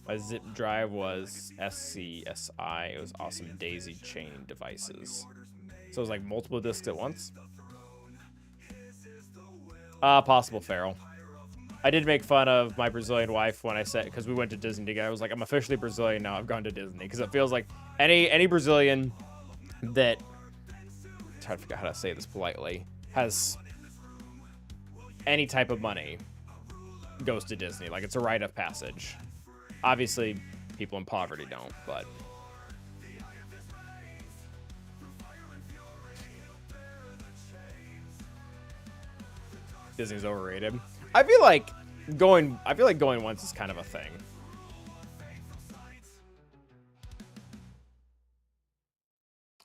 S2: My zip drive was SCSI. It was awesome daisy chain devices. So it was like multiple discs at once. Possible feral. I did make fun of my Brazilian wife when I said, because we went to Disney together. I was like, I'm officially Brazilian now. I've gone to Disney. Because it feels like any Brazilian that, I'm trying to figure out how to say this politely, has any type of money goes to Disney. Like, it's a rite of passage. Obviously, people in poverty don't, but... Disney's overrated. I feel like going once is kind of a thing.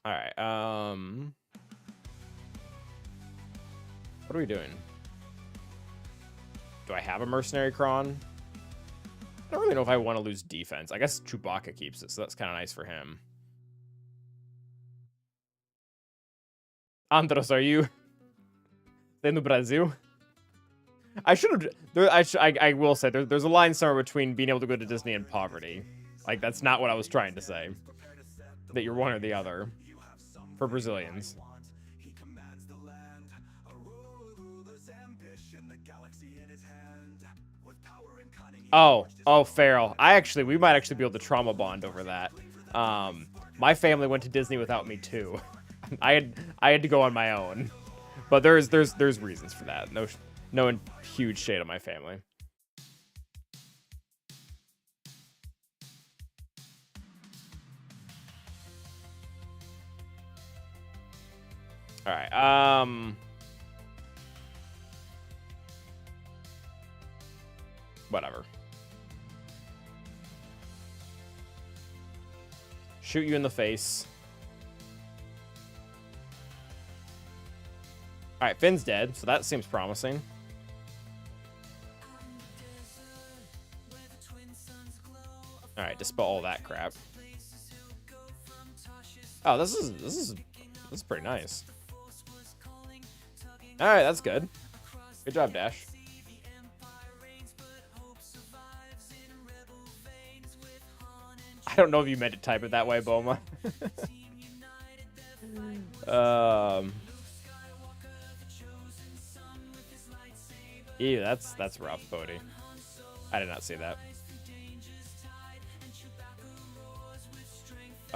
S2: All right. What are we doing? Do I have a mercenary cron? I don't really know if I want to lose defense. I guess Chewbacca keeps it, so that's kind of nice for him. Andros, are you in the Brazil? I should have. I will say there's a line somewhere between being able to go to Disney and poverty. Like, that's not what I was trying to say. That you're one or the other for Brazilians. Oh, Farrell. We might actually be able to trauma bond over that. My family went to Disney without me too. I had to go on my own, but there's reasons for that. No huge shade on my family. All right. Whatever. Shoot you in the face. All right, Finn's dead, so that seems promising. All right, dispel all that crap. Oh, this is pretty nice. All right, that's good. Good job, Dash. I don't know if you meant to type it that way, Boma. Ew, that's rough, Bodhi. I did not see that.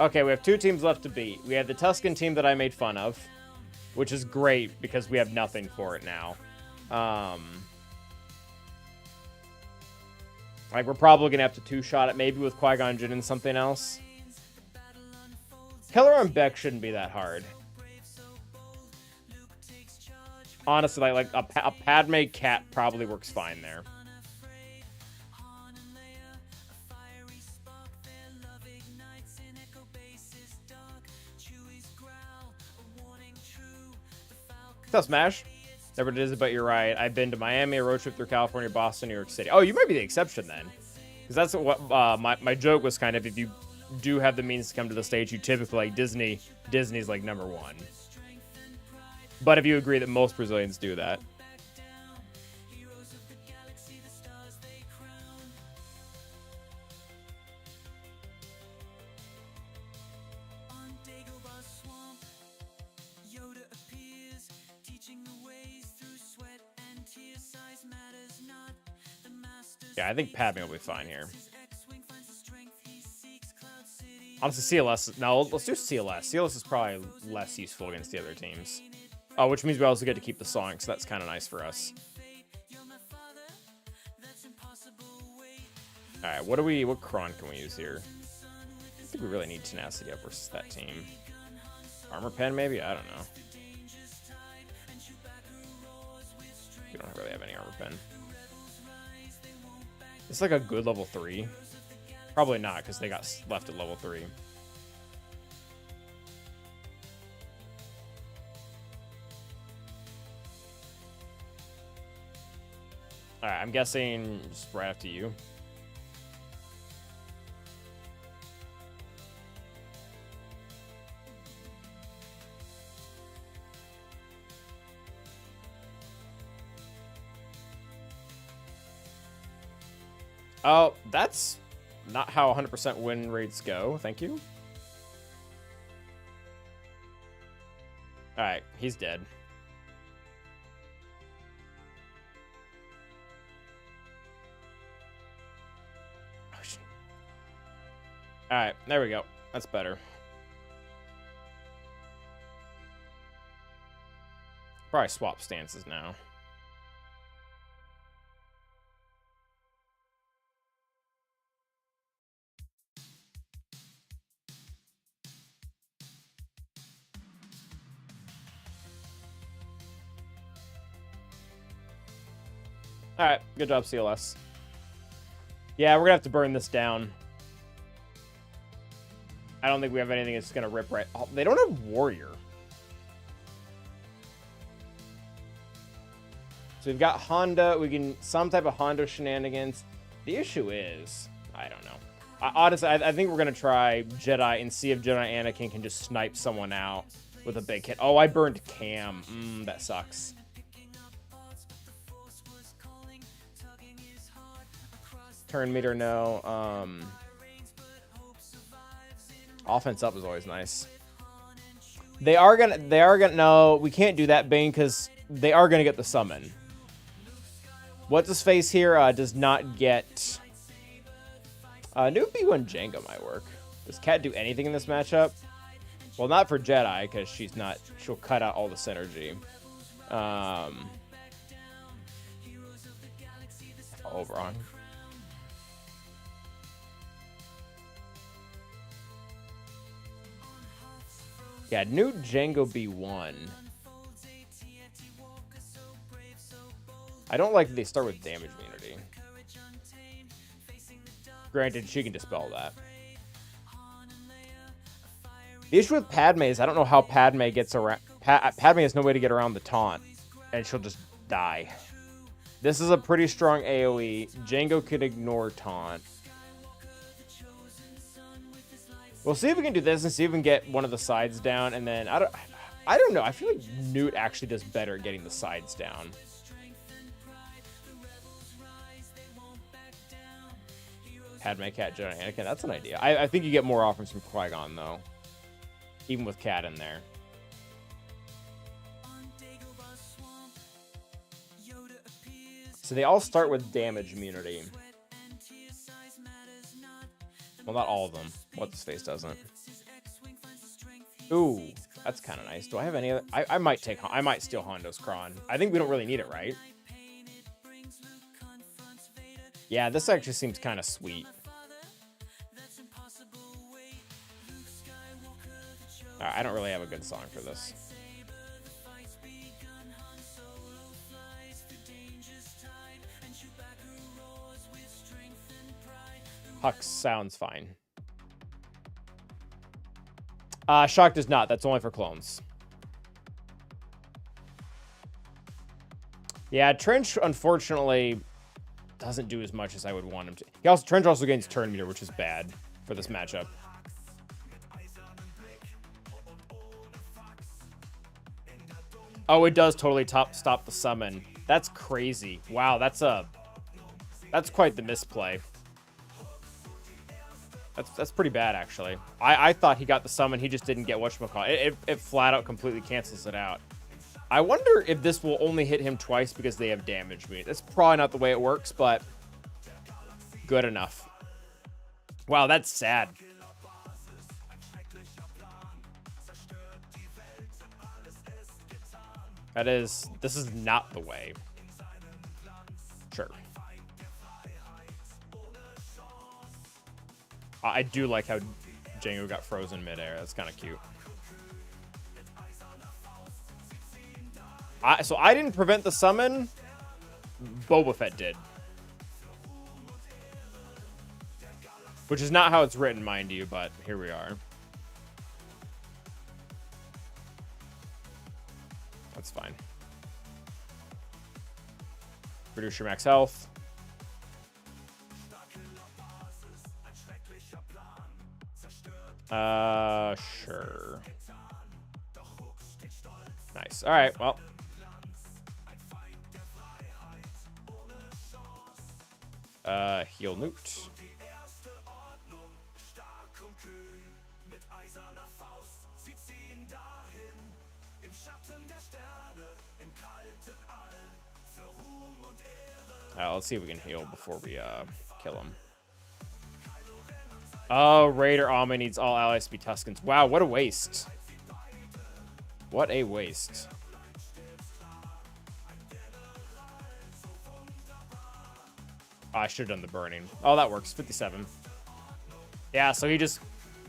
S2: Okay, we have 2 teams left to beat. We have the Tuscan team that I made fun of, which is great because we have nothing for it now. Like, we're probably gonna have to 2-shot it, maybe with Qui-Gon Jinn and something else. Keller on Beck shouldn't be that hard. Honestly, like a Padme cat probably works fine there. What's up, Smash? Never did it, but you're right. I've been to Miami, a road trip through California, Boston, New York City. Oh, you might be the exception then. Because that's what my joke was kind of, if you do have the means to come to the States, you typically like Disney's like #1. But if you agree that most Brazilians do that. Yeah, I think Padme will be fine here. Honestly, CLS... No, let's do CLS. CLS is probably less useful against the other teams. Oh, which means we also get to keep the song, so that's kind of nice for us. Alright, what cron can we use here? I think we really need tenacity up versus that team. Armor pen, maybe? I don't know. We don't really have any armor pen. It's like a good level 3. Probably not, because they got left at level 3. Alright, I'm guessing just right after you. Oh, that's not how 100% win rates go. Thank you. Alright, he's dead. All right, there we go. That's better. Probably swap stances now. All right, good job, CLS. Yeah, we're gonna have to burn this down. I don't think we have anything that's gonna rip right. Oh, they don't have Warrior. So we've got Honda. We can some type of Honda shenanigans. The issue is, I don't know. Honestly, I think we're gonna try Jedi and see if Jedi Anakin can just snipe someone out with a big hit. Oh, I burned Cam. That sucks. Turn meter, no. Offense up is always nice. They are gonna, no, we can't do that, Bane, because they are gonna get the summon. What's his face here does not get. New B1 Django might work. Does Cat do anything in this matchup? Well, not for Jedi, because she's not. She'll cut out all the synergy. Oh, wrong. Yeah, new Django B1. I don't like that they start with damage immunity. Granted, she can dispel that. The issue with Padme is I don't know how Padme gets around. Padme has no way to get around the taunt, and she'll just die. This is a pretty strong AoE. Django could ignore taunt. We'll see if we can do this and see if we can get one of the sides down, and then I don't know. I feel like Newt actually does better at getting the sides down. Padme, Cat, Jedi, Anakin. That's an idea. I think you get more offense from Qui-Gon though, even with Cat in there. So they all start with damage immunity. Well, not all of them. What's-his-face doesn't. Ooh, that's kind of nice. Do I have any other? I might steal Hondo's Kron. I think we don't really need it, right? Yeah, this actually seems kind of sweet. Alright, I don't really have a good song for this. Hux sounds fine. Shock does not. That's only for clones. Yeah, Trench, unfortunately, doesn't do as much as I would want him to. Trench also gains turn meter, which is bad for this matchup. Oh, it does totally stop the summon. That's crazy. Wow, that's quite the misplay. That's pretty bad, actually. I thought he got the summon. He just didn't get whatchamacallit. It flat out completely cancels it out. I wonder if this will only hit him twice because they have damage meter. That's probably not the way it works, but good enough. Wow, that's sad. This is not the way. Sure. I do like how Django got frozen midair. That's kind of cute. So I didn't prevent the summon. Boba Fett did. Which is not how it's written, mind you, but here we are. That's fine. Reduce your max health. Sure. Nice. All right, well. Heal Newt. Let's see if we can heal before we kill him. Oh, Raider Alma needs all allies to be Tuscans. Wow, what a waste. What a waste. Oh, I should have done the burning. Oh, that works. 57. Yeah, so he just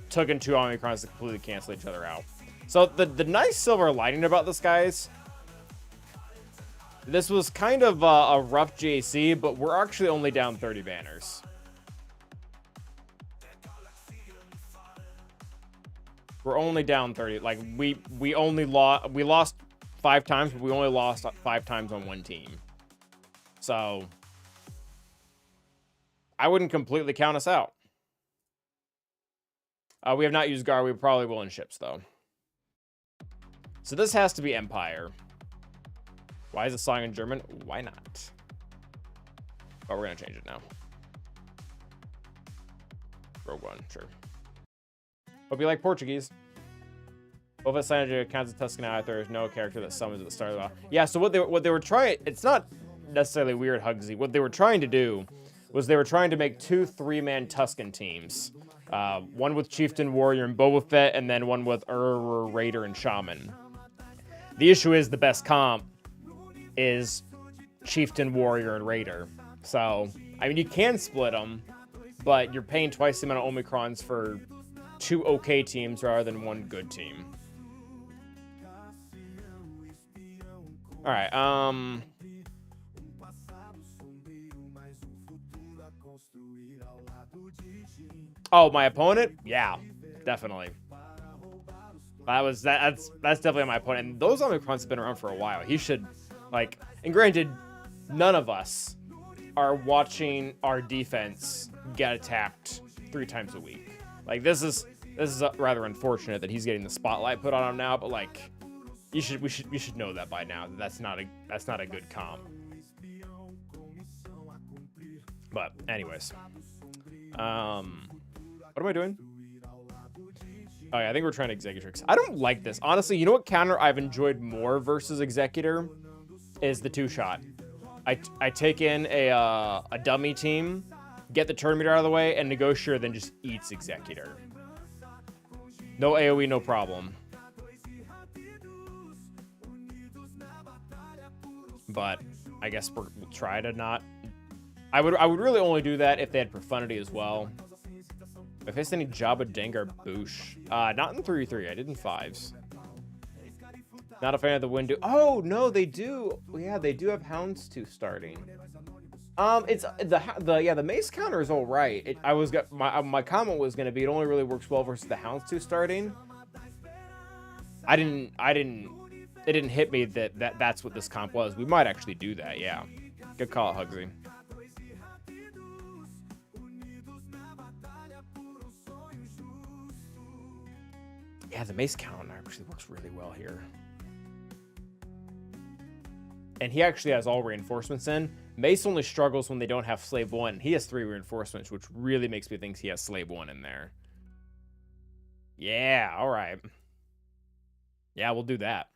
S2: took in 2 Omicrons to completely cancel each other out. So the nice silver lining about this, guys, this was kind of a rough JC, but we're actually only down 30 banners. We're only down 30. Like, we lost 5 times, but we only lost 5 times on 1 team. So I wouldn't completely count us out. We have not used Gar. We probably will in ships, though. So this has to be Empire. Why is it song in German? Why not? Oh, we're going to change it now. Rogue One, sure. Hope you like Portuguese. Boba Sanaja counts as Tuscan out. There is no character that summons at the start of the battle. Yeah, so what they were trying, it's not necessarily weird, Hugsy. What they were trying to do was they were trying to make 2 3-man Tuscan teams. One with Chieftain, Warrior, and Boba Fett, and then one with Raider, and Shaman. The issue is the best comp is Chieftain, Warrior, and Raider. So, I mean, you can split them, but you're paying twice the amount of Omicrons for 2 okay teams rather than 1 good team. All right, oh, my opponent? Yeah, definitely. That's definitely my opponent. And those Omicrons have been around for a while. He should, like, and granted, none of us are watching our defense get attacked 3 times a week. Like, this is rather unfortunate that he's getting the spotlight put on him now, but like, we should know that by now. That's not a good comp. But anyways, what am I doing? Oh yeah, I think we're trying Executrix. I don't like this. Honestly, you know what counter I've enjoyed more versus Executor is the 2-shot. I take in a dummy team, get the turn meter out of the way, and Negotiator then just eats Executor. No AoE, no problem. But I guess we'll try to not. I would really only do that if they had Profundity as well. If it's any Jabba, Dengar, Boosh. Not in 3-3. I did in 5s. Not a fan of the window. Oh no, they do. Yeah, they do have Houndstooth starting. It's the mace counter is all right. My comment was gonna be it only really works well versus the Houndstooth starting. It didn't hit me that's what this comp was. We might actually do that. Yeah, good call, Hugsy. Yeah, the mace counter actually works really well here. And he actually has all reinforcements in. Mace only struggles when they don't have Slave 1. He has 3 reinforcements, which really makes me think he has Slave 1 in there. Yeah, all right. Yeah, we'll do that.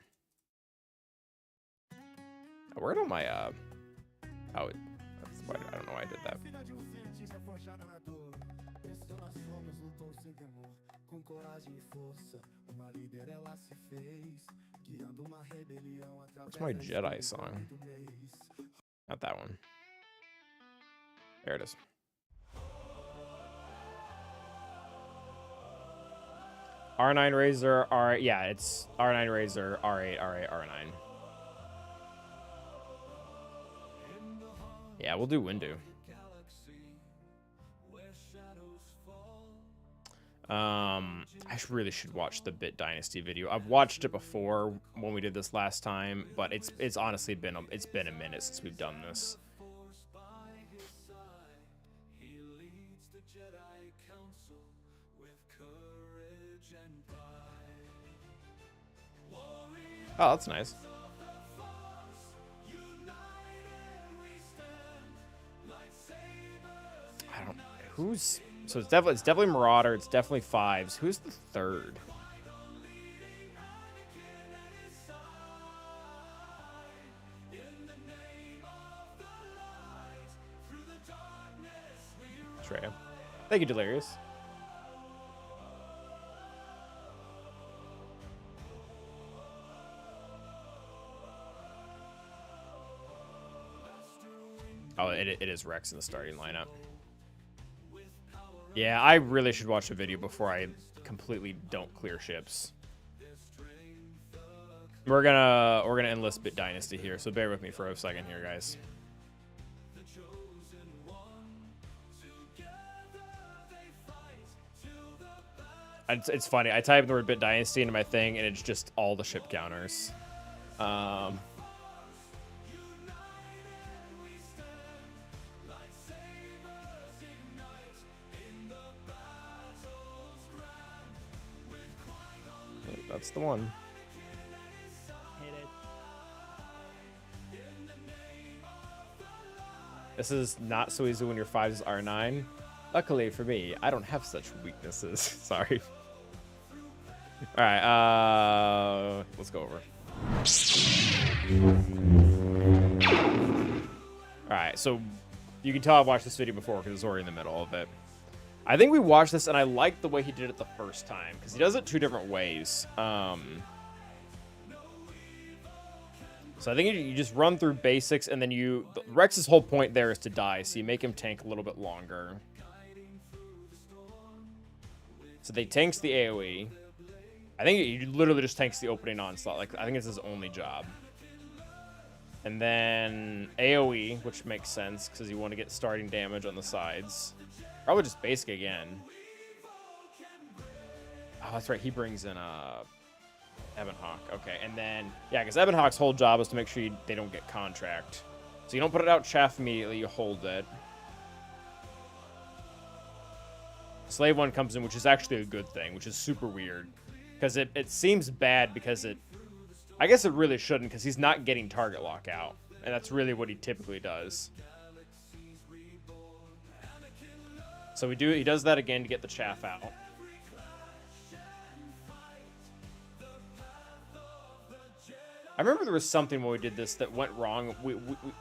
S2: Where'd all my, oh, that's why, I don't know why I did that. What's my Jedi song? Not that one. There it is. R9 Razor, R8. Yeah, it's R9 Razor, R8, R8, R9. Yeah, we'll do Windu. I really should watch the Bit Dynasty video. I've watched it before when we did this last time, but it's honestly been a minute since we've done this. Oh, that's nice. I don't. Who's? So it's definitely Marauder. It's definitely 5s. Who's the 3rd? Treya. Thank you, Delirious. Oh, it is Rex in the starting lineup. Yeah, I really should watch the video before I completely don't clear ships. We're gonna enlist Bit Dynasty here, so bear with me for a second here, guys. It's funny. I type the word Bit Dynasty into my thing, and it's just all the ship counters. That's the one.
S3: Hit it.
S2: This is not so easy when your 5s is R9. Luckily for me, I don't have such weaknesses. Sorry. All right, let's go over. All right, so you can tell I've watched this video before because it's already in the middle of it. I think we watched this, and I liked the way he did it the first time, because he does it 2 different ways. So I think you just run through basics, and then Rex's whole point there is to die, so you make him tank a little bit longer. So they tanks the AoE. I think he literally just tanks the opening onslaught. Like, I think it's his only job. And then AoE, which makes sense, because you want to get starting damage on the sides. Probably just basic again. Oh, that's right. He brings in Ebon Hawk. Okay, and then, yeah, because Ebon Hawk's whole job is to make sure they don't get contract. So you don't put it out chaff immediately, you hold it. Slave 1 comes in, which is actually a good thing, which is super weird. Because it seems bad because I guess it really shouldn't, because he's not getting target lock out. And that's really what he typically does. So he does that again to get the chaff out. I remember there was something when we did this that went wrong.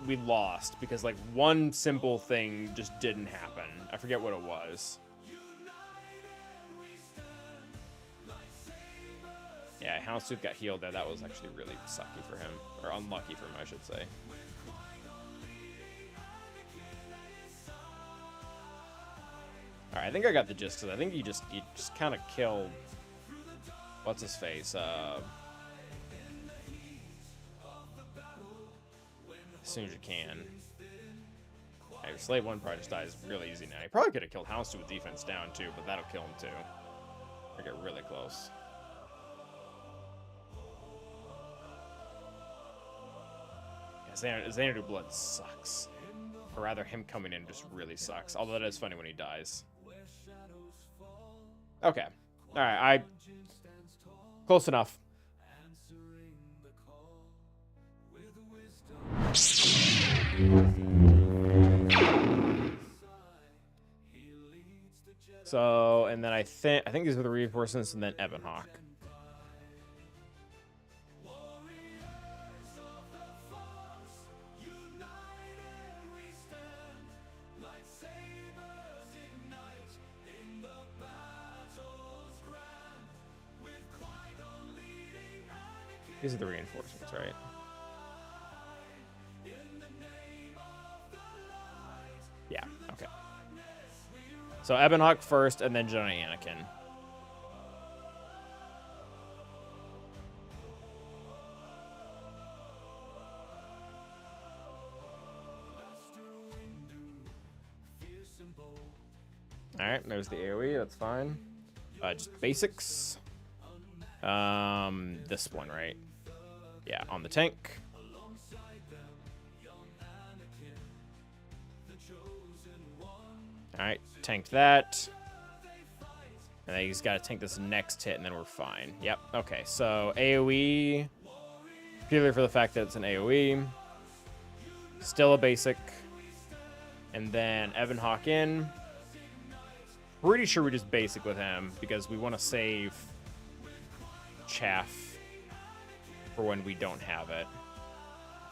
S2: We lost because like one simple thing just didn't happen. I forget what it was. Yeah, Houndstooth got healed there. That was actually really sucky for him, or unlucky for him, I should say. All right, I think I got the gist, because I think you just kind of kill, what's his face? As soon as you can. Hey, Slave 1 probably just dies really easy now. He probably could have killed Houndstooth with defense down too, but that'll kill him too. Or get really close. Xanadu Blood sucks. Or rather, him coming in just really sucks. Although that is funny when he dies. Okay. Alright, close enough. So, and then I think these are the reinforcements, and then Ebon Hawk. These are the reinforcements, right? Yeah, okay. So Ebon Hawk first, and then Jedi Anakin. Alright, there's the AoE, that's fine. Just basics. This one, right? Yeah, on the tank. Alright, tank that. And then he's got to tank this next hit, and then we're fine. Yep, okay, so AoE. Purely for the fact that it's an AoE. Still a basic. And then Ebon Hawk in. Pretty sure we just basic with him, because we want to save chaff for when we don't have it.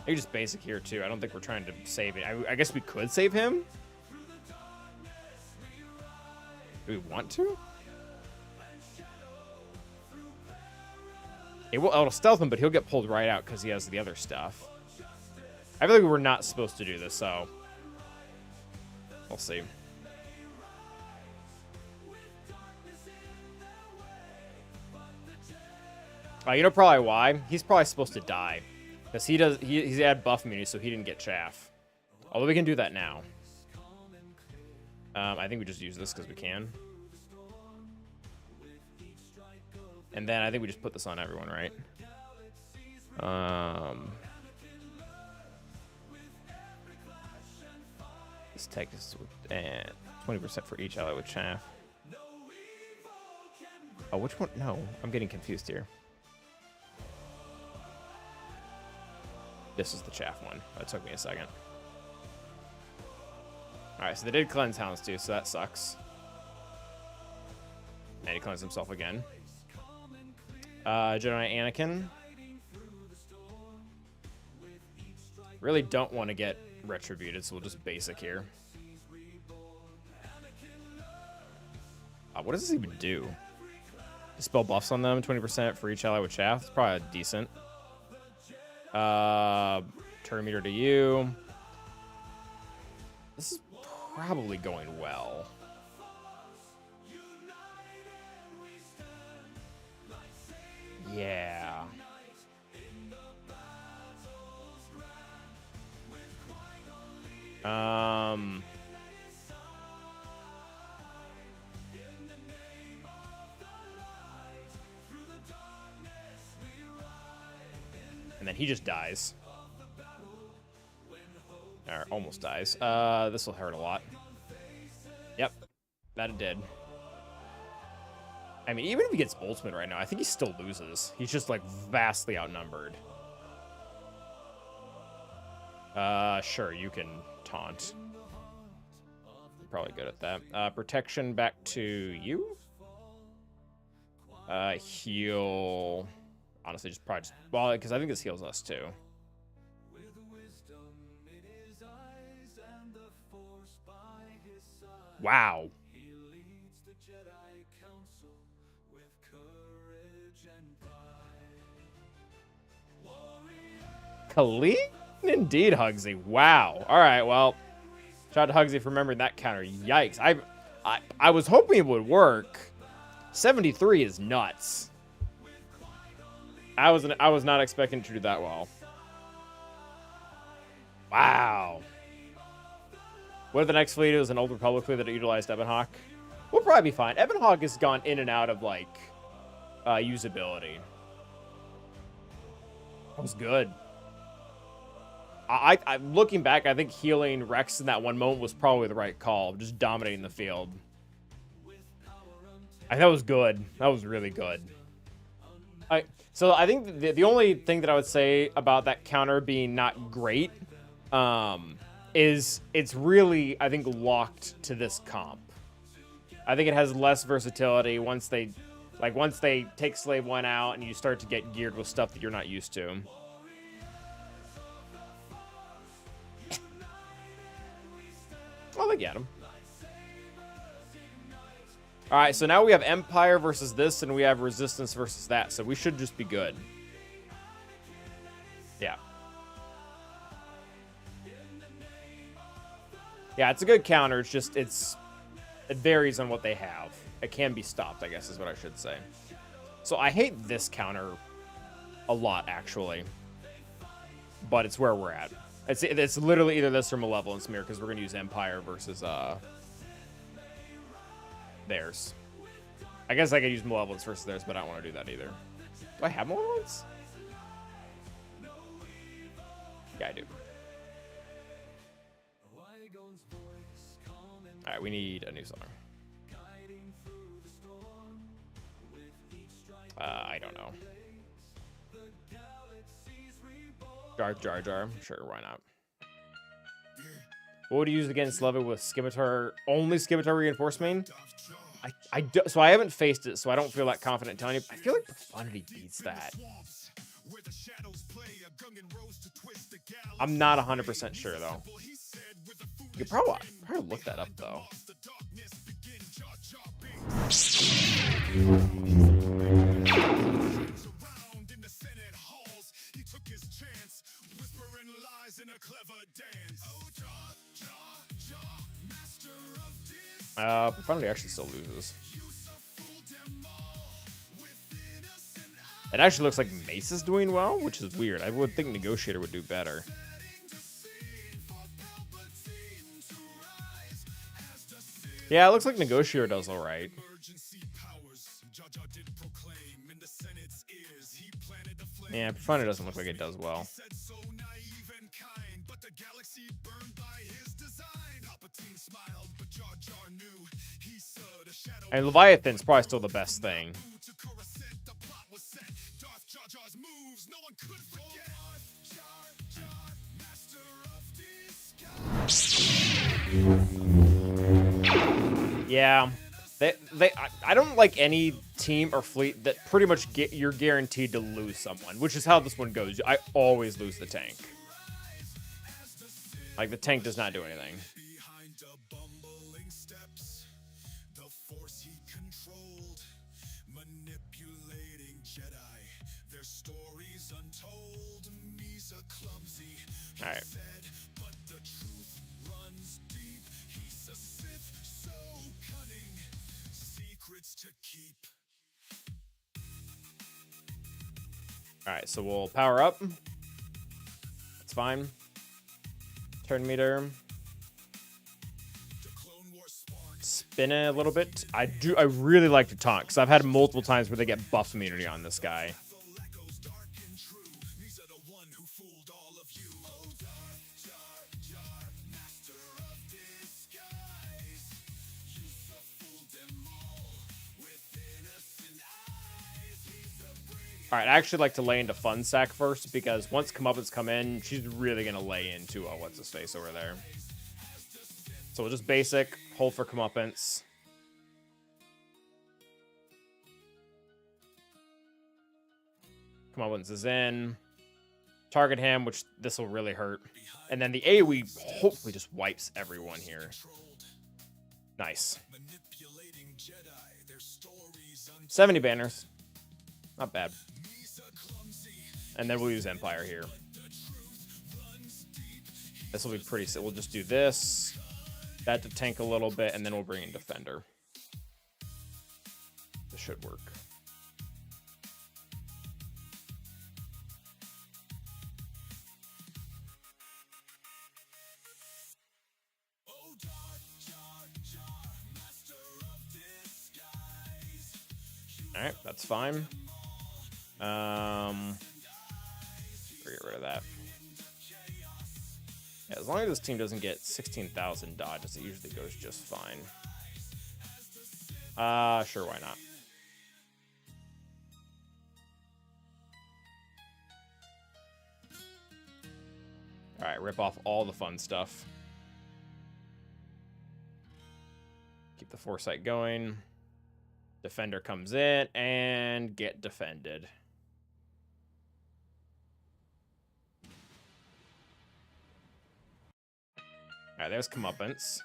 S2: Maybe just basic here too. I don't think we're trying to save it. I guess we could save him. Do we want to? It'll stealth him, but he'll get pulled right out because he has the other stuff. I feel like we're not supposed to do this, so We'll see. You know probably why? He's probably supposed to die. Because he's had buff immunity, so he didn't get chaff. Although we can do that now. I think we just use this because we can. And then I think we just put this on everyone, right? This tech is with 20% for each ally with chaff. Oh, which one? No, I'm getting confused here. This is the chaff one. That took me a second. Alright, so they did cleanse Hounds too, so that sucks. And he cleansed himself again. Jedi Anakin. Really don't want to get retributed, so we'll just basic here. What does this even do? Dispel buffs on them, 20% for each ally with chaff. It's probably decent. Turn meter to you. This is probably going well. Yeah. And then he just dies. Or almost dies. This will hurt a lot. Yep. That it did. I mean, even if he gets ultimate right now, I think he still loses. He's just, like, vastly outnumbered. Sure, you can taunt. You're probably good at that. Protection back to you? Heal... Honestly, well, because I think this heals us too. Wow. Khalid? Indeed, Hugsy. Wow. All right, well, shout out to Hugsy for remembering that counter. Yikes. I was hoping it would work. 73 is nuts. I was not expecting to do that well. Wow. What if the next fleet is an Old Republic fleet that utilized Ebon Hawk? We'll probably be fine. Ebon Hawk has gone in and out of, like, usability. That was good. I'm looking back, I think healing Rex in that one moment was probably the right call. Just dominating the field. I think that was good. That was really good. So I think the only thing that I would say about that counter being not great is it's really, I think, locked to this comp. I think it has less versatility once they take Slave 1 out and you start to get geared with stuff that you're not used to. Well, they get him. All right, so now we have Empire versus this, and we have Resistance versus that, so we should just be good. Yeah. Yeah, it's a good counter. It's just, it varies on what they have. It can be stopped, I guess is what I should say. So I hate this counter a lot, actually. But it's where we're at. It's literally either this or Malevolence Mirror, because we're going to use Empire versus theirs. I guess I could use Malevolence versus theirs, but I don't want to do that either. Do I have Malevolence? Yeah, I do. Alright, we need a new song. I don't know. Darth Jar Jar. Sure, why not? What would you use against Leva with Scimitar? Only Scimitar reinforcement? So I haven't faced it, so I don't feel that confident telling you. I feel like Profundity beats that. I'm not 100% sure, though. You could probably look that up, though. Profundity actually still loses. It actually looks like Mace is doing well, which is weird. I would think Negotiator would do better. Yeah, it looks like Negotiator does all right. Yeah, Profundity doesn't look like it does well. And Leviathan's probably still the best thing. Yeah, I don't like any team or fleet that pretty much you're guaranteed to lose someone, which is how this one goes. I always lose the tank. Like, the tank does not do anything. All right. All right, so we'll power up. That's fine. Turn meter. Spin it a little bit. I really like to taunt, because I've had multiple times where they get buff immunity on this guy. All right, I actually like to lay into Fun Sack first, because once Comeuppance come in, she's really going to lay into what's-his-face over there. So we'll just basic, hold for Comeuppance. Comeuppance is in. Target him, which this will really hurt. And then the AoE hopefully just wipes everyone here. Nice. 70 banners. Not bad. And then we'll use Empire here. This will be pretty simple. We'll just do this. That to tank a little bit, and then we'll bring in Defender. This should work. Alright, that's fine. Get rid of that. Yeah, as long as this team doesn't get 16,000 dodges, it usually goes just fine. Sure, why not? Alright, rip off all the fun stuff. Keep the Foresight going. Defender comes in and get defended. Alright, there's Comeuppance,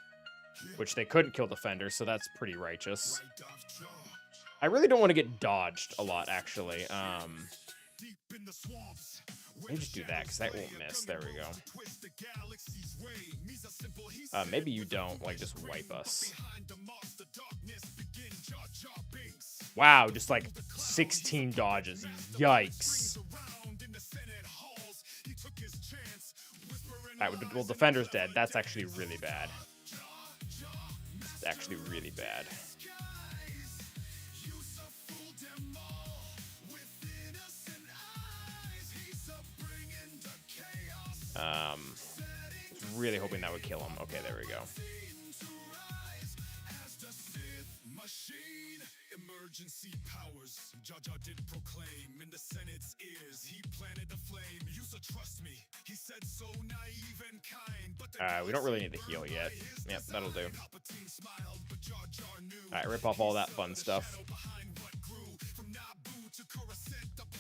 S2: which they couldn't kill Defender, so that's pretty righteous. I really don't want to get dodged a lot, actually. Let me just do that, because that won't miss. There we go. Maybe you don't, like, just wipe us. Wow, just like 16 dodges. Yikes. Alright, well, Defender's dead. That's actually really bad. It's actually really bad. Really hoping that would kill him. Okay, there we go. Emergency powers, Jaja did proclaim in the Senate's ears. He planted the flame. You should trust me. He said so naive and kind, but we don't really need the heal yet. Yep, that'll do. Alright, rip off all that fun stuff.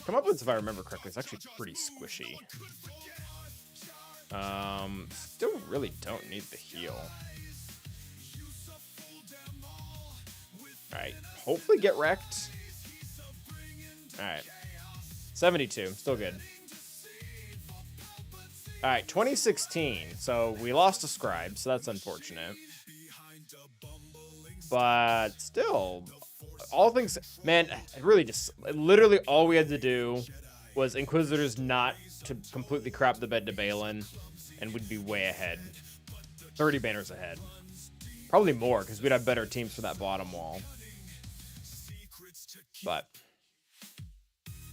S2: Comeuppance, if I remember correctly, it's actually pretty squishy. Still really don't need the heal. Alright, hopefully get wrecked. Alright. 72, still good. Alright, 2016. So we lost a Scribe, so that's unfortunate. But still, all things, man, it really just, literally all we had to do was Inquisitors not to completely crap the bed to Balin, and we'd be way ahead. 30 banners ahead. Probably more, because we'd have better teams for that bottom wall. But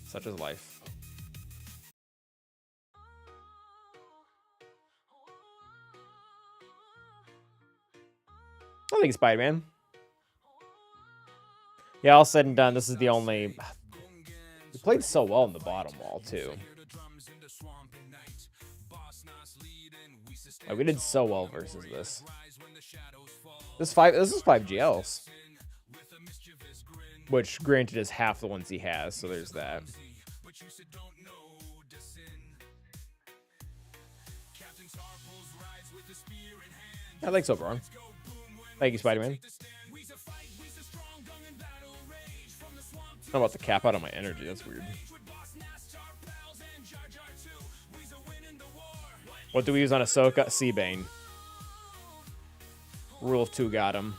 S2: such is life. I think Spider-Man. Yeah, all said and done, this is the only... We played so well in the bottom wall, too. Like, we did so well versus this. This is 5 GLs. Which, granted, is half the ones he has, so there's that. I like so wrong. Thank you, Spider-Man. I'm about to cap out on my energy. That's weird. What do we use on Ahsoka? Seabane. Rule of 2 got him.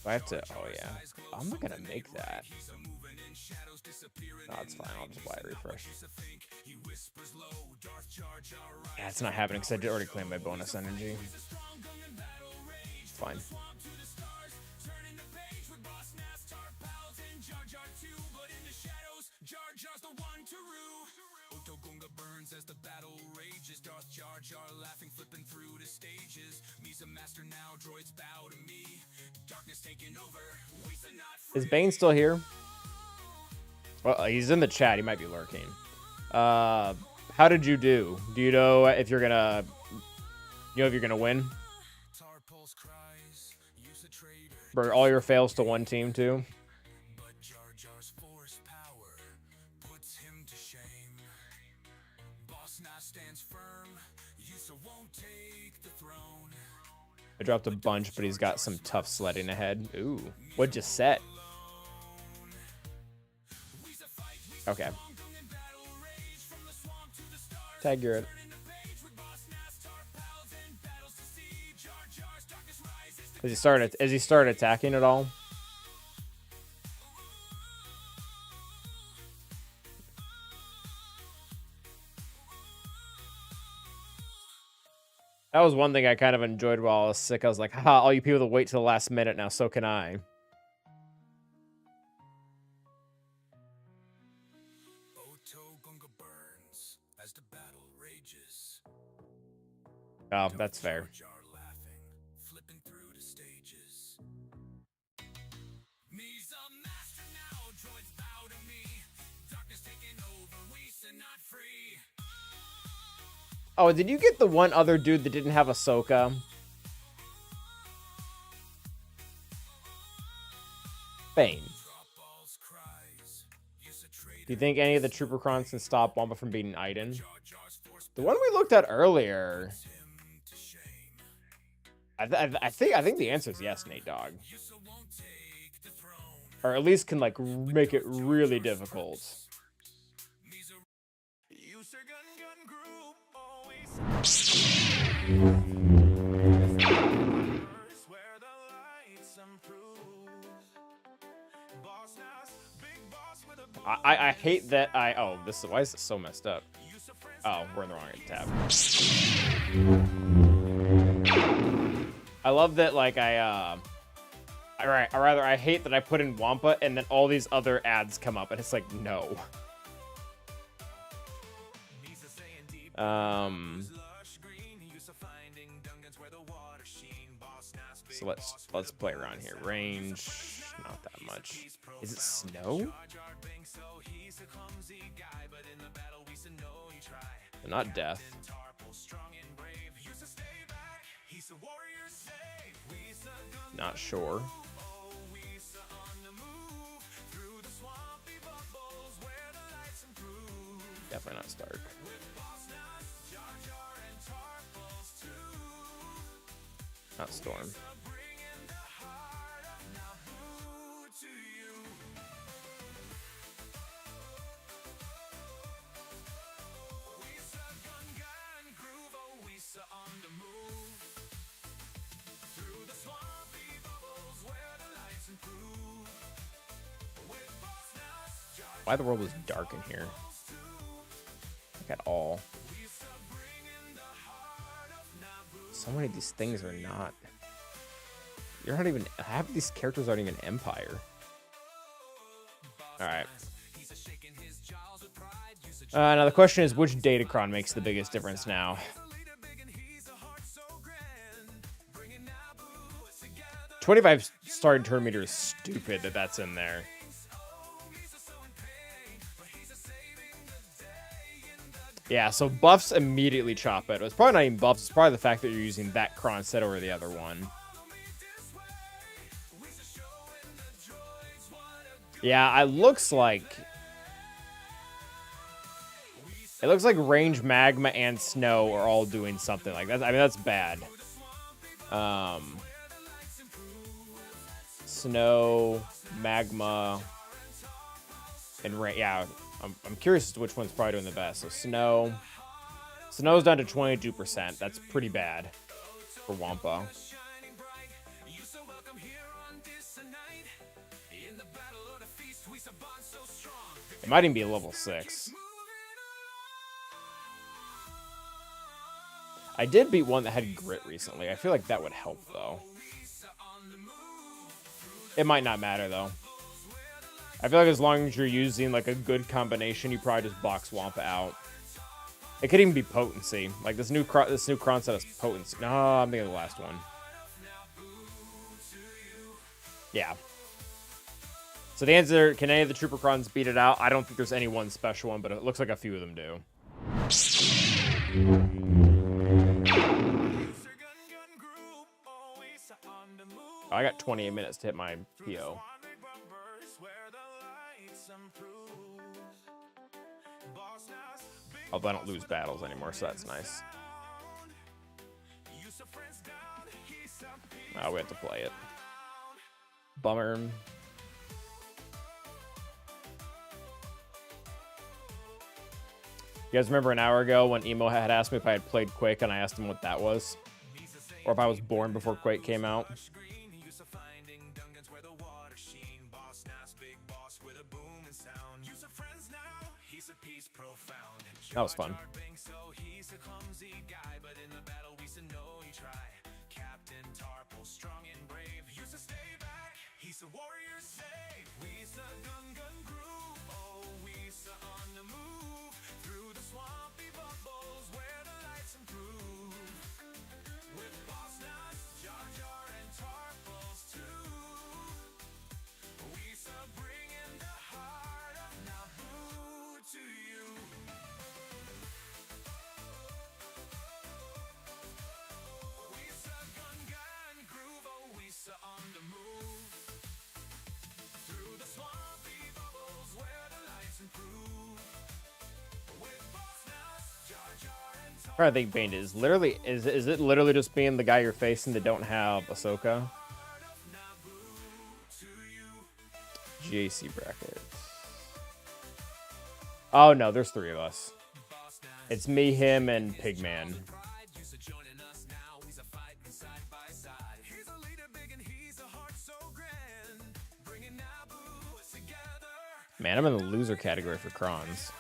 S2: I have to, oh yeah. I'm not gonna make that. No, it's fine. I'll just buy a refresh. Yeah, it's not happening because I already claimed my bonus energy. It's fine. As the battle rages, Darth Jar Jar laughing, flipping through the stages. Me's a master now, droids bow to me. Darkness taking over. Is Bane still here? Well, he's in the chat. He might be lurking. How did you do? Do you know if you're gonna, if you're gonna win? Bring all your fails to one team too. I dropped a bunch, but he's got some tough sledding ahead. Ooh, what'd you set? Okay. Tag, you're it. Has he started attacking at all? That was one thing I kind of enjoyed while I was sick. I was like, haha, all you people that wait till the last minute now, so can I. Oh, that's fair. Oh, did you get the one other dude that didn't have Ahsoka? Bane. Do you think any of the Troopercrons can stop Wampa from beating Iden? The one we looked at earlier... I think the answer is yes, Nate Dogg. Or at least can, like, make it really difficult. I hate that oh, why is this so messed up? Oh, we're in the wrong tab. I love that, like, I hate that I put in Wampa and then all these other ads come up and it's like, no. So let's play around here. Range, not that much. Is it snow? Not death. Not sure. Definitely not Stark. Not Storm. Why the world was dark in here? Like at all. So many of these things are not. You're not even. Half of these characters aren't even Empire. All right. Now the question is, which Datacron makes the biggest difference now? 25 starting turn meter is stupid that that's in there. Yeah, so buffs immediately chop it. It's probably not even buffs. It's probably the fact that you're using that Kron set over the other one. Yeah, it looks like range magma and snow are all doing something like that. I mean, that's bad. Snow, magma, and rain. Yeah, I'm curious as to which one's probably doing the best. So snow's down to 22%. That's pretty bad for Wampa. It might even be a level 6. I did beat one that had grit recently. I feel like that would help, though. It might not matter, though. I feel like as long as you're using, like, a good combination, you probably just box Wampa out. It could even be potency. Like, this new Kron set has potency. No, I'm thinking of the last one. Yeah. So the answer, can any of the Trooper Krons beat it out? I don't think there's any one special one, but it looks like a few of them do. Oh, I got 28 minutes to hit my PO. Although I don't lose battles anymore, so that's nice. Oh, we have to play it. Bummer. You guys remember an hour ago when Emo had asked me if I had played Quake and I asked him what that was? Or if I was born before Quake came out? That was fun. I think Bane is literally is it literally just being the guy you're facing that don't have Ahsoka? GAC bracket. Oh no, there's 3 of us. It's me, him, and Pigman. Man, I'm in the loser category for Krons.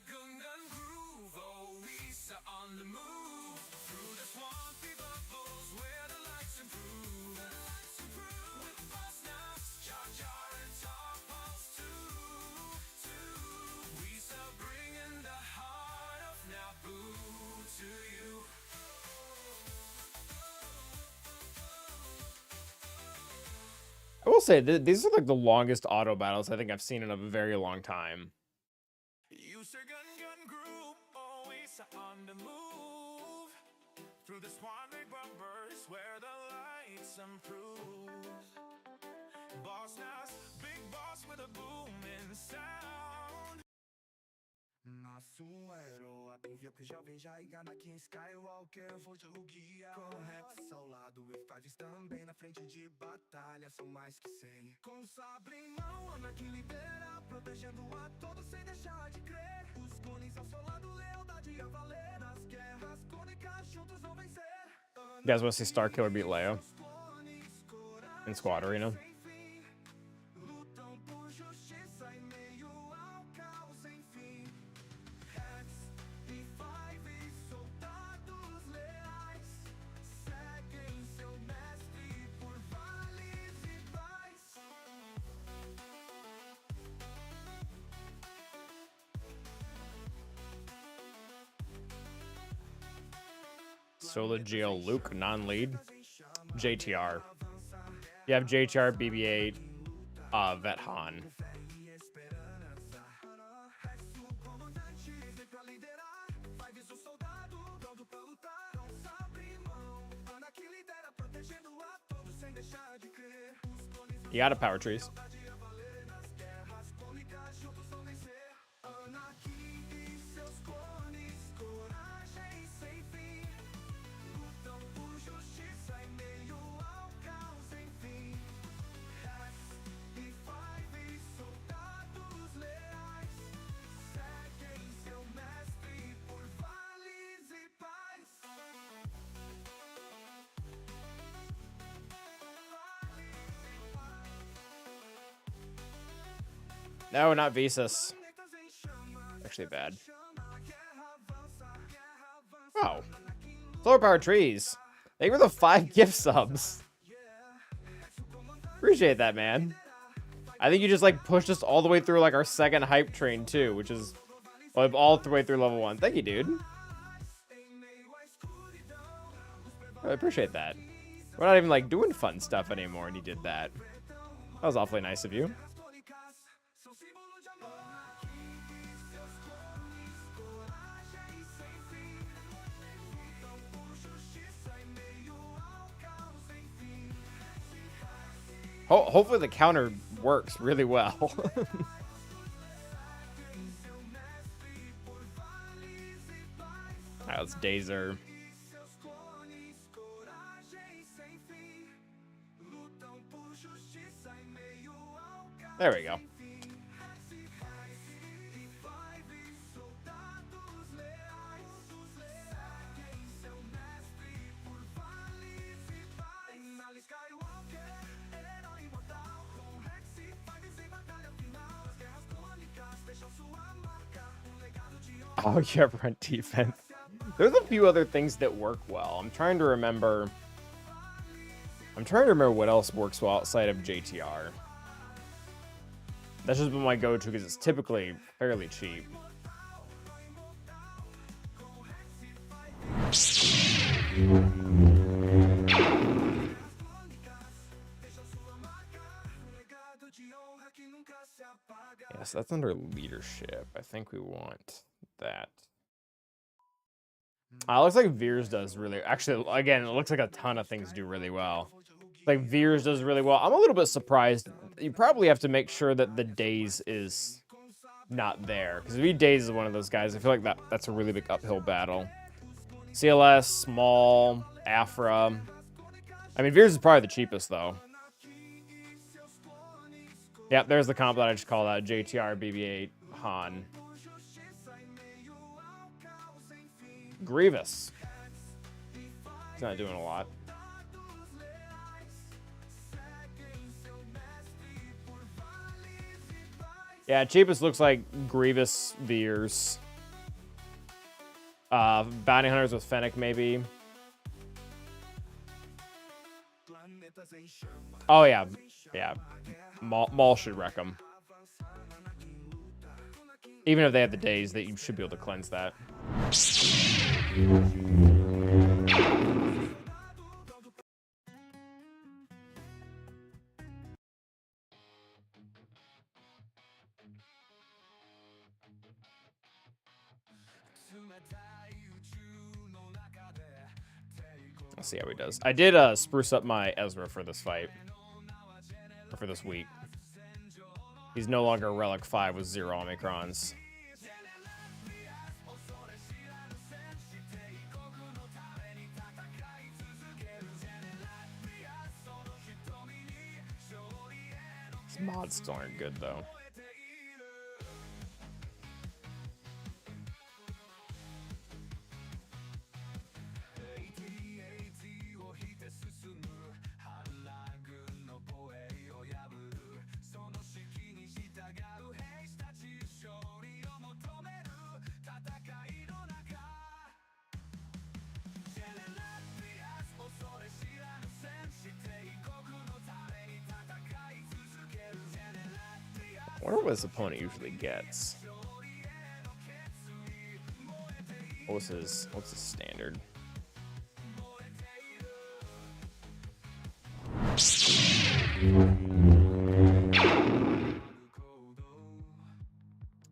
S1: Gungan groove, oh, Lisa on the move. Through the swampy bubbles where the lights improve. With Boss Nuts, Jar Jar and Top Pulse too. We shall bringing the heart of Naboo to you.
S2: I will say these are like the longest auto battles I think I've seen in a very long time.
S1: Use your gun group, always on the move. Through the swampy bumpers where the lights improve. Boss Nass, big boss with a booming sound. Nosso herói, VIP jovem já Anakin Skywalker, vou te guiar. Correx ao lado, e Fives também na frente de batalha, são mais que 100. Com sabre em mão, Anakin lidera, protegendo a todos sem deixar de crer. Os clones ao seu lado, lealdade a valer. Nas guerras cônicas, juntos vão vencer.
S2: You guys want to see Starkiller beat Leia in Squad Arena?
S1: Lutam por justiça em meio ao caos sem fim. E soldados leais seguem seu mestre por vales e paz.
S2: Solo Geo Luke, non-lead. JTR. You have JTR, BB-8, Vet Han. You got a power trees. No, not Visas. Actually bad. Oh. Solar power trees. Thank you for the 5 gift subs. Appreciate that, man. I think you just like pushed us all the way through like our second hype train too, which is like all the way through level 1. Thank you, dude. I appreciate that. We're not even like doing fun stuff anymore, and you did that. That was awfully nice of you. Hopefully the counter works really well. Alright, let's Dazer. There we go. Oh, yeah, front defense. There's a few other things that work well. I'm trying to remember what else works well outside of JTR. That's just been my go-to because it's typically fairly cheap. Yes, that's under leadership. I think we want that. Looks like Veers does really... Actually, again, it looks like a ton of things do really well. Like, Veers does really well. I'm a little bit surprised. You probably have to make sure that the Daze is not there. Because if he Daze is one of those guys, I feel like that's a really big uphill battle. CLS, Small, Afra. I mean, Veers is probably the cheapest, though. Yep, there's the comp that I just called out. JTR, BB-8, Han. Grievous. He's not doing a lot. Yeah, cheapest looks like Grievous, Veers. Bounty Hunters with Fennec, maybe. Oh, yeah. Yeah. Maul should wreck them. Even if they have the days, that you should be able to cleanse that. Let's see how he does. I did spruce up my Ezra for this fight. Or for this week. He's no longer Relic 5 with 0 Omicrons. These mods still aren't good, though. I wonder what his opponent usually gets. What's his standard?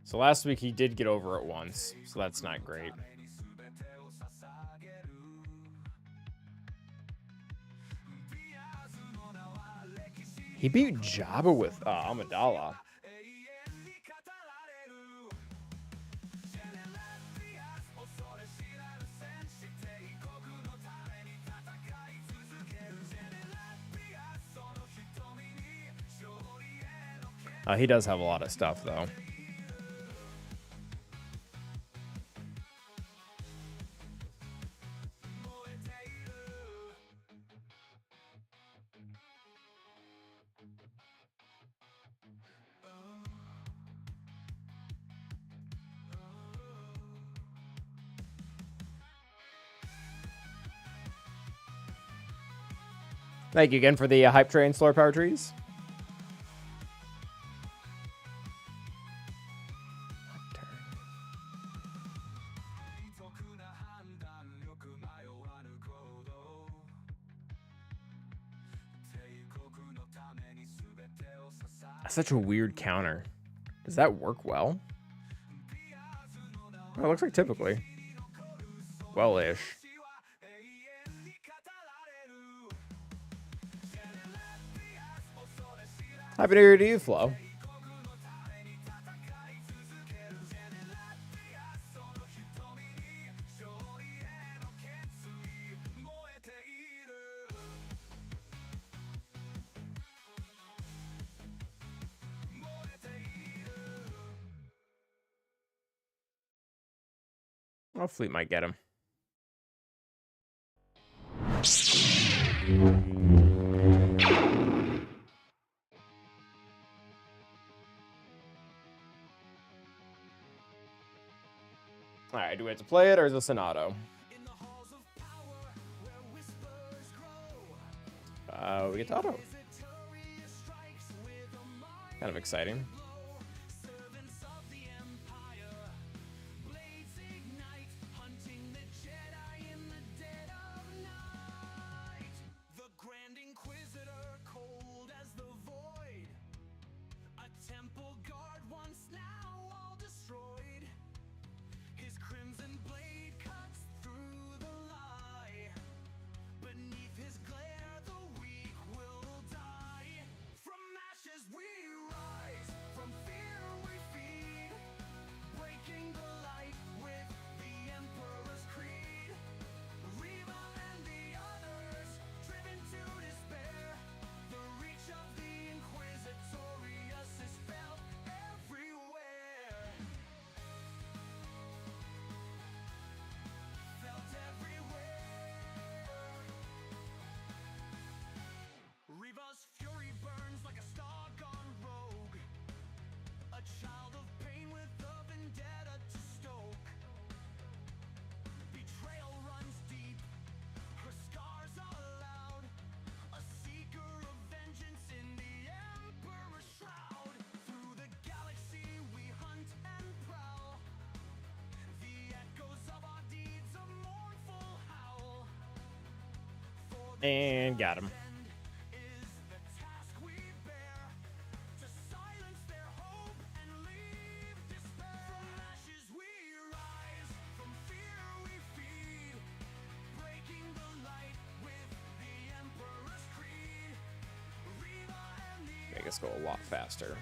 S2: So last week he did get over it once, so that's not great. He beat Jabba with Amidala. He does have a lot of stuff, though. Thank you again for the hype train, Solar Power Trees. That's such a weird counter. Does that work well? Oh, it looks like typically. Well-ish. Happy New Year to you, Flo. Oh, Fleet might get him. All right, do we have to play it, or is this an auto? We get to auto. Kind of exciting. And got him. Make us go a lot faster.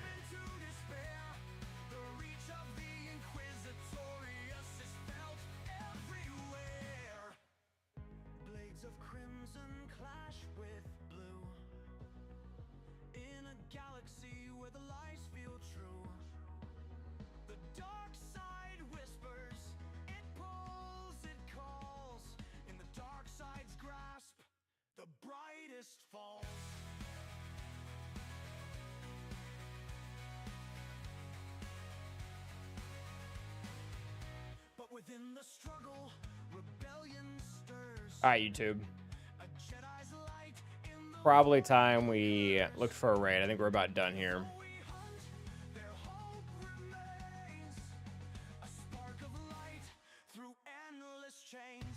S1: Blades of crimson clash with blue in a galaxy where the lies feel true. The dark side whispers, it pulls, it calls. In the dark side's grasp, the brightest falls. But within the struggle, rebellion stirs.
S2: All right, YouTube.
S1: A Jedi's light in the
S2: Probably time we looked for a raid. I think we're about done here.
S1: we hunt, their hope remains. A spark of light through endless chains.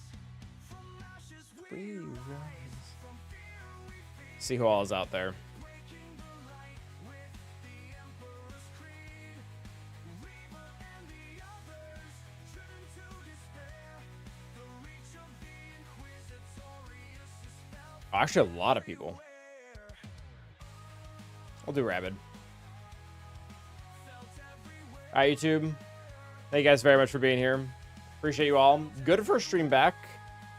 S1: From ashes we rise, from fear we feed.
S2: See who all is out there.
S1: Breaking the light with the Emperor's creed. Reva and the others, driven to despair. The reach of the Inquisitorius is felt
S2: Actually, a lot of people.
S1: everywhere.
S2: I'll do Rabid. All right, YouTube. Thank you guys very much for being here. Appreciate you all. Good first stream back.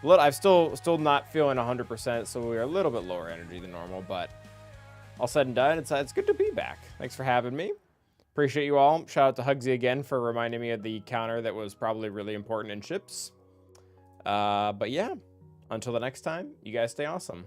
S2: I'm still not feeling 100%, so we're a little bit lower energy than normal, but all said and done, it's good to be back. Thanks for having me. Appreciate you all. Shout out to Hugsy again for reminding me of the counter that was probably really important in ships. But yeah, until the next time, you guys stay awesome.